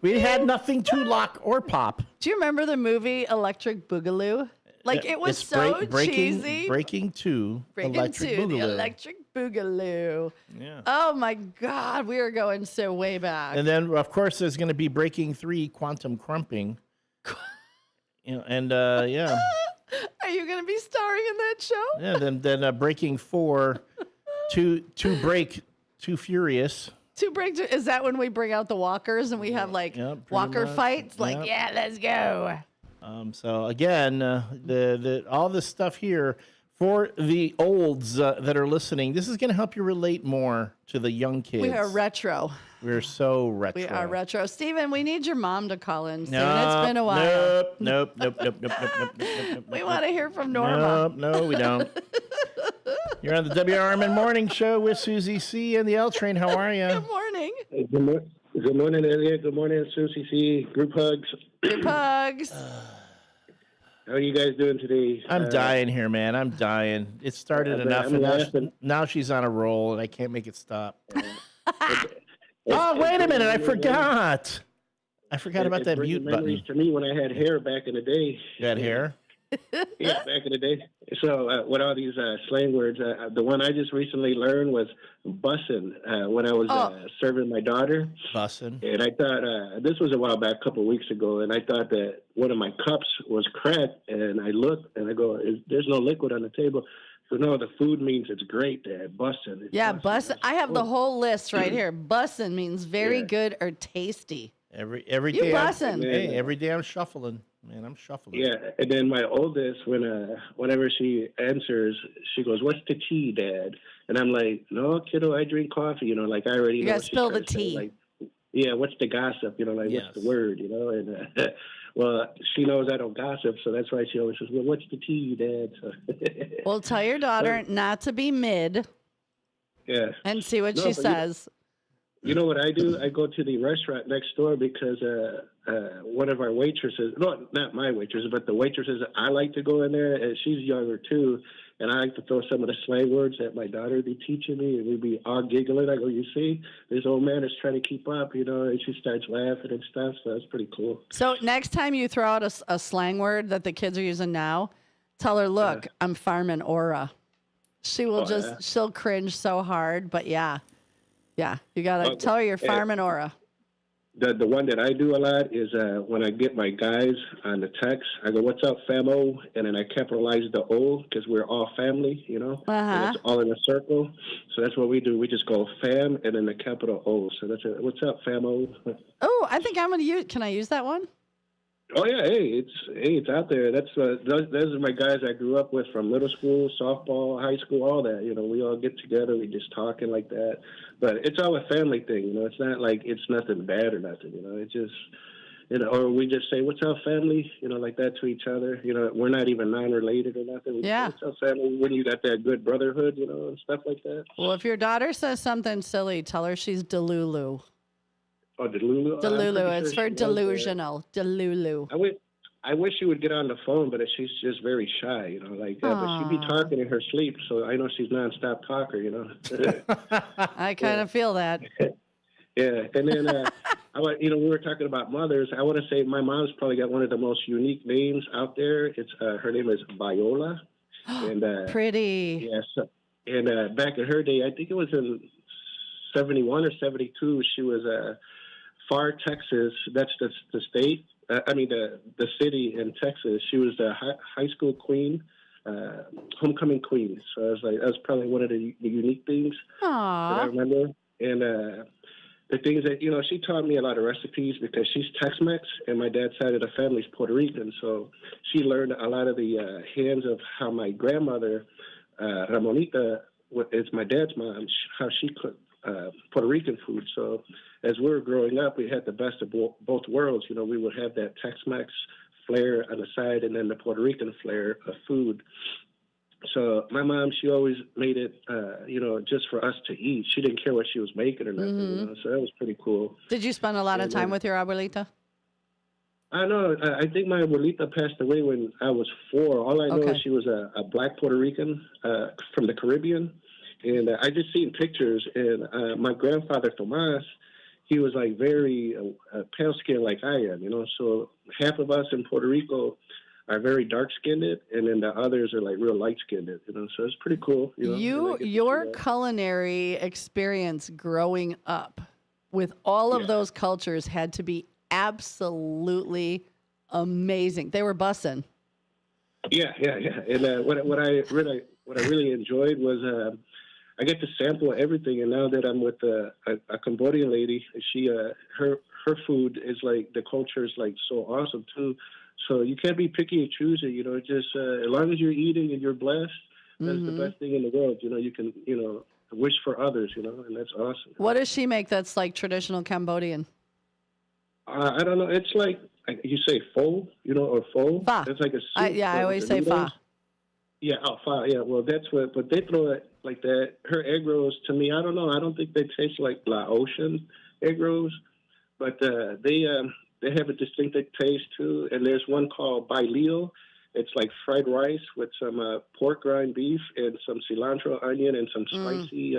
S20: We had nothing to lock or pop.
S19: Do you remember the movie Electric Boogaloo? Like, it was cheesy.
S20: Breaking 2, Electric Boogaloo.
S19: The Electric Boogaloo.
S20: Yeah.
S19: Oh, my God. We are going so way back.
S20: And then, of course, there's going to be Breaking 3, Quantum Crumping. And
S19: Are you going to be starring in that show?
S20: Yeah, then Breaking 4, Too Furious.
S19: Is that when we bring out the walkers and we have, walker fights? Like, yeah, let's go.
S20: So again, all this stuff here for the olds that are listening, this is going to help you relate more to the young kids.
S19: We are retro.
S20: We're so retro.
S19: We are retro. Steven, we need your mom to call in soon.
S20: No,
S19: It's been a while.
S20: Nope.
S19: We want to hear from Norma.
S20: No, we don't. You're on the WRMN Morning Show with Susie C. and the L Train. How are you?
S19: Good morning.
S4: Good morning, Elliot. Good morning, Susie C. Group hugs.
S19: Group hugs.
S4: How are you guys doing today?
S20: I'm dying here, man. I'm dying. It started enough, and now she's on a roll, and I can't make it stop. Oh, wait a minute. I forgot. About that mute button.
S4: To me when I had hair back in the day.
S20: You had hair?
S4: Yeah, back in the day. So with all these slang words, the one I just recently learned was bussin' when I was serving my daughter.
S20: Bussin'.
S4: And I thought, this was a while back, a couple of weeks ago, and I thought that one of my cups was cracked, and I looked, and I go, there's no liquid on the table. So, no, the food means it's great, Dad. Bussin'.
S19: Yeah, bussin'. I have the whole list right here. Bussin' means very good or tasty.
S20: Every
S19: you
S20: day.
S19: Bussin'.
S20: Hey, every day I'm shuffling. Man, I'm shuffling.
S4: Yeah, and then my oldest, whenever she answers, she goes, "What's the tea, Dad?" And I'm like, "No, kiddo, I drink coffee." I already know.
S19: You gotta spill the tea.
S4: What's the gossip? What's the word? And well, she knows I don't gossip, so that's why she always says, "Well, what's the tea, Dad?" So
S19: well, tell your daughter not to be mid.
S4: Yeah.
S19: And see what she says.
S4: You know what I do? I go to the restaurant next door because one of our waitresses, not my waitress, but the waitresses, I like to go in there, and she's younger too, and I like to throw some of the slang words that my daughter would be teaching me, and we'd be all giggling. I go, you see, this old man is trying to keep up, and she starts laughing and stuff, so that's pretty cool.
S19: So next time you throw out a slang word that the kids are using now, tell her, look, I'm farming aura. She will she'll cringe so hard, but yeah, you got to tell her you're farming aura.
S4: The one that I do a lot is when I get my guys on the text, I go, "What's up, famo?" And then I capitalize the O because we're all family, and it's all in a circle. So that's what we do. We just go fam and then the capital O. So that's it. What's up, famo?
S19: Oh, I think I'm going to use. Can I use that one?
S4: Oh yeah, it's out there. That's those are my guys I grew up with from middle school, softball, high school, all that. We all get together, we just talking like that. But it's all a family thing, It's not like it's nothing bad or nothing, It's just, or we just say, "What's up, family?" Like that to each other. We're not even non-related or nothing. We say, "What's up, family?" When you got that good brotherhood, and stuff like that.
S19: Well, if your daughter says something silly, tell her she's Delulu.
S4: Oh, Delulu?
S19: Delulu. It's for delusional. Delulu.
S4: I wish she would get on the phone, but she's just very shy, But she'd be talking in her sleep, so I know she's nonstop talker,
S19: I kind of feel that.
S4: Yeah, and then we were talking about mothers. I want to say my mom's probably got one of the most unique names out there. It's her name is Viola, and
S19: pretty.
S4: Yes, and back in her day, I think it was in 71 or 72. She was Far, Texas. That's the state. The city in Texas. She was the high school queen, homecoming queen. So I was like, that's probably one of the unique things that I remember. And the things that, she taught me a lot of recipes because she's Tex-Mex and my dad's side of the family's Puerto Rican. So she learned a lot of the hands of how my grandmother, Ramonita, is my dad's mom, how she cooked Puerto Rican food. So as we were growing up, we had the best of both worlds. We would have that Tex-Mex flair on the side and then the Puerto Rican flair of food. So my mom, she always made it, just for us to eat. She didn't care what she was making or nothing. So that was pretty cool.
S19: Did you spend a lot of time with your abuelita?
S4: I know. I think my abuelita passed away when I was 4. All I know is she was a black Puerto Rican from the Caribbean. And I just seen pictures. And my grandfather, Tomas, he was like very pale skinned like I am, So half of us in Puerto Rico are very dark-skinned, and then the others are like real light-skinned, So it's pretty cool.
S19: Your culinary experience growing up with all of those cultures had to be absolutely amazing. They were bussin'.
S4: Yeah. And what I really enjoyed was I get to sample everything. And now that I'm with a Cambodian lady, she her food is like, the culture is like so awesome too. So you can't be picky and choosy, just as long as you're eating and you're blessed, that's the best thing in the world. You can, wish for others, and that's awesome.
S19: What does she make that's like traditional Cambodian?
S4: I don't know. It's like, you say pho, or pho.
S19: Pho.
S4: It's like a soup.
S19: I always say pho.
S4: Yeah, pho. Yeah, well, that's but they throw it like that. Her egg rolls, to me, I don't know. I don't think they taste like Laotian egg rolls, but they have a distinctive taste too. And there's one called bailio. It's like fried rice with some pork grind beef and some cilantro, onion, and some spicy.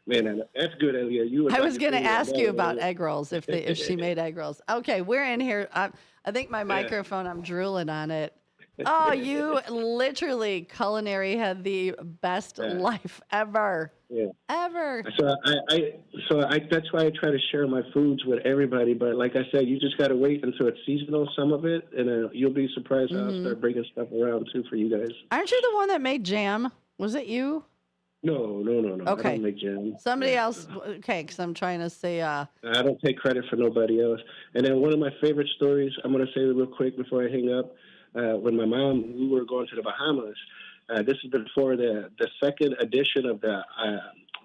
S4: Man, that's good, Elia.
S19: I was going to ask you about egg rolls if she made egg rolls. Okay, we're in here. I think my microphone, I'm drooling on it. Oh, you literally culinary had the best life ever.
S4: Yeah.
S19: Ever.
S4: So that's why I try to share my foods with everybody. But like I said, you just got to wait until it's seasonal, some of it, and you'll be surprised how I'll start bringing stuff around too for you guys.
S19: Aren't you the one that made jam? Was it you?
S4: No.
S19: Okay.
S4: I don't make jam.
S19: Somebody else. Okay, because I'm trying to say.
S4: I don't take credit for nobody else. And then one of my favorite stories, I'm going to say it real quick before I hang up. When my mom, we were going to the Bahamas. This is before the second edition of the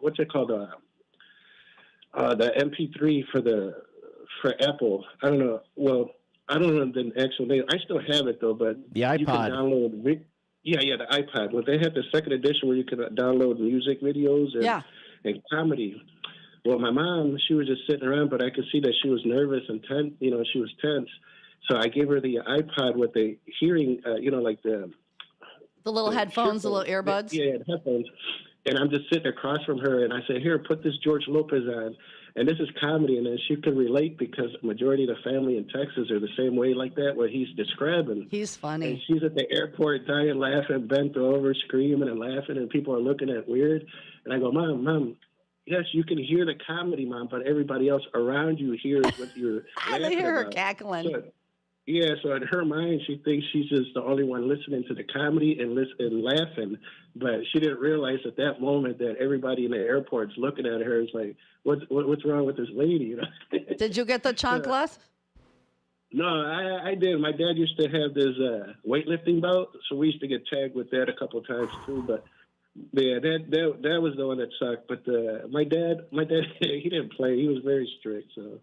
S4: what's it called, the MP3 for Apple. I don't know. Well, I don't know the actual name. I still have it though, but
S20: the iPod.
S4: You can download. Yeah, the iPod. Well, they had the second edition where you could download music videos and comedy. Well, my mom, she was just sitting around, but I could see that she was nervous and tense. She was tense. So I gave her the iPod with the hearing, like the
S19: little headphones, the little earbuds.
S4: Yeah, the headphones. And I'm just sitting across from her, and I said, "Here, put this George Lopez on." And this is comedy, and then she could relate because the majority of the family in Texas are the same way like that, what he's describing.
S19: He's funny.
S4: And she's at the airport dying, laughing, bent over, screaming and laughing, and people are looking at weird. And I go, Mom, yes, you can hear the comedy, Mom, but everybody else around you hears what you're laughing
S19: I hear her
S4: about.
S19: cackling.
S4: So in her mind, she thinks she's just the only one listening to the comedy and laughing. But she didn't realize at that moment that everybody in the airport's looking at her. It's like, what's wrong with this lady?
S19: Did you get the chanclas?
S4: No, I did. My dad used to have this weightlifting belt, so we used to get tagged with that a couple of times too. But yeah, that was the one that sucked. But my dad, he didn't play. He was very strict. So.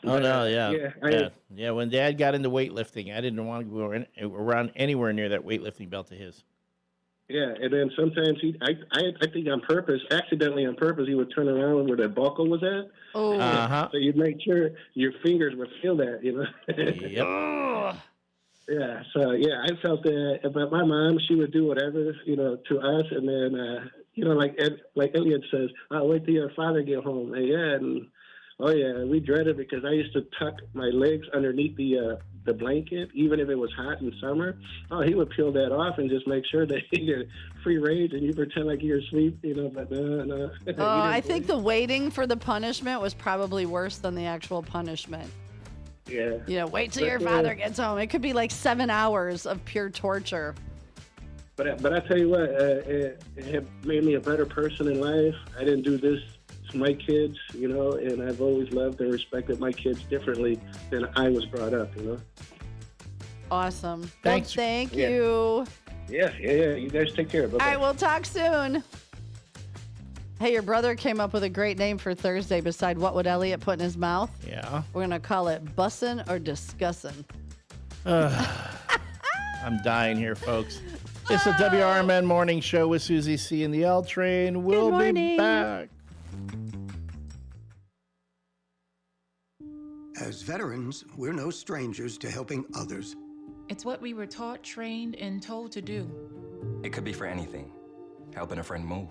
S20: Oh, no, yeah. When Dad got into weightlifting, I didn't want to go around anywhere near that weightlifting belt of his.
S4: Yeah, and then sometimes I think accidentally on purpose, he would turn around where the buckle was at.
S19: Oh.
S4: So you'd make sure your fingers would feel that,
S20: Yep.
S4: Yeah, so I felt that. But my mom, she would do whatever, to us, and then, like Elliot says, I'll wait till your father get home. And we dread it because I used to tuck my legs underneath the blanket, even if it was hot in summer. Oh, he would peel that off and just make sure that he get free range, and you pretend like you're asleep, but no.
S19: Oh, I think the waiting for the punishment was probably worse than the actual punishment.
S4: Yeah.
S19: Wait till your father gets home. It could be like 7 hours of pure torture.
S4: But I tell you what, it made me a better person in life. I didn't do this my kids, you know, and I've always loved and respected my kids differently than I was brought up, you know.
S19: Awesome.
S20: Thanks.
S19: Well, thank you.
S4: Yeah. You guys take care. Bye-bye.
S19: All right, we'll talk soon. Hey, your brother came up with a great name for Thursday beside what would Elliot put in his mouth?
S20: Yeah.
S19: We're going to call it bussin' or discussin'.
S20: I'm dying here, folks. It's the WRMN Morning Show with Susie C. and the L Train. We'll be back.
S3: As veterans, we're no strangers to helping others.
S14: It's what we were taught, trained, and told to do.
S15: It could be for anything. Helping a friend move.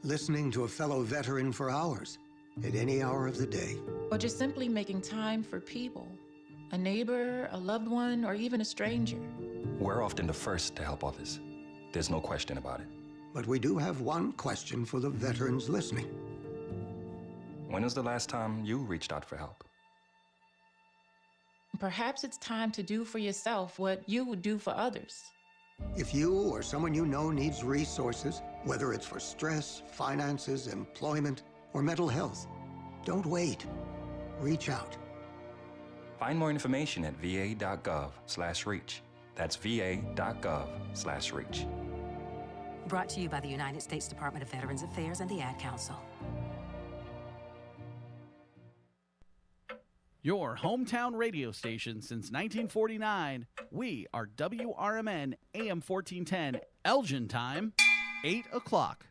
S3: Listening to a fellow veteran for hours, at any hour of the day.
S14: Or just simply making time for people. A neighbor, a loved one, or even a stranger.
S15: We're often the first to help others. There's no question about it.
S3: But we do have one question for the veterans listening.
S15: When was the last time you reached out for help?
S14: Perhaps it's time to do for yourself what you would do for others.
S3: If you or someone you know needs resources, whether it's for stress, finances, employment, or mental health, don't wait. Reach out.
S15: Find more information at va.gov/reach. That's va.gov/reach.
S21: Brought to you by the United States Department of Veterans Affairs and the Ad Council.
S16: Your hometown radio station since 1949. We are WRMN AM 1410, Elgin time, 8 o'clock.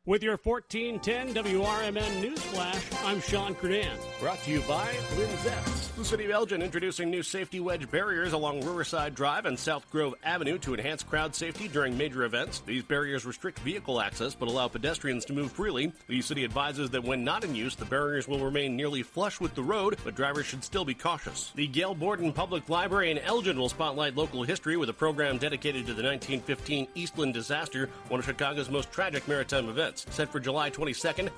S2: With your 1410 WRMN News Flash, I'm Sean Credan. Brought to you by Linzette's. The City of Elgin introducing new safety wedge barriers along Riverside Drive and South Grove Avenue to enhance crowd safety during major events. These barriers restrict vehicle access but allow pedestrians to move freely. The city advises that when not in use, the barriers will remain nearly flush with the road, but drivers should still be cautious. The Gail Borden Public Library in Elgin will spotlight local history with a program dedicated to the 1915 Eastland disaster, one of Chicago's most tragic maritime events. Set for July 22nd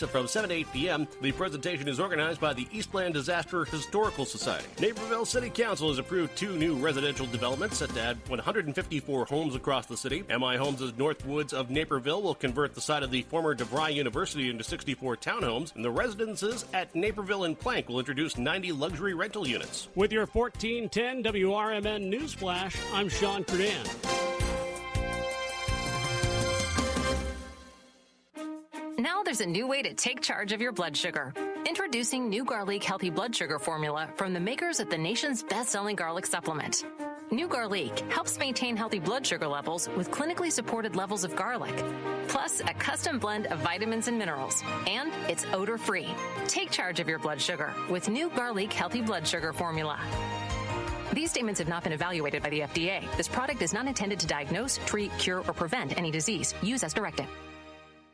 S2: from 7 to 8 p.m., the presentation is organized by the Eastland Disaster Historical Society. Naperville City Council has approved 2 new residential developments set to add 154 homes across the city. MI Homes' Northwoods of Naperville will convert the site of the former DeVry University into 64 townhomes, and the residences at Naperville and Plank will introduce 90 luxury rental units. With your 1410 WRMN News Flash, I'm Sean Credan.
S6: Now there's a new way to take charge of your blood sugar. Introducing new Garlic Healthy Blood Sugar Formula from the makers of the nation's best-selling garlic supplement. New Garlic helps maintain healthy blood sugar levels with clinically supported levels of garlic, plus a custom blend of vitamins and minerals. And it's odor-free. Take charge of your blood sugar with new Garlic Healthy Blood Sugar Formula. These statements have not been evaluated by the FDA. This product is not intended to diagnose, treat, cure, or prevent any disease. Use as directed.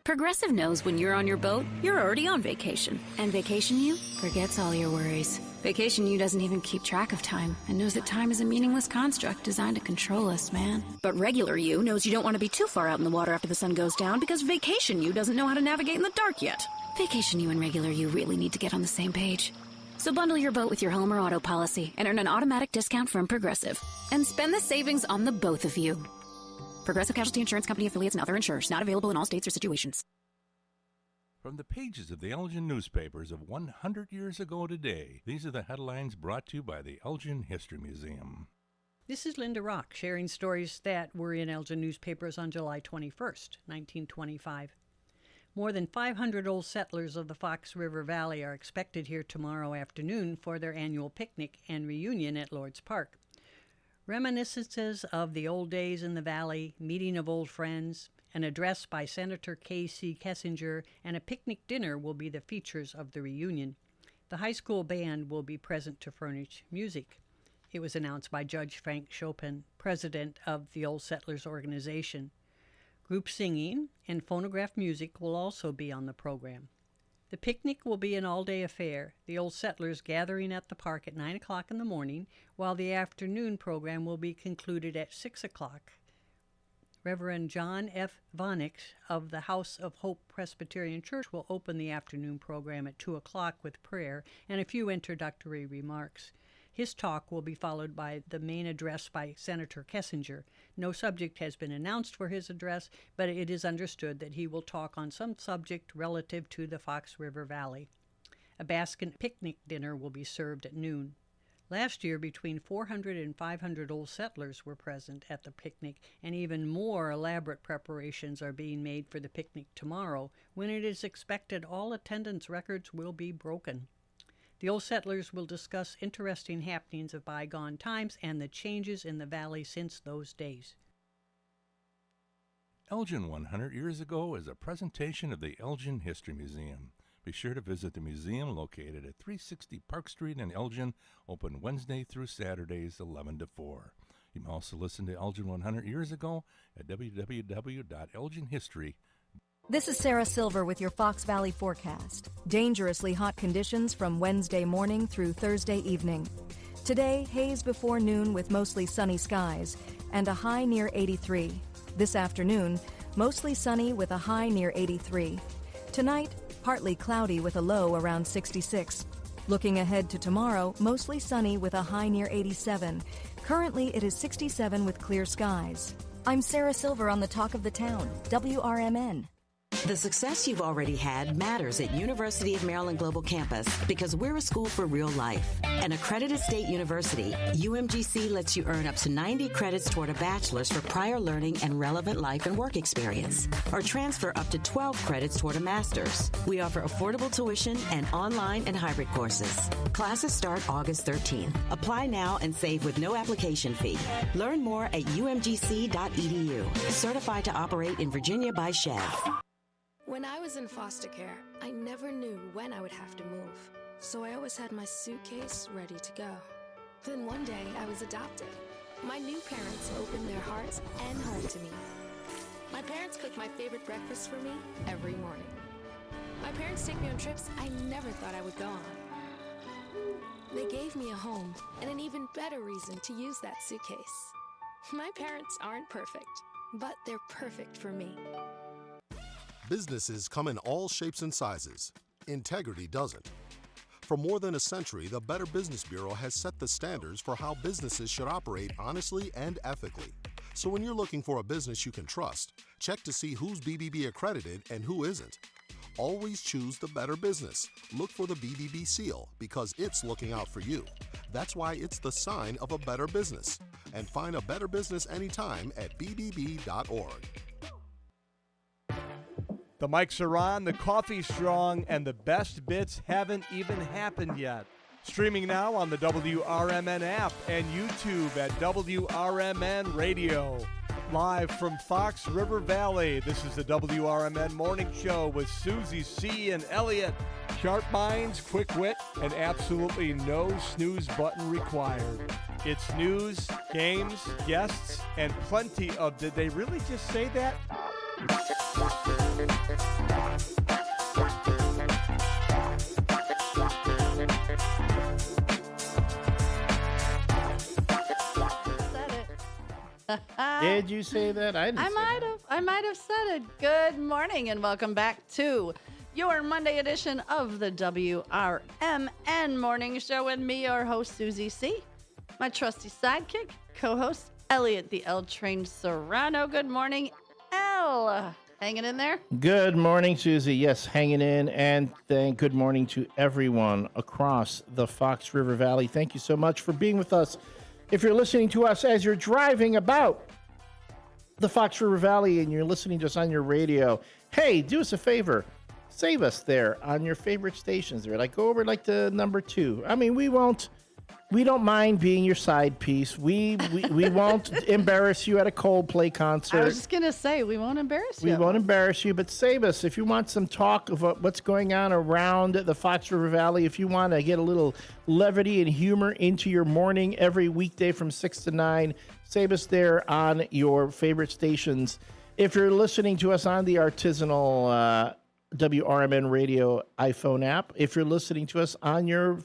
S17: Progressive knows when you're on your boat, you're already on vacation. And Vacation You forgets all your worries. Vacation You doesn't even keep track of time and knows that time is a meaningless construct designed to control us, man. But Regular You knows you don't want to be too far out in the water after the sun goes down because Vacation You doesn't know how to navigate in the dark yet. Vacation You and Regular You really need to get on the same page. So bundle your boat with your home or auto policy and earn an automatic discount from Progressive. And spend the savings on the both of you. Progressive Casualty Insurance Company affiliates and other insurers. Not available in all states or situations.
S11: From the pages of the Elgin newspapers of 100 years ago today, these are the headlines brought to you by the Elgin History Museum.
S12: This is Linda Rock sharing stories that were in Elgin newspapers on July 21st, 1925. More than 500 old settlers of the Fox River Valley are expected here tomorrow afternoon for their annual picnic and reunion at Lord's Park. Reminiscences of the old days in the valley, meeting of old friends, an address by Senator K.C. Kessinger, and a picnic dinner will be the features of the reunion. The high school band will be present to furnish music. It was announced by Judge Frank Chopin, president of the Old Settlers Organization. Group singing and phonograph music will also be on the program. The picnic will be an all-day affair, the Old Settlers gathering at the park at 9 o'clock in the morning, while the afternoon program will be concluded at 6 o'clock. Reverend John F. Vonix of the House of Hope Presbyterian Church will open the afternoon program at 2 o'clock with prayer and a few introductory remarks. His talk will be followed by the main address by Senator Kessinger. No subject has been announced for his address, but it is understood that he will talk on some subject relative to the Fox River Valley. A basket picnic dinner will be served at noon. Last year, between 400 and 500 old settlers were present at the picnic, and even more elaborate preparations are being made for the picnic tomorrow, when it is expected all attendance records will be broken. The old settlers will discuss interesting happenings of bygone times and the changes in the valley since those days.
S11: Elgin 100 Years Ago is a presentation of the Elgin History Museum. Be sure to visit the museum located at 360 Park Street in Elgin, open Wednesday through Saturdays 11 to 4. You can also listen to Elgin 100 Years Ago at www.elginhistory.com.
S25: This is Sarah Silver with your Fox Valley forecast. Dangerously hot conditions from Wednesday morning through Thursday evening. Today, haze before noon with mostly sunny skies and a high near 83. This afternoon, mostly sunny with a high near 83. Tonight, partly cloudy with a low around 66. Looking ahead to tomorrow, mostly sunny with a high near 87. Currently, it is 67 with clear skies. I'm Sarah Silver on the Talk of the Town, WRMN.
S21: The success you've already had matters at University of Maryland Global Campus because we're a school for real life. An accredited state university, UMGC lets you earn up to 90 credits toward a bachelor's for prior learning and relevant life and work experience, or transfer up to 12 credits toward a master's. We offer affordable tuition and online and hybrid courses. Classes start August 13th. Apply now and save with no application fee. Learn more at umgc.edu. Certified to operate in Virginia by SCHEV.
S5: When I was in foster care, I never knew when I would have to move, so I always had my suitcase ready to go. Then one day, I was adopted. My new parents opened their hearts and home to me. My parents cook my favorite breakfast for me every morning. My parents take me on trips I never thought I would go on. They gave me a home and an even better reason to use that suitcase. My parents aren't perfect, but they're perfect for me.
S7: Businesses come in all shapes and sizes. Integrity doesn't. For more than a century, the Better Business Bureau has set the standards for how businesses should operate honestly and ethically. So when you're looking for a business you can trust, check to see who's BBB accredited and who isn't. Always choose the Better Business. Look for the BBB seal because it's looking out for you. That's why it's the sign of a better business. And find a better business anytime at bbb.org.
S18: The mics are on, the coffee's strong, and the best bits haven't even happened yet. Streaming now on the WRMN app and YouTube at WRMN Radio. Live from Fox River Valley, this is the WRMN Morning Show with Susie C. and Elliot. Sharp minds, quick wit, and absolutely no snooze button required. It's news, games, guests, and plenty of did they really just say that?
S20: Did you say that? I
S19: might have said it. Good morning and welcome back to your Monday edition of the WRMN Morning Show with me, your host, Susie C. My trusty sidekick, co-host, Elliot the L-Train Serrano. Good morning, El. Hanging in there?
S20: Good morning, Susie. Yes, hanging in. And good morning to everyone across the Fox River Valley. Thank you so much for being with us. If you're listening to us as you're driving about the Fox River Valley and you're listening to us on your radio, hey, do us a favor. Save us there on your favorite stations there. Like go over like to number 2. I mean, we don't mind being your side piece. We won't embarrass you at a Coldplay concert.
S19: I was just going to say, we won't embarrass you.
S20: We won't embarrass you, but save us. If you want some talk of what's going on around the Fox River Valley, if you want to get a little levity and humor into your morning every weekday from 6 to 9, save us there on your favorite stations. If you're listening to us on the artisanal WRMN Radio iPhone app, if you're listening to us on your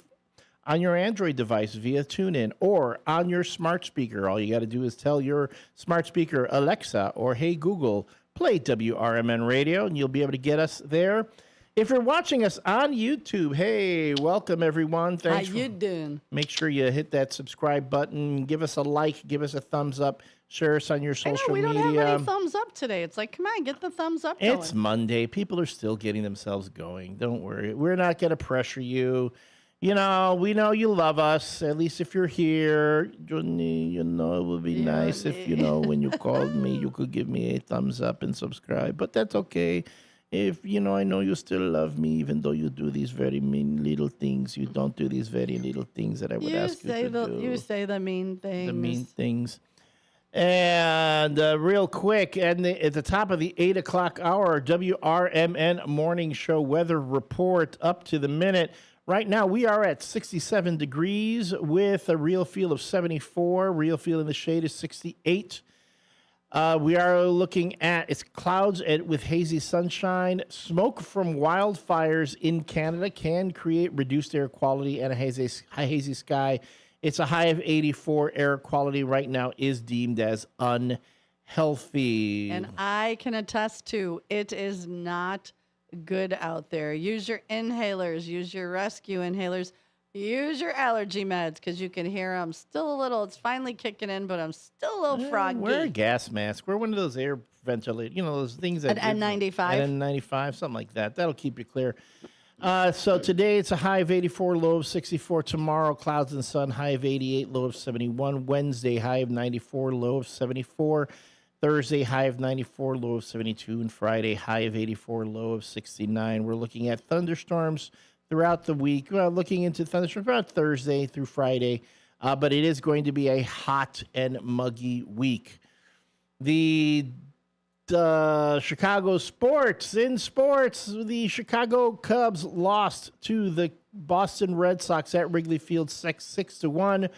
S20: Android device via TuneIn or on your smart speaker, all you got to do is tell your smart speaker, Alexa or Hey Google, play WRMN Radio, and you'll be able to get us there. If you're watching us on YouTube, hey, welcome everyone. Thanks.
S19: How you doing?
S20: Make sure you hit that subscribe button. Give us a like. Give us a thumbs up. Share us on your social media.
S19: We don't have any thumbs up today. It's like, come on, get the thumbs up going.
S20: It's Monday. People are still getting themselves going. Don't worry. We're not going to pressure you. You know, we know you love us. At least if you're here, Johnny, you know, it would be nice if, you know, when you called me, you could give me a thumbs up and subscribe. But that's okay. If, you know, I know you still love me, even though you do these very mean little things. You don't do these very little things that I would ask you to do.
S19: You say the mean things.
S20: The mean things. And real quick, at the top of the 8 o'clock hour, WRMN Morning Show weather report up to the minute. Right now, we are at 67 degrees with a real feel of 74. Real feel in the shade is 68. We are looking at it's clouds with hazy sunshine. Smoke from wildfires in Canada can create reduced air quality and a hazy sky. It's a high of 84. Air quality right now is deemed as unhealthy.
S19: And I can attest to it is not good out there. Use your inhalers. Use your rescue inhalers. Use your allergy meds because you can hear I'm still a little, it's finally kicking in, but I'm still a little froggy.
S20: Wear a gas mask. Wear one of those air ventilators, you know, those things that...
S19: An N95?
S20: An N95, something like that. That'll keep you clear. So today it's a high of 84, low of 64. Tomorrow, clouds and sun, high of 88, low of 71. Wednesday, high of 94, low of 74. Thursday, high of 94, low of 72. And Friday, high of 84, low of 69. We're looking at thunderstorms throughout the week. Looking into thunderstorms about Thursday through Friday. But it is going to be a hot and muggy week. The Chicago sports. In sports, the Chicago Cubs lost to the Boston Red Sox at Wrigley Field 6-1.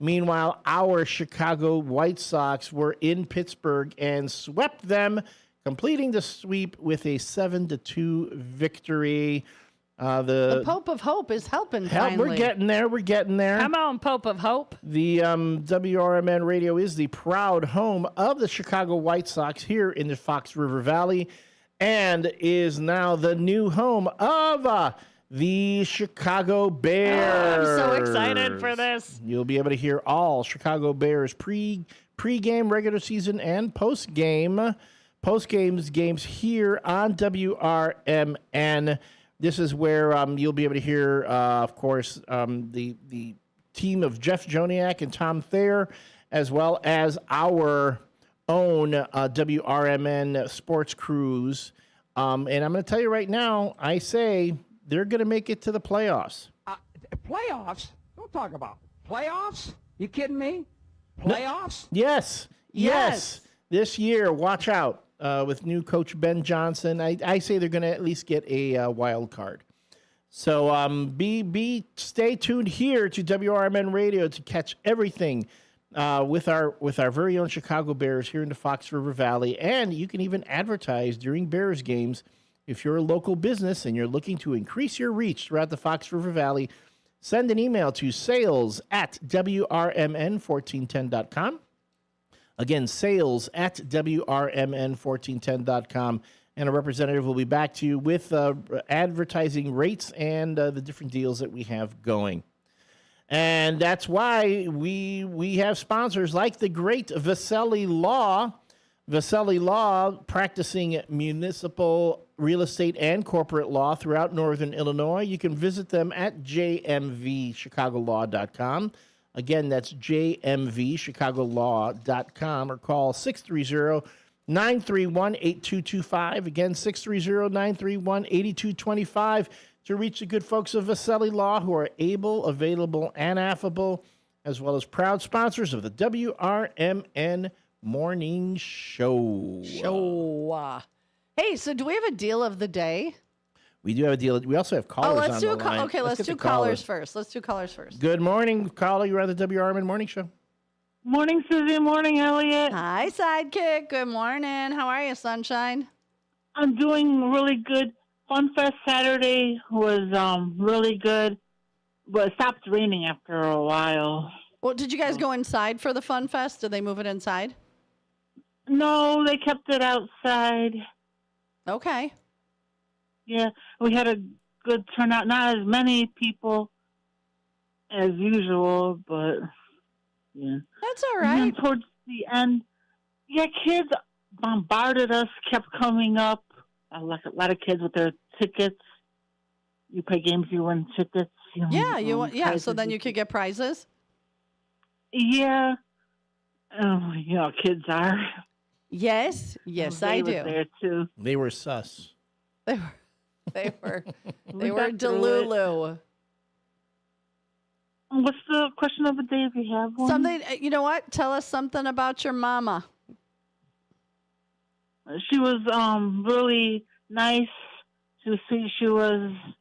S20: Meanwhile, our Chicago White Sox were in Pittsburgh and swept them, completing the sweep with a 7-2 victory. The
S19: Pope of Hope is helping finally.
S20: We're getting there. We're getting there.
S19: Come on, Pope of Hope.
S20: The WRMN Radio is the proud home of the Chicago White Sox here in the Fox River Valley and is now the new home of the Chicago Bears.
S19: Oh, I'm so excited for this.
S20: You'll be able to hear all Chicago Bears pre-game, regular season, and post-game games here on WRMN. This is where you'll be able to hear, of course, the team of Jeff Joniak and Tom Thayer, as well as our own WRMN sports crews. And I'm going to tell you right now, I say they're going to make it to the playoffs.
S8: Playoffs? Don't talk about playoffs. You kidding me? Playoffs?
S20: Yes. This year, watch out. With new coach Ben Johnson, I say they're going to at least get a wild card. So stay tuned here to WRMN Radio to catch everything with our very own Chicago Bears here in the Fox River Valley. And you can even advertise during Bears games if you're a local business and you're looking to increase your reach throughout the Fox River Valley. Send an email to sales@WRMN1410.com. Again, sales@WRMN1410.com, and a representative will be back to you with advertising rates and the different deals that we have going. And that's why we have sponsors like the great Vaselli Law. Vaselli Law, practicing municipal real estate and corporate law throughout northern Illinois. You can visit them at jmvchicagolaw.com. Again, that's jmvchicagolaw.com or call 630-931-8225. Again, 630-931-8225 to reach the good folks of Vaselli Law who are able, available, and affable, as well as proud sponsors of the WRMN Morning Show.
S19: Hey, so do we have a deal of the day?
S20: We do have a deal. We also have callers on the line.
S19: Let's do callers first.
S20: Good morning, caller. You're on the WRMN Morning Show.
S9: Morning, Susie. Morning, Elliot.
S19: Hi, Sidekick. Good morning. How are you, Sunshine?
S9: I'm doing really good. Fun Fest Saturday was really good, but it stopped raining after a while.
S19: Well, did you guys go inside for the Fun Fest? Did they move it inside?
S9: No, they kept it outside.
S19: Okay.
S9: Yeah, we had a good turnout. Not as many people as usual, but yeah.
S19: That's all
S9: And then
S19: right.
S9: towards the end, yeah, kids bombarded us, kept coming up. A lot of kids with their tickets. You play games, you win tickets.
S19: Yeah, so then you could get prizes?
S9: Yeah. Kids are.
S19: Yes, I do.
S9: There too.
S20: They were sus.
S19: They were
S9: We
S19: were
S9: got through it.
S19: Delulu.
S9: What's the question of the day if you have one?
S19: Something, you know what? Tell us something about your mama.
S9: She was really nice. She was sweet. She was a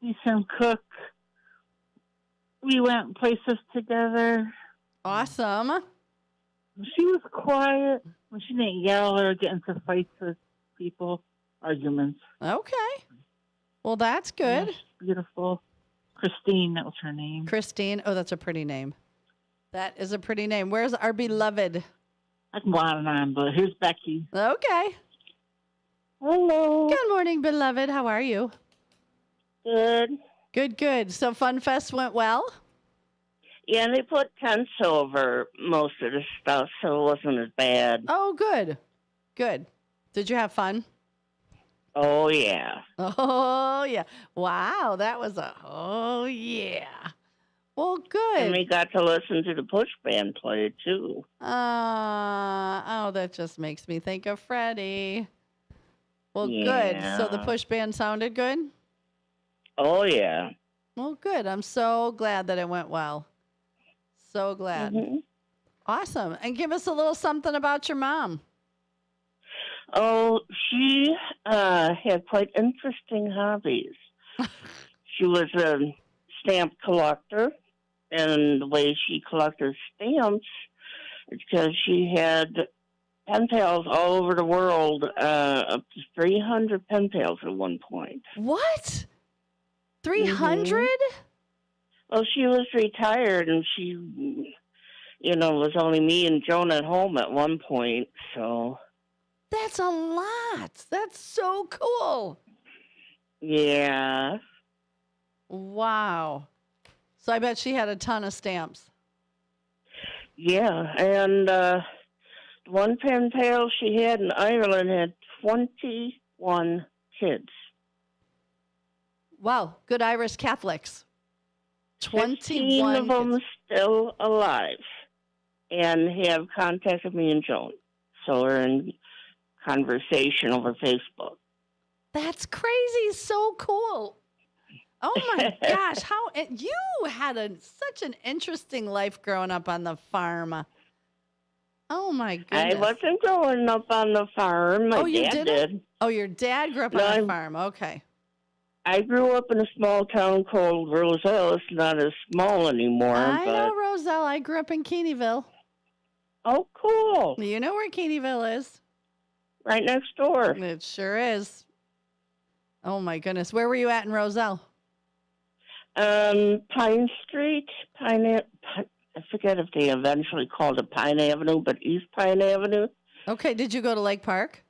S9: decent cook. We went places together.
S19: Awesome.
S9: She was quiet. She didn't yell or get into fights with people, arguments.
S19: Okay. Well, that's good.
S9: Yeah, beautiful. Christine, that was her name.
S19: Christine. Oh, that's a pretty name. That is a pretty name. Where's our beloved?
S9: I can go on and on, but here's Becky.
S19: Okay.
S9: Hello.
S19: Good morning, beloved. How are you?
S1: Good.
S19: Good. So Fun Fest went well?
S1: Yeah, they put tents over most of the stuff, so it wasn't as bad.
S19: Oh, good. Did you have fun?
S1: Oh, yeah.
S19: Oh, yeah. Wow, that was oh, yeah. Well, good.
S1: And we got to listen to the push band play, too.
S19: That just makes me think of Freddie. Well, good.
S1: Yeah.
S19: So the push band sounded good?
S1: Oh, yeah.
S19: Well, good. I'm so glad that it went well. So glad.
S1: Mm-hmm.
S19: Awesome. And give us a little something about your mom.
S1: Oh, she had quite interesting hobbies. She was a stamp collector, and the way she collected stamps is because she had pen pals all over the world, up to 300 pen pals at one point.
S19: What? 300?
S1: Mm-hmm. Well, she was retired, and she, was only me and Joan at home at one point, so...
S19: That's a lot. That's so cool.
S1: Yeah.
S19: Wow. So I bet she had a ton of stamps.
S1: Yeah, and one pen pal she had in Ireland had 21 kids.
S19: Wow, good Irish Catholics. 21
S1: 15 of them still alive and have contacted me and Joan. So we're in conversation over Facebook.
S19: That's crazy. So cool. Oh my gosh. You had such an interesting life growing up on the farm. Oh my goodness.
S1: I wasn't growing up on the farm. My dad did.
S19: Oh, your dad grew up on the farm. Okay.
S1: I grew up in a small town called Roselle. It's not as small anymore.
S19: I know Roselle. I grew up in Keeneyville.
S1: Oh, cool.
S19: You know where Keeneyville is?
S1: Right next door.
S19: It sure is. Oh, my goodness. Where were you at in Roselle?
S1: Pine Street. I forget if they eventually called it Pine Avenue, but East Pine Avenue.
S19: Okay. Did you go to Lake Park?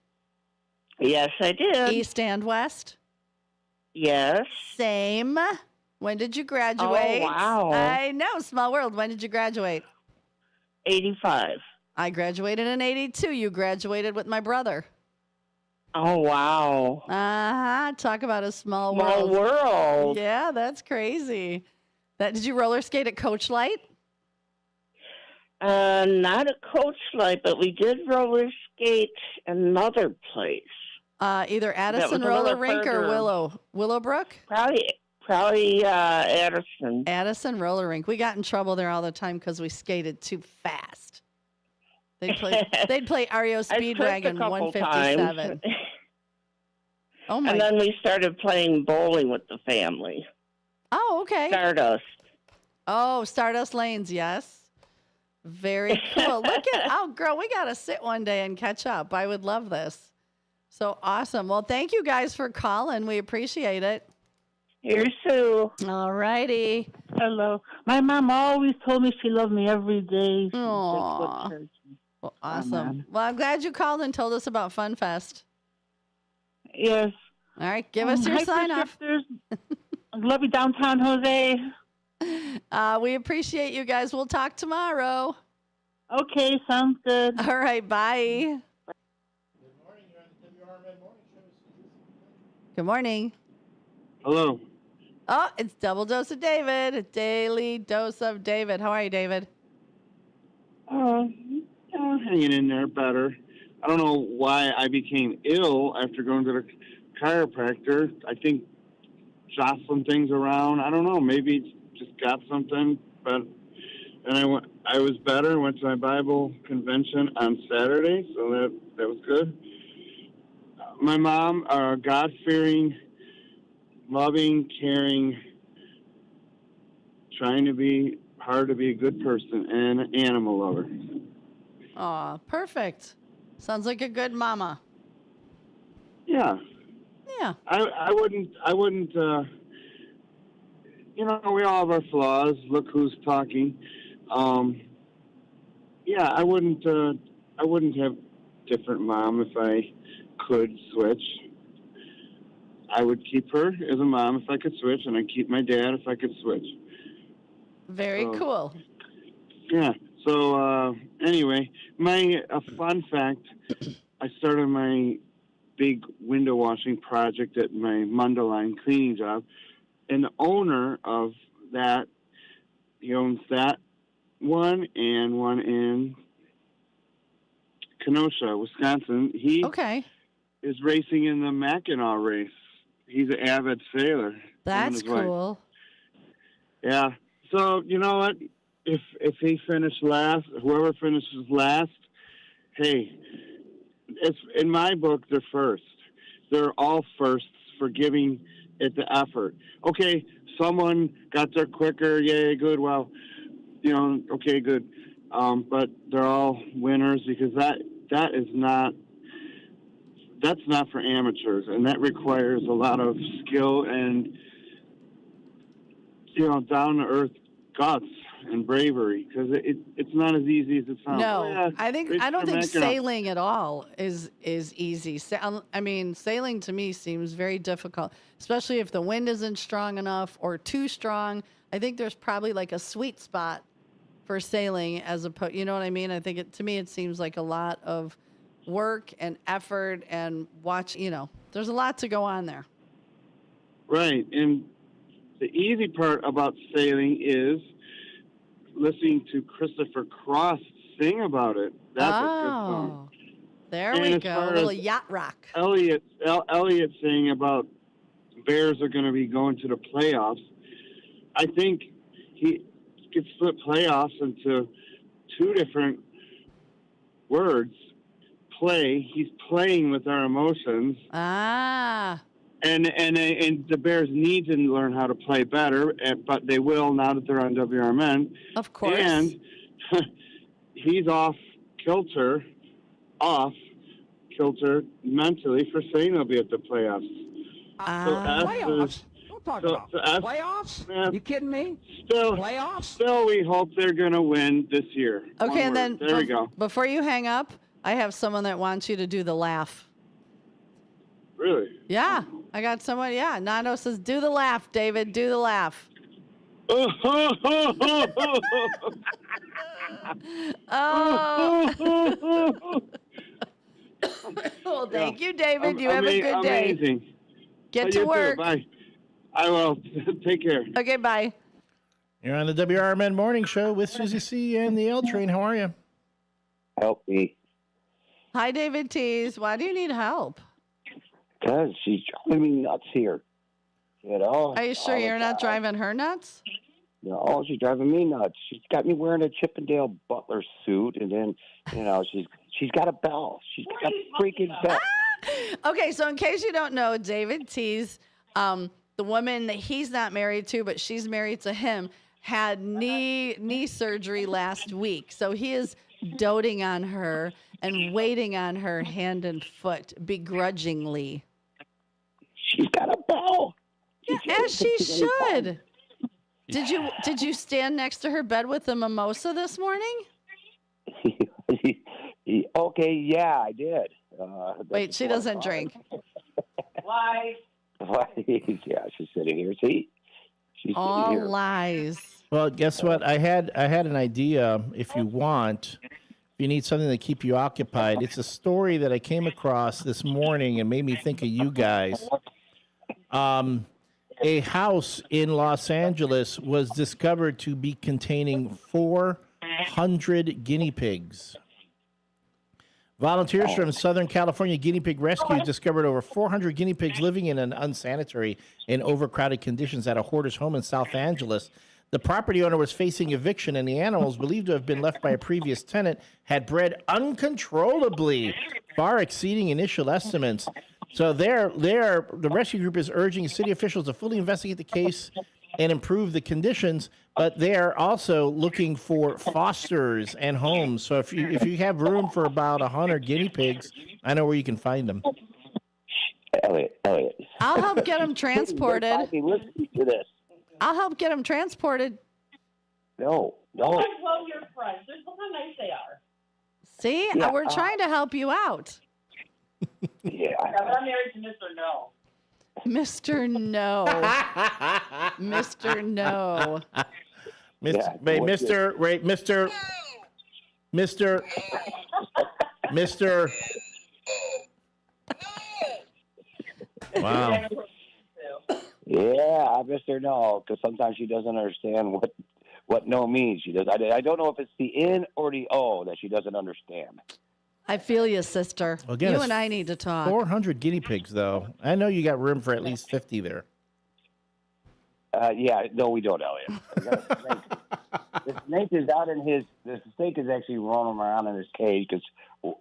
S1: Yes, I did.
S19: East and West?
S1: Yes.
S19: Same. When did you graduate?
S1: Oh, wow.
S19: I know. Small world. When did you graduate?
S1: 85.
S19: I graduated in 82. You graduated with my brother.
S1: Oh, wow.
S19: Uh-huh. Talk about a small
S1: world. Small world.
S19: Yeah, that's crazy. Did you roller skate at Coach Light?
S1: Not at Coach Light, but we did roller skate another place.
S19: Either Addison Roller Rink or Willowbrook?
S1: Probably Addison.
S19: Addison Roller Rink. We got in trouble there all the time because we skated too fast. They'd play REO Speedwagon 157. Oh my!
S1: And then we started playing bowling with the family.
S19: Oh, okay.
S1: Stardust.
S19: Oh, Stardust Lanes, yes. Very cool. Girl, we got to sit one day and catch up. I would love this. So awesome. Well, thank you guys for calling. We appreciate it.
S1: Here's Sue.
S19: All righty.
S9: Hello. My mom always told me she loved me every day.
S19: Aww. Well, awesome. Well, I'm glad you called and told us about Fun Fest.
S9: Yes.
S19: All right, give us your sign off.
S9: Love you, downtown Jose.
S19: We appreciate you guys. We'll talk tomorrow.
S9: Okay, sounds good.
S19: All right, bye. Good morning.
S10: Hello.
S19: Oh, it's Double Dose of David, a daily dose of David. How are you, David?
S10: Hanging in there better. I don't know why I became ill after going to the chiropractor. I think jostling things around. I don't know. Maybe just got something. But then I was better. Went to my Bible convention on Saturday, so that was good. My mom, God-fearing, loving, caring, trying to be hard to be a good person, and an animal lover.
S19: Aw, perfect. Sounds like a good mama.
S10: Yeah.
S19: Yeah.
S10: I wouldn't, we all have our flaws. Look who's talking. Yeah, I wouldn't have different mom if I could switch. I would keep her as a mom if I could switch, and I'd keep my dad if I could switch.
S19: Very cool.
S10: Yeah. So anyway, a fun fact: I started my big window washing project at my Mundaline cleaning job, and the owner of that, he owns that one and one in Kenosha, Wisconsin. He is racing in the Mackinac race. He's an avid sailor.
S19: That's cool.
S10: Yeah. So you know what? If he finished last, whoever finishes last, hey, it's in my book they're first. They're all firsts for giving it the effort. Okay, someone got there quicker. Yay, good. Well, okay, good. But they're all winners because that's not for amateurs, and that requires a lot of skill and down to earth guts and bravery, because it's not as easy as it sounds.
S19: No, I don't think sailing at all is easy. I mean, sailing to me seems very difficult, especially if the wind isn't strong enough or too strong. I think there's probably like a sweet spot for sailing as opposed, you know what I mean? I think to me it seems like a lot of work and effort and there's a lot to go on there.
S10: Right, and the easy part about sailing is listening to Christopher Cross sing about it. That's a good song.
S19: There we go. A little yacht rock.
S10: Elliot saying about Bears are going to be going to the playoffs. I think he could split playoffs into two different words. Play. He's playing with our emotions. And the Bears need to learn how to play better, but they will now that they're on WRMN.
S19: Of course.
S10: And he's off kilter mentally for saying they'll be at the playoffs.
S8: Playoffs? Don't talk about playoffs? You kidding me? Playoffs?
S10: Still, we hope they're going to win this year.
S19: Okay, and then
S10: there we go.
S19: Before you hang up, I have someone that wants you to do the laugh.
S10: Really?
S19: Yeah, I got someone. Yeah, Nando says, do the laugh, David. Do the laugh. Well, thank you, David. You have a good day.
S10: Amazing.
S19: Get to work.
S10: Bye. I will. Take care.
S19: Okay, bye.
S20: You're on the WRMN Morning Show with Susie C. and the L Train. How are you?
S13: Help me.
S19: Hi, David Tease. Why do you need help?
S13: Because she's driving me nuts here.
S19: Are you sure you're not driving her nuts?
S13: No, she's driving me nuts. She's got me wearing a Chippendale Butler suit, and then, she's got a bell. She's got a freaking bell.
S19: Okay, so in case you don't know, David Tease, the woman that he's not married to, but she's married to him, had knee surgery last week. So he is doting on her and waiting on her hand and foot begrudgingly.
S13: She's got a bell.
S19: Yeah, as she should. Did you stand next to her bed with a mimosa this morning?
S13: Okay, yeah, I did.
S19: Wait, she doesn't drink.
S13: Lies. Yeah, she's sitting here. See? She's
S19: All
S13: sitting here.
S19: lies.
S20: Well, guess what? I had an idea. If you want, if you need something to keep you occupied, it's a story that I came across this morning and made me think of you guys. A house in Los Angeles was discovered to be containing 400 guinea pigs. Volunteers from Southern California Guinea Pig Rescue discovered over 400 guinea pigs living in unsanitary and overcrowded conditions at a hoarder's home in South Angeles. The property owner was facing eviction, and the animals, believed to have been left by a previous tenant, had bred uncontrollably, far exceeding initial estimates. So the rescue group is urging city officials to fully investigate the case and improve the conditions, but they are also looking for fosters and homes. So if you have room for about 100 guinea pigs, I know where you can find them.
S13: Elliot.
S19: I'll help get them transported.
S13: Listen to this.
S19: I'll help get them transported.
S13: No.
S4: I love your friends. Look how nice they are.
S19: See, we're trying to help you out.
S13: Yeah.
S4: I'm married to Mr. No.
S19: Mr. No. Mr. No.
S20: Mr. Wow.
S13: Yeah, Mr. No, because sometimes she doesn't understand what no means. She does. I don't know if it's the N or the O that she doesn't understand.
S19: I feel you, sister.
S20: Well, again,
S19: you and I need to talk.
S20: 400 guinea pigs, though. I know you got room for at least 50 there.
S13: Yeah, no, we don't, Elliot. The snake is out in the snake is actually roaming around in his cage because,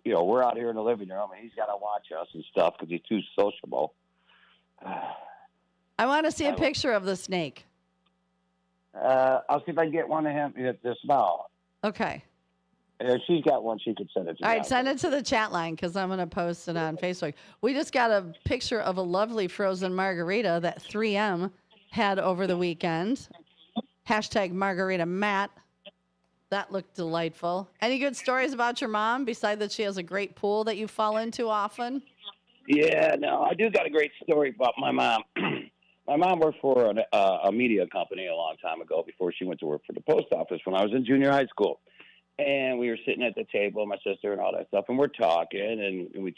S13: we're out here in the living room and he's got to watch us and stuff because he's too sociable.
S19: I want to see a picture of the snake.
S13: I'll see if I can get one of him this small.
S19: Okay.
S13: She's got one. She could send it to me.
S19: All right, send it to the chat line because I'm going to post it on Facebook. We just got a picture of a lovely frozen margarita that 3M had over the weekend. Hashtag Margarita Matt. That looked delightful. Any good stories about your mom besides that she has a great pool that you fall into often?
S13: Yeah, no, I do got a great story about my mom. My mom worked for a media company a long time ago before she went to work for the post office when I was in junior high school. And we were sitting at the table, my sister and all that stuff, and we're talking, and I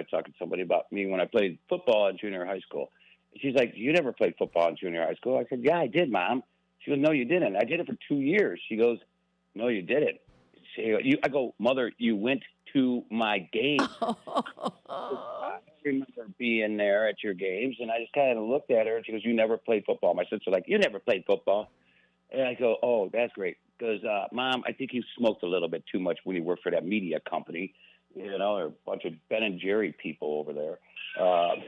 S13: talked to somebody about me when I played football in junior high school. And she's like, "You never played football in junior high school?" I said, "Yeah, I did, Mom." She goes, "No, you didn't." I did it for 2 years. She goes, "No, you didn't." I go, "Mother, you went to my games." I remember being there at your games, and I just kind of looked at her, and she goes, "You never played football." My sister's like, "You never played football." And I go, "Oh, that's great. Because, Mom, I think you smoked a little bit too much when you worked for that media company. There are a bunch of Ben and Jerry people over there."
S19: Ben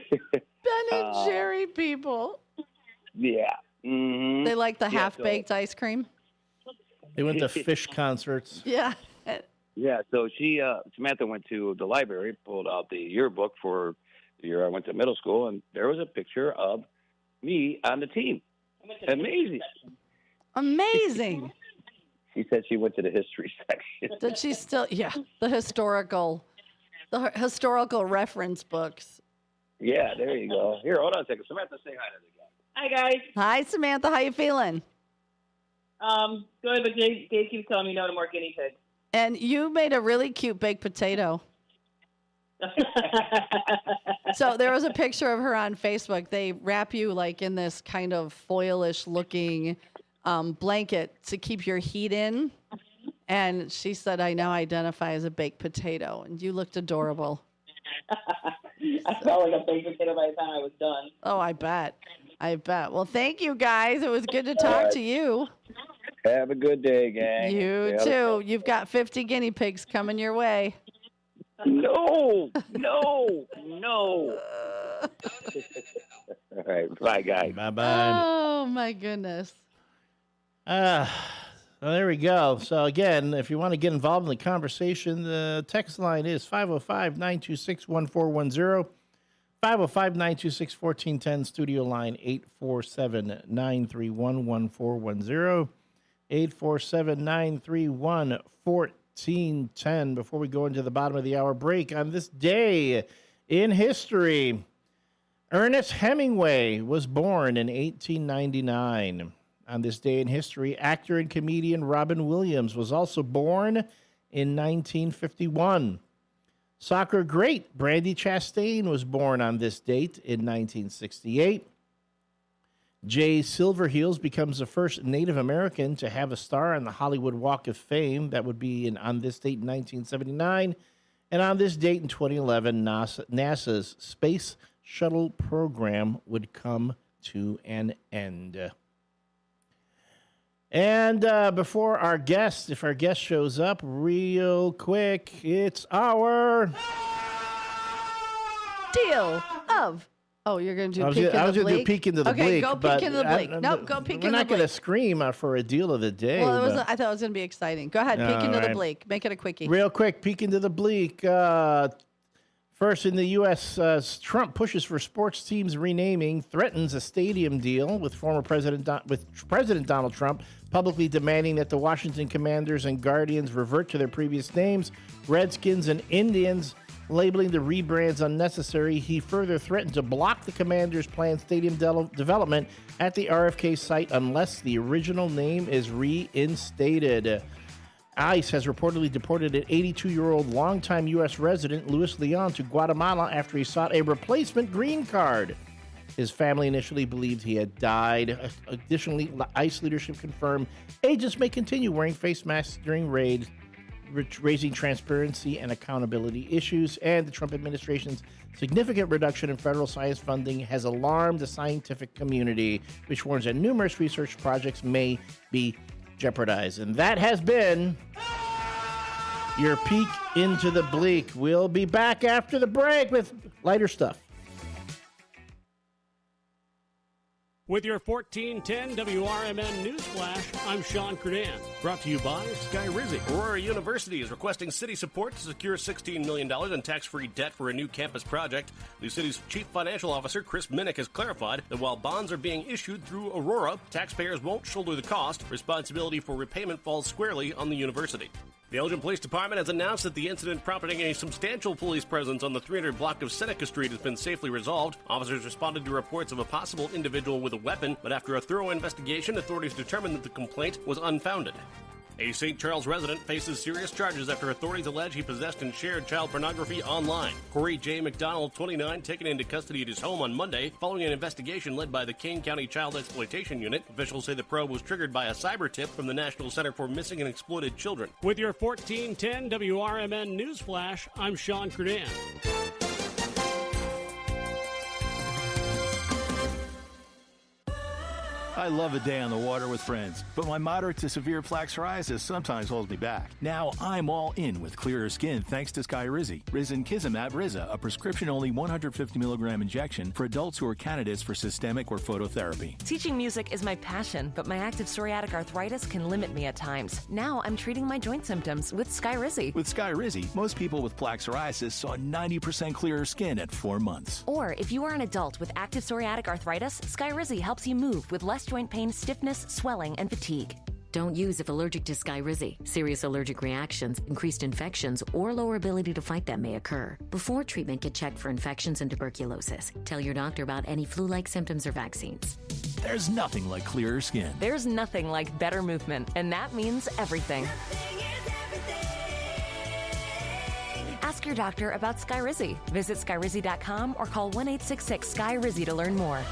S19: and Jerry people.
S13: Yeah. Mm-hmm.
S19: They like the half-baked ice cream?
S20: They went to fish concerts.
S19: Yeah.
S13: Yeah, so Samantha went to the library, pulled out the yearbook for the year I went to middle school, and there was a picture of me on the team.
S19: Amazing.
S13: She said she went to the history section.
S19: Did she still? Yeah, the historical reference books.
S13: Yeah, there you go. Here, hold on a second. Samantha, say hi to the guy.
S4: Hi, guys.
S19: Hi, Samantha. How you feeling?
S4: Good, but Dave keeps telling me no to more guinea pigs.
S19: And you made a really cute baked potato. So there was a picture of her on Facebook. They wrap you like in this kind of foilish looking blanket to keep your heat in. And she said, "I now identify as a baked potato." And you looked adorable.
S4: I felt like a baked potato by the time I was done.
S19: Oh, I bet. Well, thank you guys. It was good to talk to you.
S13: Have a good day, gang.
S19: You too. You've got 50 guinea pigs coming your way.
S13: No. All right. Bye, guys.
S20: Bye-bye.
S19: Oh, my goodness.
S20: Well, there we go. So, again, if you want to get involved in the conversation, the text line is 505-926-1410, 505-926-1410, studio line 847-931-1410, 847-931-1410. Before we go into the bottom of the hour break, on this day in history, Ernest Hemingway was born in 1899. On this day in history, actor and comedian Robin Williams was also born in 1951. Soccer great Brandi Chastain was born on this date in 1968. Jay Silverheels becomes the first Native American to have a star on the Hollywood Walk of Fame. That would be on this date in 1979. And on this date in 2011, NASA's Space Shuttle program would come to an end. And before our guest, if our guest shows up real quick, it's our
S19: deal of. Oh, you're going to do peek into the bleak?
S20: I was going to do peek into the bleak.
S19: Okay, go peek into the bleak. Nope, go peek into the bleak.
S20: We're not going to scream for a deal of the day.
S19: Well, I thought it was going to be exciting. Go ahead, peek into the bleak. Make it a quickie.
S20: Real quick, peek into the bleak. First in the U.S., Trump pushes for sports teams renaming, threatens a stadium deal with President Donald Trump, publicly demanding that the Washington Commanders and Guardians revert to their previous names, Redskins and Indians, labeling the rebrands unnecessary. He further threatened to block the Commanders' planned stadium development at the RFK site unless the original name is reinstated. ICE has reportedly deported an 82-year-old longtime U.S. resident, Luis Leon, to Guatemala after he sought a replacement green card. His family initially believed he had died. Additionally, ICE leadership confirmed agents may continue wearing face masks during raids, raising transparency and accountability issues. And the Trump administration's significant reduction in federal science funding has alarmed the scientific community, which warns that numerous research projects may be jeopardized. And that has been your peek into the bleak. We'll be back after the break with lighter stuff.
S2: With your 1410 WRMN News Flash, I'm Sean Kernan. Brought to you by Sky Rizzi. Aurora University is requesting city support to secure $16 million in tax-free debt for a new campus project. The city's chief financial officer, Chris Minnick, has clarified that while bonds are being issued through Aurora, taxpayers won't shoulder the cost. Responsibility for repayment falls squarely on the university. The Elgin Police Department has announced that the incident prompting a substantial police presence on the 300 block of Seneca Street has been safely resolved. Officers responded to reports of a possible individual with a weapon, but after a thorough investigation, authorities determined that the complaint was unfounded. A St. Charles resident faces serious charges after authorities allege he possessed and shared child pornography online. Corey J. McDonald, 29, taken into custody at his home on Monday following an investigation led by the Kane County Child Exploitation Unit. Officials say the probe was triggered by a cyber tip from the National Center for Missing and Exploited Children. With your 1410 WRMN News Flash, I'm Sean Kernan.
S3: I love a day on the water with friends, but my moderate to severe plaque psoriasis sometimes holds me back. Now I'm all in with clearer skin thanks to Sky Rizzi. Risankizumab Riza, a prescription-only 150 milligram injection for adults who are candidates for systemic or phototherapy.
S14: Teaching music is my passion, but my active psoriatic arthritis can limit me at times. Now I'm treating my joint symptoms with Sky Rizzi.
S3: With Sky Rizzi, most people with plaque psoriasis saw 90% clearer skin at 4 months.
S14: Or if you are an adult with active psoriatic arthritis, Sky Rizzi helps you move with less joint pain, stiffness, swelling, and fatigue.
S22: Don't use if allergic to Sky Rizzi. Serious allergic reactions, increased infections, or lower ability to fight them may occur. Before treatment, get checked for infections and tuberculosis. Tell your doctor about any flu-like symptoms or vaccines.
S3: There's nothing like clearer skin.
S14: There's nothing like better movement, and that means everything. Ask your doctor about Sky Rizzi. Visit skyrizzi.com or call 1-866-SKY-RIZZI to learn more.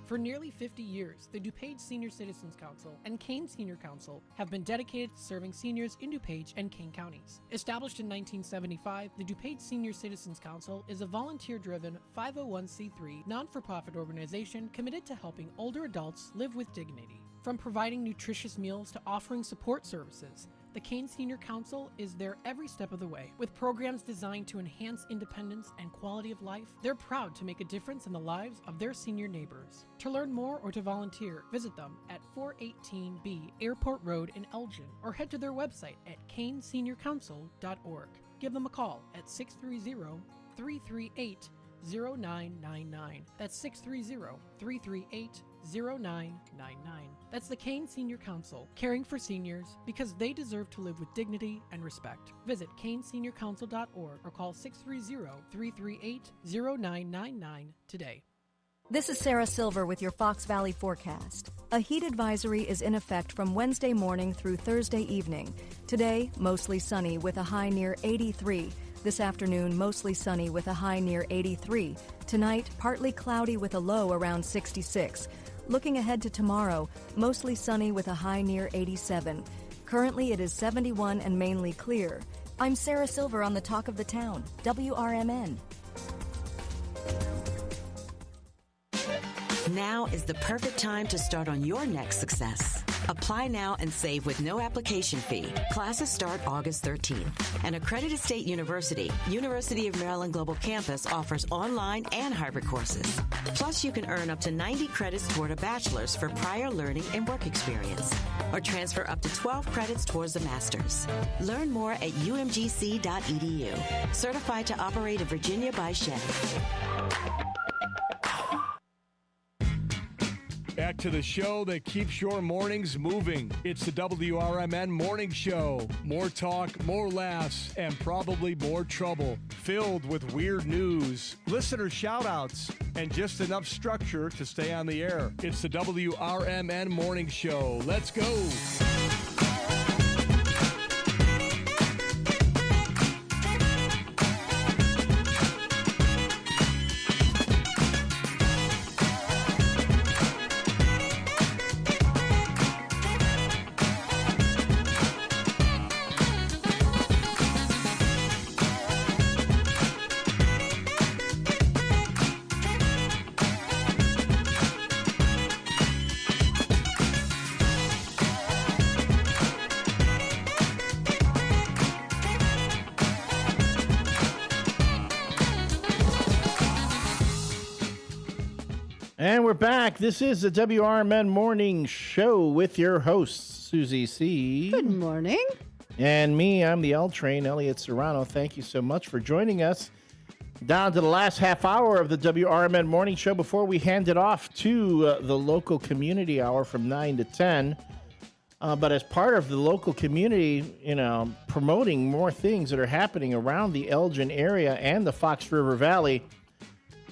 S23: For nearly 50 years, the DuPage Senior Citizens Council and Kane Senior Council have been dedicated to serving seniors in DuPage and Kane counties. Established in 1975, the DuPage Senior Citizens Council is a volunteer-driven 501c3 non-for-profit organization committed to helping older adults live with dignity. From providing nutritious meals to offering support services, the Kane Senior Council is there every step of the way. With programs designed to enhance independence and quality of life, they're proud to make a difference in the lives of their senior neighbors. To learn more or to volunteer, visit them at 418B Airport Road in Elgin or head to their website at caneseniorcouncil.org. Give them a call at 630-338-0999. That's 630-338-0999. 0999. That's the Kane Senior Council, caring for seniors because they deserve to live with dignity and respect. Visit caneseniorcouncil.org or call 630-338-0999 today.
S25: This is Sarah Silver with your Fox Valley forecast. A heat advisory is in effect from Wednesday morning through Thursday evening. Today, mostly sunny with a high near 83. This afternoon, mostly sunny with a high near 83. Tonight, partly cloudy with a low around 66. Looking ahead to tomorrow, mostly sunny with a high near 87. Currently, it is 71 and mainly clear. I'm Sarah Silver on the Talk of the Town, WRMN.
S21: Now is the perfect time to start on your next success. Apply now and save with no application fee. Classes start August 13th. An accredited state university, University of Maryland Global Campus offers online and hybrid courses. Plus, you can earn up to 90 credits toward a bachelor's for prior learning and work experience, or transfer up to 12 credits towards a master's. Learn more at umgc.edu. Certified to operate in Virginia by Chevy.
S18: Back to the show that keeps your mornings moving. It's the WRMN Morning Show. More talk, more laughs, and probably more trouble. Filled with weird news, listener shout-outs, and just enough structure to stay on the air. It's the WRMN Morning Show. Let's go.
S20: And we're back. This is the WRMN Morning Show with your host, Susie C.
S19: Good morning.
S20: And me, I'm the L Train, Elliot Serrano. Thank you so much for joining us. Down to the last half hour of the WRMN Morning Show before we hand it off to the local community hour from 9 to 10. But as part of the local community, promoting more things that are happening around the Elgin area and the Fox River Valley,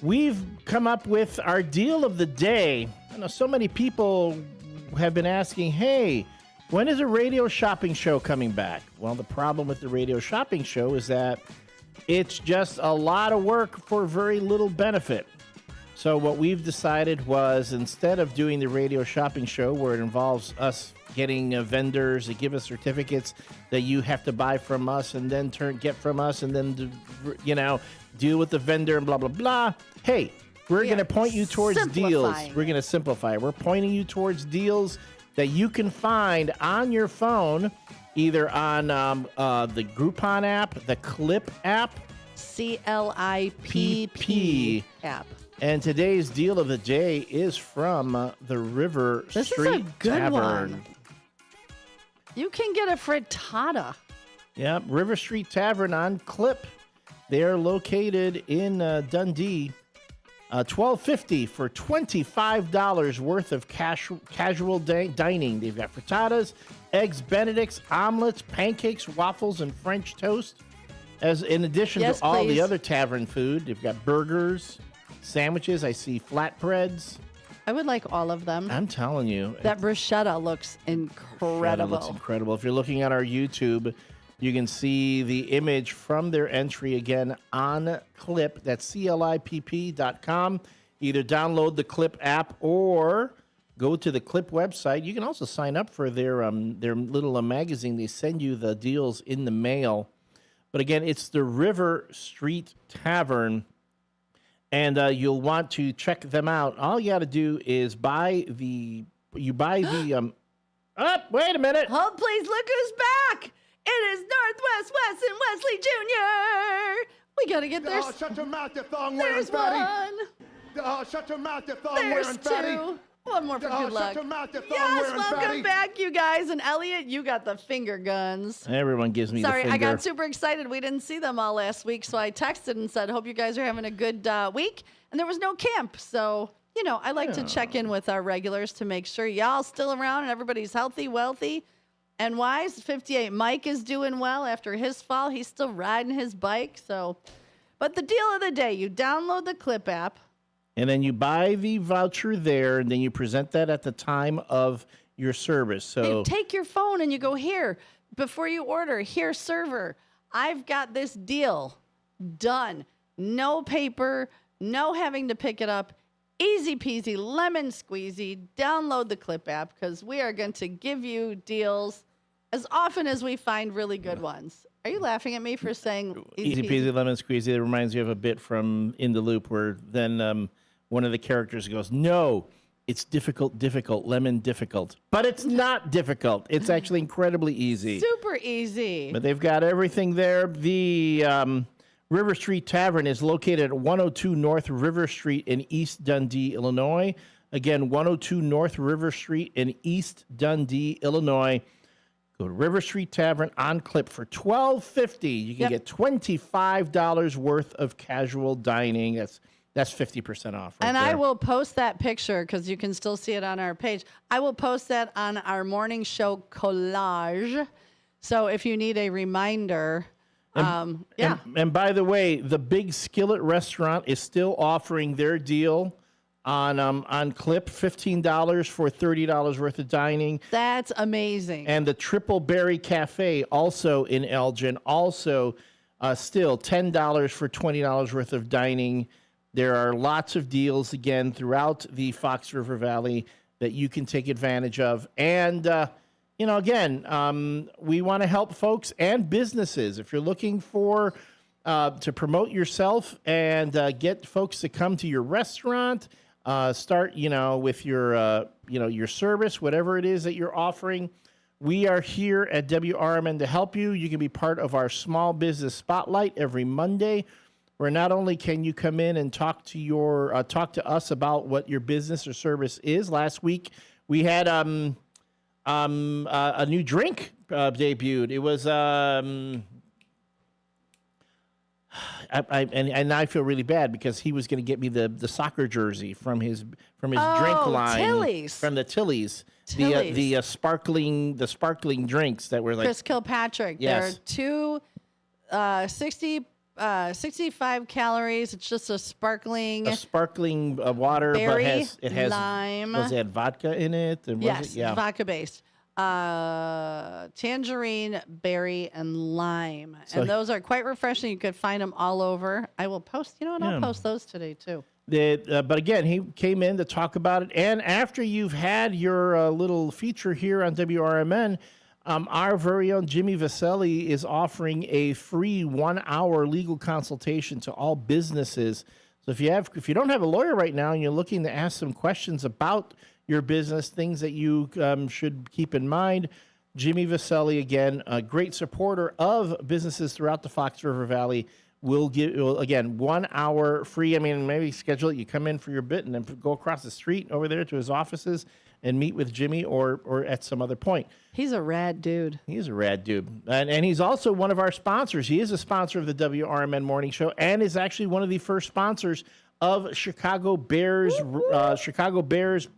S20: we've come up with our deal of the day. I know so many people have been asking, hey, when is a radio shopping show coming back? Well, the problem with the radio shopping show is that it's just a lot of work for very little benefit. So what we've decided was, instead of doing the radio shopping show where it involves us getting vendors that give us certificates that you have to buy from us and then get from us and then, deal with the vendor and blah, blah, blah. Hey, we're going to point you towards deals. We're going to simplify. We're pointing you towards deals that you can find on your phone, either on the Groupon app, the Clip app.
S19: CLIPP app.
S20: And today's deal of the day is from the River Street
S19: This is a good
S20: Tavern.
S19: one. You can get a frittata.
S20: Yep, River Street Tavern on Clip. They're located in Dundee. $12.50 for $25 worth of casual dining. They've got frittatas, eggs Benedicts, omelets, pancakes, waffles, and French toast. As in addition to all the other tavern food, they've got burgers, sandwiches. I see flatbreads.
S19: I would like all of them.
S20: I'm telling you.
S19: That bruschetta looks incredible.
S20: Bruschetta looks incredible. If you're looking at our YouTube, you can see the image from their entry again on Clip. That's CLIPP.com. Either download the Clip app or go to the Clip website. You can also sign up for their little magazine. They send you the deals in the mail. But again, it's the River Street Tavern, and you'll want to check them out. All you got to do is buy the. Wait a minute.
S19: Hold, please. Look who's back. It is Northwest Wes and Wesley Jr. We got to get there.
S6: Oh, shut your mouth, you thong
S19: There's
S6: wearing fatty.
S19: one.
S6: Oh, shut your mouth, you thong
S19: There's
S6: wearing fatty.
S19: two. One more for good luck.
S6: Shut your mouth, you thong
S19: Yes,
S6: wearing
S19: welcome
S6: fatty.
S19: back, you guys. And Elliot, you got the finger guns.
S20: Everyone gives me
S19: Sorry,
S20: the finger.
S19: I got super excited. We didn't see them all last week, so I texted and said, hope you guys are having a good week. And there was no camp, so I like to check in with our regulars to make sure y'all still around and everybody's healthy, wealthy, and wise. 58 Mike is doing well after his fall. He's still riding his bike. But the deal of the day, you download the Clip app.
S20: And then you buy the voucher there, and then you present that at the time of your service. So
S19: you take your phone and you go, here, before you order, here, server, I've got this deal done. No paper, no having to pick it up. Easy peasy, lemon squeezy. Download the Clip app because we are going to give you deals as often as we find really good ones. Are you laughing at me for saying
S20: easy peasy, lemon squeezy? It reminds you of a bit from In the Loop where then one of the characters goes, no, it's difficult, lemon difficult. But it's not difficult. It's actually incredibly easy.
S19: Super easy.
S20: But they've got everything there. The River Street Tavern is located at 102 North River Street in East Dundee, Illinois. Again, 102 North River Street in East Dundee, Illinois. Go to River Street Tavern on Clip for $12.50. You can get $25 worth of casual dining. That's 50% off.
S19: And I will post that picture because you can still see it on our page. I will post that on our morning show collage. So if you need a reminder.
S20: And by the way, the Big Skillet Restaurant is still offering their deal on Clip, $15 for $30 worth of dining.
S19: That's amazing.
S20: And the Triple Berry Cafe, also in Elgin, also still $10 for $20 worth of dining. There are lots of deals, again, throughout the Fox River Valley that you can take advantage of. And, again, we want to help folks and businesses. If you're looking for to promote yourself and get folks to come to your restaurant, start, with your service, whatever it is that you're offering. We are here at WRMN to help you. You can be part of our Small Business Spotlight every Monday, where not only can you come in and talk to us about what your business or service is. Last week we had a new drink debuted. It was and I feel really bad because he was going to get me the soccer jersey from his drink line
S19: Tilly's.
S20: From the Tilly's. The sparkling drinks that were like
S19: Chris Kilpatrick.
S20: Yes.
S19: There are two 65 calories. It's just a sparkling
S20: water,
S19: berry,
S20: but it has
S19: lime.
S20: Does it have vodka in it? And
S19: Yes, vodka based. Tangerine, berry, and lime. And those are quite refreshing. You could find them all over. I will post, I'll post those today too.
S20: But again, he came in to talk about it. And after you've had your little feature here on WRMN, our very own Jimmy Vaselli is offering a free 1-hour legal consultation to all businesses. So if you don't have a lawyer right now and you're looking to ask some questions about your business, things that you should keep in mind, Jimmy Vaselli, again, a great supporter of businesses throughout the Fox River Valley, will give, again, 1 hour free. I mean, maybe schedule it. You come in for your bit and then go across the street over there to his offices and meet with Jimmy or at some other point.
S19: He's a rad dude.
S20: He's a rad dude. And he's also one of our sponsors. He is a sponsor of the WRMN Morning Show and is actually one of the first sponsors of Chicago Bears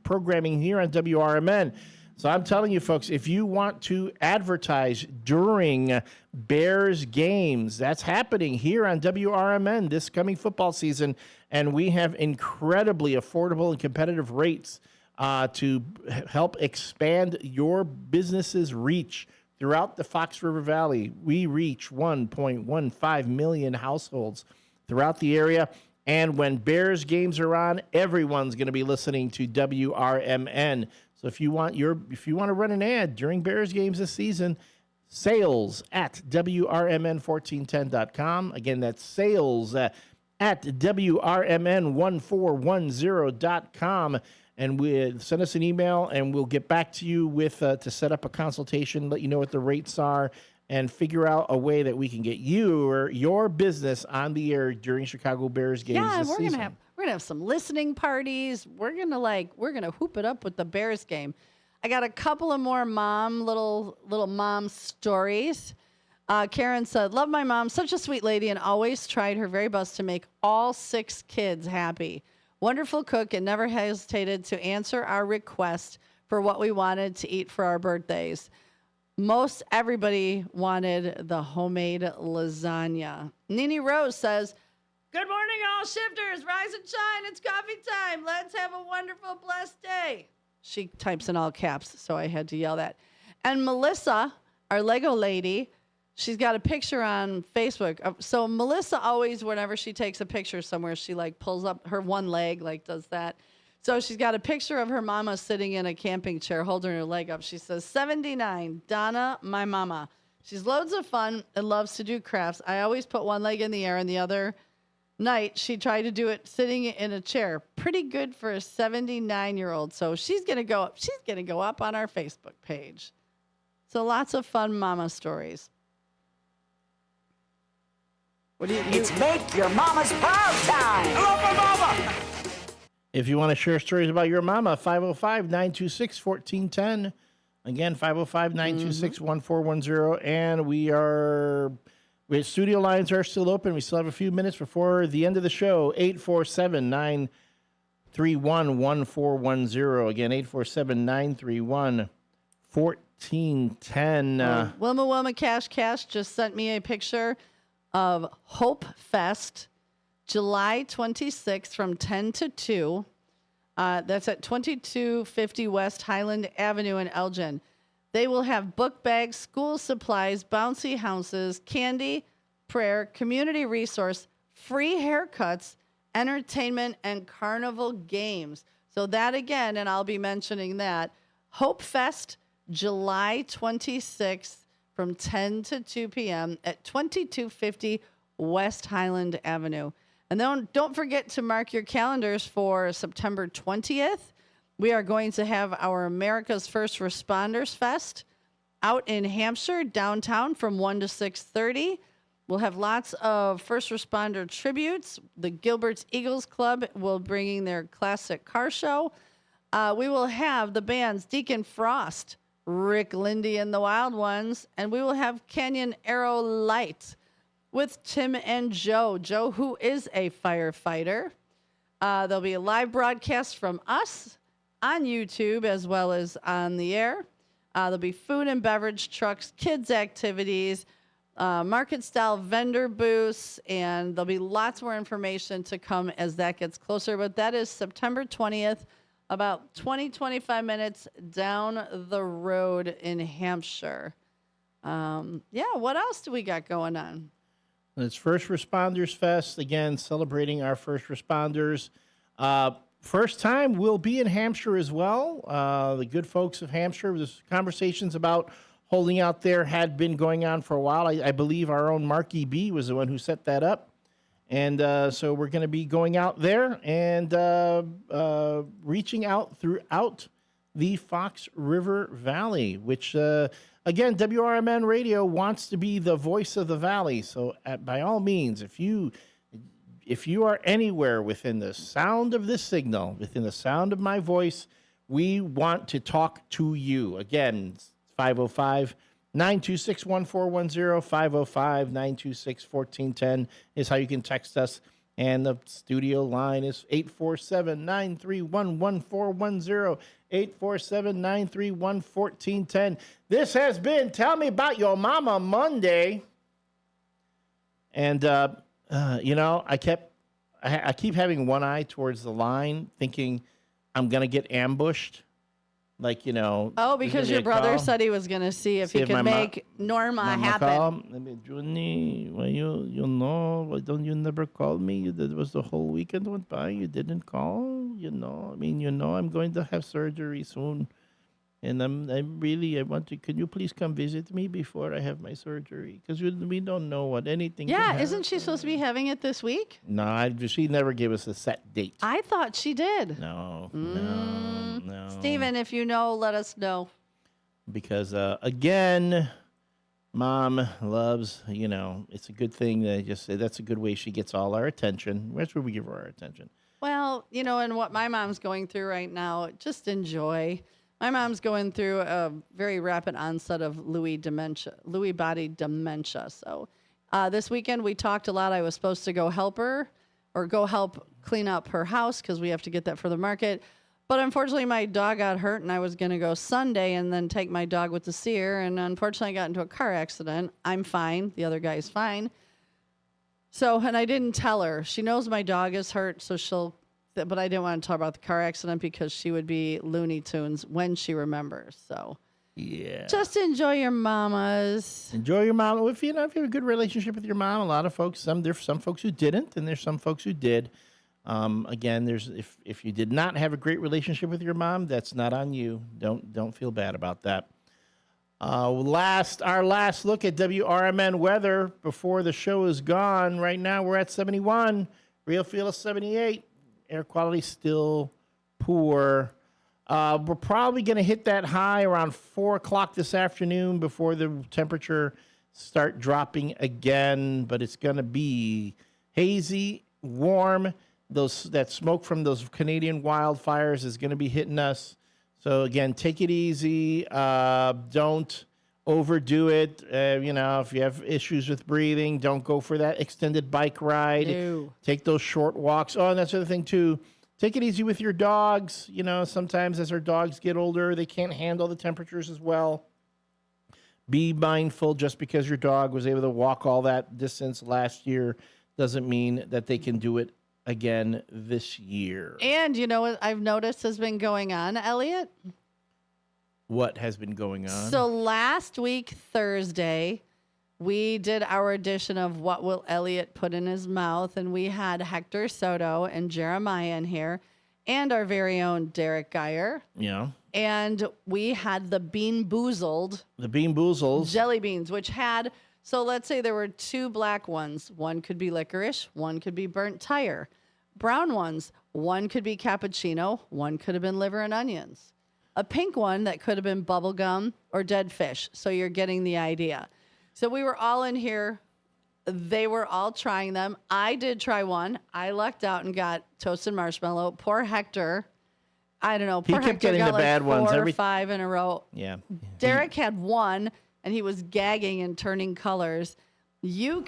S20: programming here on WRMN. So I'm telling you, folks, if you want to advertise during Bears games, that's happening here on WRMN this coming football season, and we have incredibly affordable and competitive rates to help expand your business's reach throughout the Fox River Valley. We reach 1.15 million households throughout the area. And when Bears games are on, everyone's going to be listening to WRMN. So if you want to run an ad during Bears games this season, sales at WRMN1410.com. Again, that's sales at WRMN1410.com. And send us an email, and we'll get back to you with to set up a consultation, let you know what the rates are, and figure out a way that we can get you or your business on the air during Chicago Bears games this season.
S19: We're gonna have some listening parties. We're gonna hoop it up with the Bears game. I got a couple of more little mom stories. Karen said, "Love my mom, such a sweet lady, and always tried her very best to make all 6 kids happy. Wonderful cook and never hesitated to answer our request for what we wanted to eat for our birthdays. Most everybody wanted the homemade lasagna. Nini Rose says, good morning, all shifters. Rise and shine. It's coffee time. Let's have a wonderful, blessed day. She types in all caps, so I had to yell that. And Melissa, our Lego lady, she's got a picture on Facebook. So Melissa always, whenever she takes a picture somewhere, she like pulls up her one leg, like does that. So she's got a picture of her mama sitting in a camping chair holding her leg up. She says, 79, Donna, my mama. She's loads of fun and loves to do crafts. I always put one leg in the air, and the other night she tried to do it sitting in a chair. Pretty good for a 79-year-old. So she's going to go up. She's going to go up on our Facebook page. So lots of fun mama stories. What do you?
S12: It's make your mama's proud time. I love my mama.
S20: If you want to share stories about your mama, 505-926-1410. Again, 505-926-1410. And studio lines are still open. We still have a few minutes before the end of the show. 847-931-1410. Again, 847-931-1410.
S19: Wilma Cash just sent me a picture of Hope Fest, July 26th from 10 to 2. That's at 2250 West Highland Avenue in Elgin. They will have book bags, school supplies, bouncy houses, candy, prayer, community resource, free haircuts, entertainment, and carnival games. So that again, and I'll be mentioning that, Hope Fest, July 26th from 10 to 2 p.m. at 2250 West Highland Avenue. And then don't forget to mark your calendars for September 20th. We are going to have our America's First Responders Fest out in Hampshire, downtown, from 1 to 6:30. We'll have lots of first responder tributes. The Gilbert's Eagles Club will bringing their classic car show. We will have the bands Deacon Frost, Rick Lindy and the Wild Ones, and we will have Canyon Arrow Light with Tim and Joe. Joe, who is a firefighter. There'll be a live broadcast from us on YouTube as well as on the air. There'll be food and beverage trucks, kids activities, market-style vendor booths, and there'll be lots more information to come as that gets closer. But that is September 20th, about 20-25 minutes down the road in Hampshire. What else do we got going on?
S20: It's First Responders Fest, again, celebrating our first responders. First time we'll be in Hampshire as well. The good folks of Hampshire, there's conversations about holding out there had been going on for a while. I believe our own Marky B was the one who set that up. And so we're going to be going out there and reaching out throughout the Fox River Valley, which... Again, WRMN Radio wants to be the voice of the valley. So, by all means, if you are anywhere within the sound of this signal, within the sound of my voice, we want to talk to you. Again, 505-926-1410, 505-926-1410 is how you can text us. And the studio line is 847-931-1410, 847-931-1410. This has been Tell Me About Your Mama Monday. And, I keep having one eye towards the line, thinking I'm going to get ambushed. Like,
S19: Oh, because your brother said he was going to see if he could make Norma happen.
S20: I mean, Junie, why why don't you never call me? That was the whole weekend went by. You didn't call, I'm going to have surgery soon. And I want to, can you please come visit me before I have my surgery? Because we don't know what anything
S19: Yeah, isn't she supposed to be having it this week?
S20: No, she never gave us a set date.
S19: I thought she did.
S20: No.
S19: Stephen, if you know, let us know.
S20: Because, again, Mom loves, it's a good thing that that's a good way she gets all our attention. That's where we give her our attention.
S19: Well, and what my mom's going through right now, just enjoy. My mom's going through a very rapid onset of Lewy body dementia. So this weekend we talked a lot. I was supposed to go help her or go help clean up her house because we have to get that for the market. But unfortunately, my dog got hurt, and I was going to go Sunday and then take my dog with the seer. And unfortunately, I got into a car accident. I'm fine. The other guy's fine. So, and I didn't tell her. She knows my dog is hurt, so but I didn't want to talk about the car accident because she would be Looney Tunes when she remembers. So,
S20: yeah.
S19: Just enjoy your mamas.
S20: Enjoy your mom. If you have a good relationship with your mom, a lot of folks, there's some folks who didn't, and there's some folks who did. Again, if you did not have a great relationship with your mom, that's not on you. Don't feel bad about that. Our last look at WRMN weather before the show is gone. Right now we're at 71. Real feel is 78. Air quality still poor. We're probably going to hit that high around 4 o'clock this afternoon before the temperature start dropping again. But it's going to be hazy, warm. That smoke from those Canadian wildfires is going to be hitting us. So again, take it easy. Don't overdo it. If you have issues with breathing, don't go for that extended bike ride.
S19: No.
S20: Take those short walks. Oh, and that's the other thing too. Take it easy with your dogs. Sometimes as our dogs get older, they can't handle the temperatures as well. Be mindful. Just because your dog was able to walk all that distance last year doesn't mean that they can do it again this year.
S19: And you know what I've noticed has been going on, Elliot?
S20: What has been going on?
S19: So last week, Thursday, we did our edition of What Will Elliot Put in His Mouth? And we had Hector Soto and Jeremiah in here and our very own Derek Geyer.
S20: Yeah.
S19: And we had the Bean Boozled.
S20: The Bean Boozles.
S19: Jelly beans, which had... So let's say there were 2 black ones. One could be licorice. One could be burnt tire. Brown ones, one could be cappuccino. One could have been liver and onions. A pink one that could have been bubble gum or dead fish. So you're getting the idea. So we were all in here. They were all trying them. I did try one. I lucked out and got toasted marshmallow. Poor Hector. I don't know. Poor
S20: He kept getting
S19: got
S20: the bad ones.
S19: 4 or 5 in a row.
S20: Yeah.
S19: Derek had one. And he was gagging and turning colors. You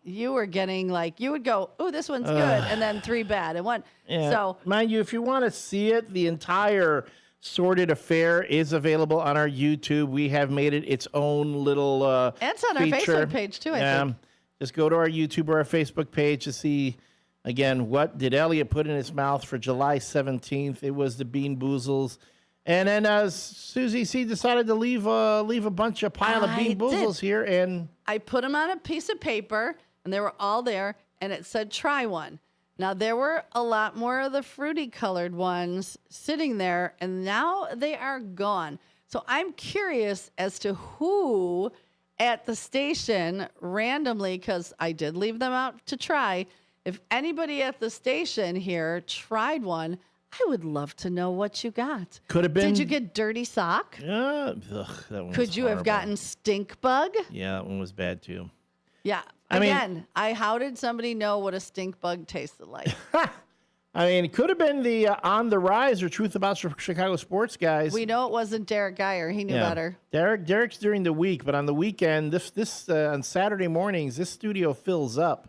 S19: were getting you would go, oh, this one's good. And then 3 bad and 1.
S20: Yeah.
S19: So,
S20: mind you, if you want to see it, the entire Sorted Affair is available on our YouTube. We have made it its own little
S19: and it's on
S20: feature.
S19: our Facebook page too, I think.
S20: Just go to our YouTube or our Facebook page to see, again, what did Elliot put in his mouth for July 17th. It was the Bean Boozles. And then Susie C decided to leave a pile of Bean Boozles here, and
S19: I put them on a piece of paper, and they were all there, and it said try one. Now there were a lot more of the fruity colored ones sitting there, and now they are gone. So I'm curious as to who at the station randomly, because I did leave them out to try. If anybody at the station here tried one, I would love to know what you got.
S20: Could have been.
S19: Did you get dirty sock?
S20: That one
S19: Could you have gotten stink bug?
S20: Yeah, that one was bad too.
S19: Yeah. How did somebody know what a stink bug tasted like?
S20: It could have been the On the Rise or Truth About Chicago Sports guys.
S19: We know it wasn't Derek Geyer. He knew better.
S20: Derek's during the week, but on the weekend, this on Saturday mornings, this studio fills up,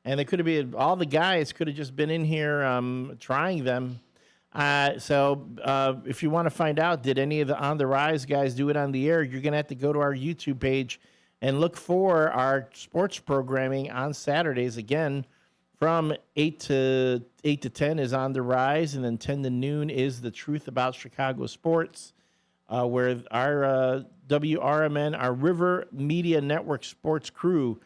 S20: and it could have been all the guys could have just been in here trying them. So if you want to find out, did any of the On the Rise guys do it on the air, you're going to have to go to our YouTube page and look for our sports programming on Saturdays. Again, from 8 to 10 is On the Rise, and then 10 to noon is The Truth About Chicago Sports, where our WRMN, our River Media Network sports crew,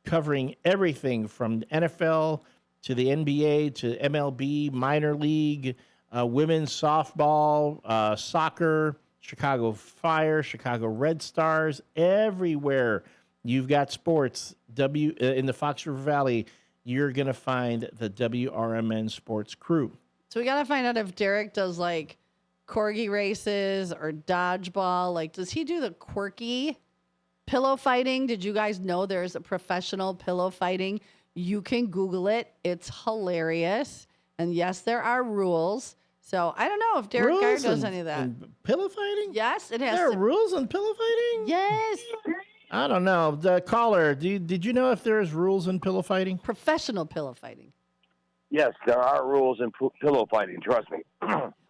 S20: covering everything from NFL to the NBA, to MLB, minor league, women's softball, soccer, Chicago Fire, Chicago Red Stars, everywhere you've got sports in the Fox River Valley, you're going to find the WRMN sports crew.
S19: So we got to find out if Derek does corgi races or dodgeball. Does he do the quirky pillow fighting? Did you guys know there's a professional pillow fighting? You can Google it. It's hilarious. And yes, there are rules. So I don't know if Derek Geyer does any of that.
S20: Pillow fighting?
S19: Yes, it has.
S20: There are rules on pillow fighting?
S19: Yes.
S20: I don't know. The caller, did you know if there's rules in pillow fighting?
S19: Professional pillow fighting.
S13: Yes, there are rules in pillow fighting. Trust me.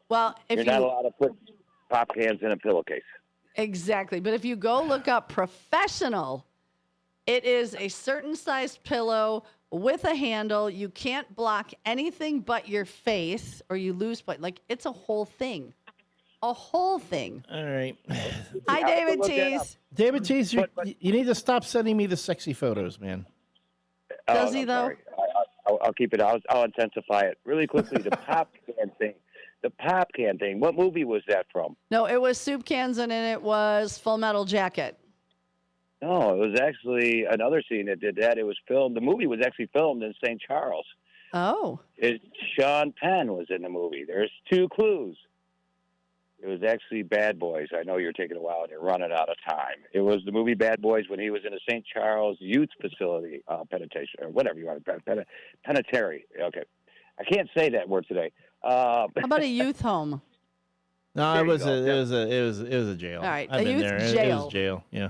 S19: Well, if
S13: You're not allowed to put pop cans in a pillowcase.
S19: Exactly. But if you go look up professional, it is a certain size pillow with a handle. You can't block anything but your face or you lose play. Like, it's a whole thing. A whole thing.
S20: All right.
S19: Hi, David Tees.
S20: David Tees, you need to stop sending me the sexy photos, man.
S19: Does he, though?
S13: Sorry. I'll keep it. I'll intensify it really quickly. The pop can thing. The pop can thing. What movie was that from?
S19: No, it was Soup Cans and it was Full Metal Jacket.
S13: No, it was actually another scene that did that. It was filmed. The movie was actually filmed in St. Charles.
S19: Oh.
S13: Sean Penn was in the movie. There's 2 clues. It was actually Bad Boys. I know you're taking a while and you're running out of time. It was the movie Bad Boys when he was in a St. Charles youth facility, penitentiary, or whatever you want to penitentiary. Okay. I can't say that word today.
S19: How about a youth home?
S20: No, it was a jail.
S19: All right,
S20: I've
S19: a
S20: been
S19: youth
S20: there.
S19: jail.
S20: It was jail. Yeah.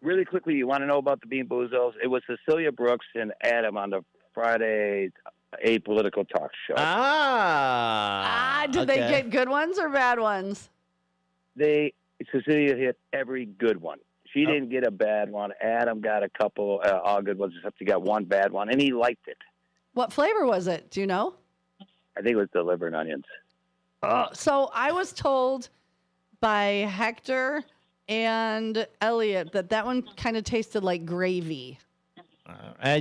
S13: Really quickly, you want to know about the Bean Boozles? It was Cecilia Brooks and Adam on the Friday Apolitical Talk Show.
S19: Did they get good ones or bad ones?
S13: Cecilia hit every good one. She didn't get a bad one. Adam got a couple all good ones, except he got one bad one, and he liked it.
S19: What flavor was it? Do you know?
S13: I think it was the liver and onions.
S19: So I was told by Hector and Elliot that one kind of tasted like gravy.
S20: My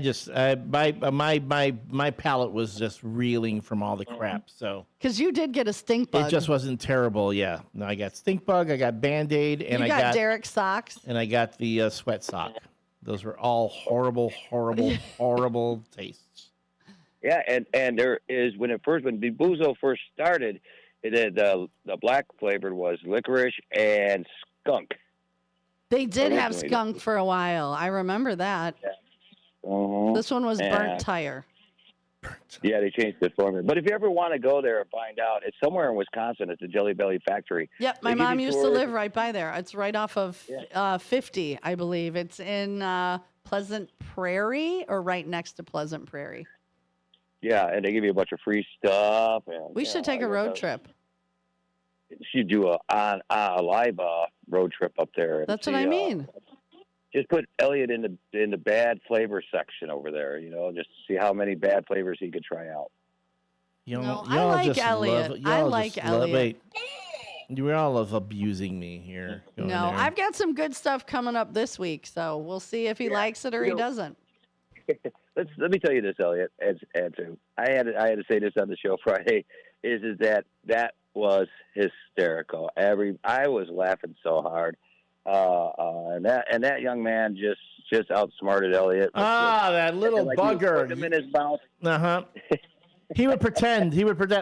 S20: palate was just reeling from all the crap. So
S19: because you did get a stink bug.
S20: It just wasn't terrible. Yeah. No, I got stink bug. I got Band-Aid, and I got
S19: Derek's socks,
S20: and I got the sweat sock. Those were all horrible, horrible tastes.
S13: Yeah, and there is when Bean first started, the black flavored was licorice and skunk.
S19: They did have skunk for a while. I remember that.
S13: Yeah.
S19: This one was burnt tire.
S13: Yeah, they changed it for me. But if you ever want to go there and find out, it's somewhere in Wisconsin. It's the Jelly Belly factory.
S19: Yep, my mom used to live right by there. It's right off of 50, I believe. It's in Pleasant Prairie or right next to Pleasant Prairie.
S13: Yeah, and they give you a bunch of free stuff. And,
S19: we should take a road trip.
S13: Should do a live road trip up there.
S19: That's what I mean.
S13: Just put Elliot in the bad flavor section over there, just to see how many bad flavors he could try out.
S19: I like Elliot. I like Elliot.
S20: You all love abusing me here.
S19: No, I've got some good stuff coming up this week, so we'll see if he likes it or he doesn't.
S13: Let me tell you this, Elliot, and too. I had to say this on the show Friday. Is that was hysterical. I was laughing so hard. And that young man just outsmarted Elliot.
S20: That little bugger.
S13: Put him in his mouth.
S20: He would pretend.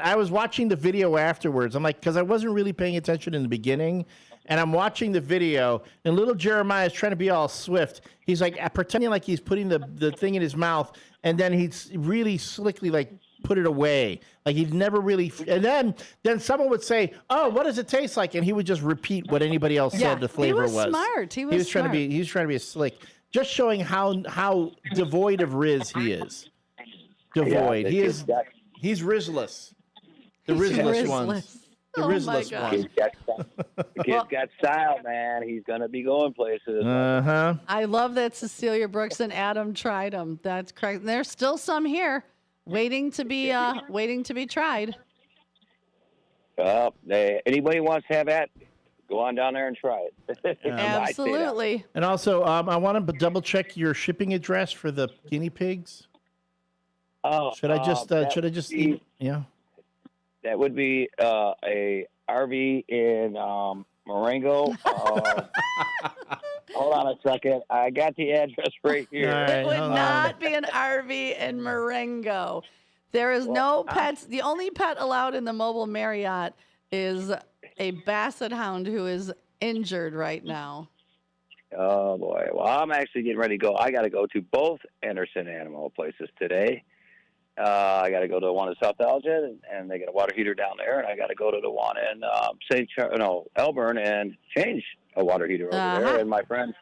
S20: I was watching the video afterwards. I'm like, because I wasn't really paying attention in the beginning, and I'm watching the video, and little Jeremiah is trying to be all swift. He's like pretending like he's putting the thing in his mouth, and then he's really slickly like put it away. Like he'd never really, and then someone would say, "Oh, what does it taste like?" And he would just repeat what anybody else said the flavor was.
S19: He was smart. He was
S20: trying to be slick, just showing how devoid of Riz he is. Devoid.
S13: Yeah,
S20: he's Rizless. The Rizless ones. The Rizless ones.
S13: The kid's got style, man. He's gonna be going places.
S19: I love that Cecilia Brooks and Adam tried them. That's correct. There's still some here. Waiting to be tried.
S13: Anybody wants to have that, go on down there and try it.
S19: Absolutely.
S20: And also, I want to double check your shipping address for the guinea pigs. Should I just eat? Yeah.
S13: That would be a RV in Marengo. Hold on a second. I got the address right here.
S19: It would not be an RV in Marengo. There is no pets. The only pet allowed in the mobile Marriott is a basset hound who is injured right now.
S13: Oh, boy. Well, I'm actually getting ready to go. I got to go to both Anderson Animal places today. I got to go to the one in South Elgin, and they got a water heater down there, and I got to go to the one in Elburn and change a water heater over there. And my friend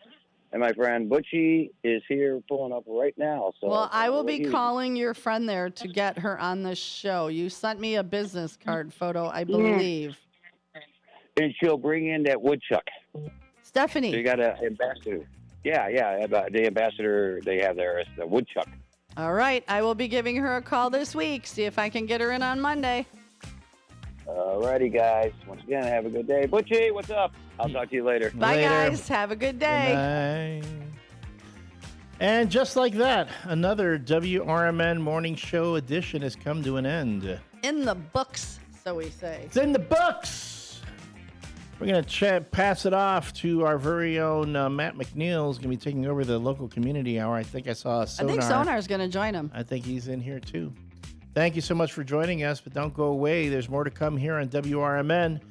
S13: And my friend Butchie is here pulling up right now. So
S19: well, I will be calling your friend there to get her on the show. You sent me a business card photo, I believe.
S13: And she'll bring in that woodchuck.
S19: Stephanie.
S13: So you got an ambassador. Yeah. The ambassador they have there is the woodchuck.
S19: All right. I will be giving her a call this week. See if I can get her in on Monday.
S13: All righty, guys. Once again, have a good day. Butchie, what's up? I'll talk to you later.
S19: Bye, guys. Have a good day.
S20: Good night. And just like that, another WRMN Morning Show edition has come to an end.
S19: In the books, so we say.
S20: It's in the books. We're going to pass it off to our very own Matt McNeil. Is going to be taking over the local community hour. I think I saw Sonar.
S19: I think Sonar's going to join him.
S20: I think he's in here, too. Thank you so much for joining us, but don't go away. There's more to come here on WRMN.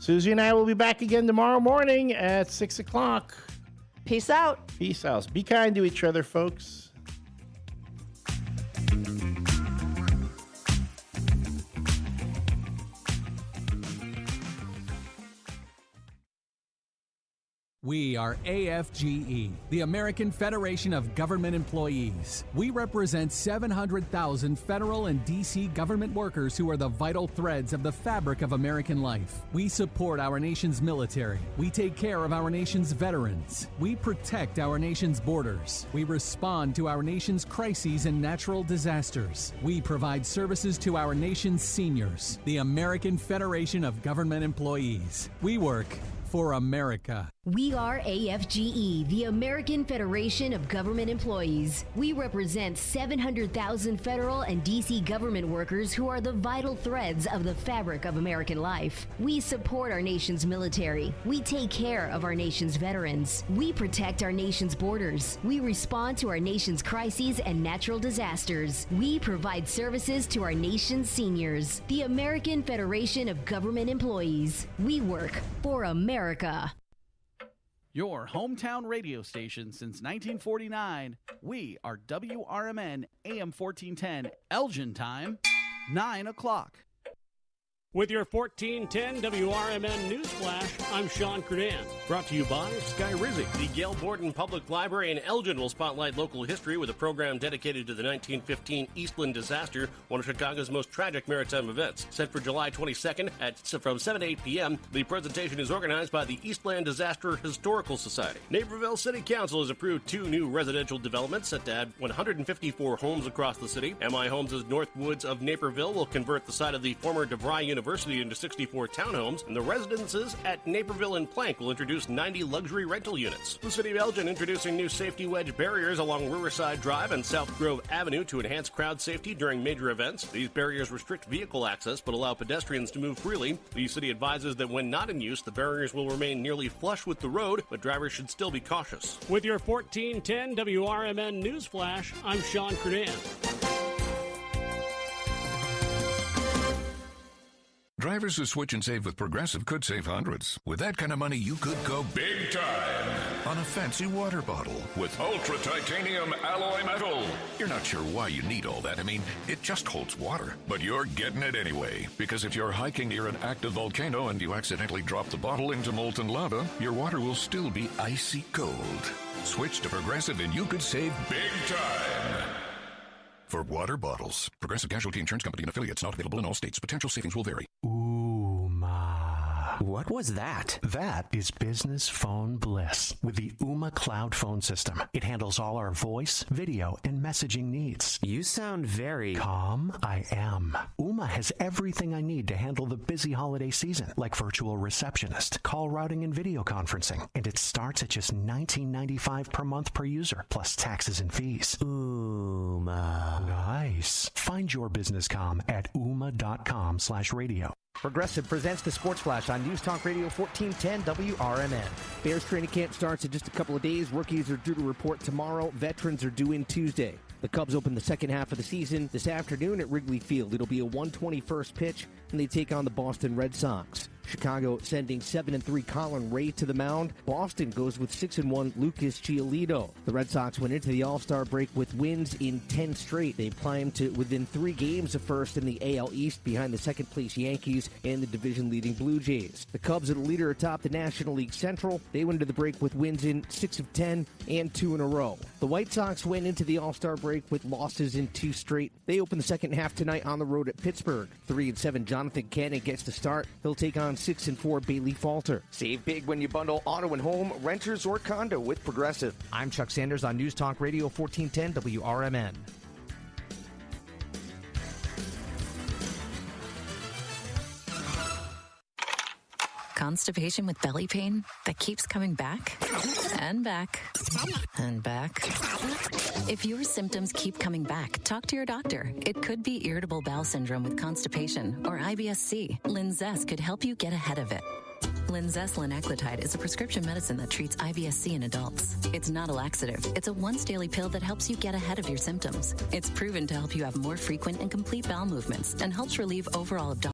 S20: Susie and I will be back again tomorrow morning at 6 o'clock.
S19: Peace out.
S20: Peace out. Be kind to each other, folks.
S11: We are AFGE, the American Federation of Government Employees. We represent 700,000 federal and D.C. government workers who are the vital threads of the fabric of American life. We support our nation's military. We take care of our nation's veterans. We protect our nation's borders. We respond to our nation's crises and natural disasters. We provide services to our nation's seniors. The American Federation of Government Employees. We work for America.
S15: We are AFGE, the American Federation of Government Employees. We represent 700,000 federal and D.C. government workers who are the vital threads of the fabric of American life. We support our nation's military. We take care of our nation's veterans. We protect our nation's borders. We respond to our nation's crises and natural disasters. We provide services to our nation's seniors. The American Federation of Government Employees. We work for America.
S16: Your hometown radio station since 1949. We are WRMN AM 1410, Elgin time, 9 o'clock.
S2: With your 1410 WRMN News Flash, I'm Sean Credan. Brought to you by Sky Rizzi. The Gail Borden Public Library in Elgin will spotlight local history with a program dedicated to the 1915 Eastland disaster, one of Chicago's most tragic maritime events. Set for July 22nd from 7 to 8 p.m., the presentation is organized by the Eastland Disaster Historical Society. Naperville City Council has approved 2 new residential developments set to add 154 homes across the city. MI Homes' Northwoods of Naperville will convert the site of the former DeVry University into 64 townhomes, and the residences at Naperville and Plank will introduce 90 luxury rental units. The City of Elgin introducing new safety wedge barriers along Riverside Drive and South Grove Avenue to enhance crowd safety during major events. These barriers restrict vehicle access but allow pedestrians to move freely. The city advises that when not in use, the barriers will remain nearly flush with the road, but drivers should still be cautious. With your 1410 WRMN News Flash, I'm Sean Credan.
S17: Drivers who switch and save with Progressive could save hundreds. With that kind of money, you could go big time on a fancy water bottle with ultra titanium alloy metal. You're not sure why you need all that. I mean, it just holds water. But you're getting it anyway. Because if you're hiking near an active volcano and you accidentally drop the bottle into molten lava, your water will still be icy cold. Switch to Progressive and you could save big time. For water bottles, Progressive Casualty Insurance Company and affiliates, not available in all states. Potential savings will vary.
S24: What was that? That is business phone bliss with the Ooma Cloud Phone System. It handles all our voice, video, and messaging needs.
S26: You sound very
S24: calm. I am. Ooma has everything I need to handle the busy holiday season, like virtual receptionist, call routing, and video conferencing. And it starts at just $19.95 per month per user, plus taxes and fees.
S26: Ooma.
S24: Nice. Find your business comm at ooma.com/radio.
S27: Progressive presents the Sports Flash on News Talk Radio 1410 WRMN. Bears training camp starts in just a couple of days. Rookies are due to report tomorrow. Veterans are due in Tuesday. The Cubs open the second half of the season this afternoon at Wrigley Field. It'll be a 1:21 pitch, and they take on the Boston Red Sox. Chicago sending 7-3 Colin Ray to the mound. Boston goes with 6-1 Lucas Giolito. The Red Sox went into the All-Star break with wins in 10 straight. They climbed to within 3 games of first in the AL East behind the second-place Yankees and the division-leading Blue Jays. The Cubs are the leader atop the National League Central. They went into the break with wins in 6 of 10 and 2 in a row. The White Sox went into the All-Star break with losses in 2 straight. They open the second half tonight on the road at Pittsburgh. 3-7 Jonathan Cannon gets the start. He'll take on 6-4 Bailey Falter.
S1: Save big when you bundle auto and home, renters, or condo with Progressive.
S27: I'm Chuck Sanders on News Talk Radio 1410 WRMN.
S4: Constipation with belly pain that keeps coming back and back and back. If your symptoms keep coming back, talk to your doctor. It could be irritable bowel syndrome with constipation or IBS-C. Linzess could help you get ahead of it. Linzess linaclotide is a prescription medicine that treats IBS-C in adults. It's not a laxative. It's a once-daily pill that helps you get ahead of your symptoms. It's proven to help you have more frequent and complete bowel movements and helps relieve overall abdominal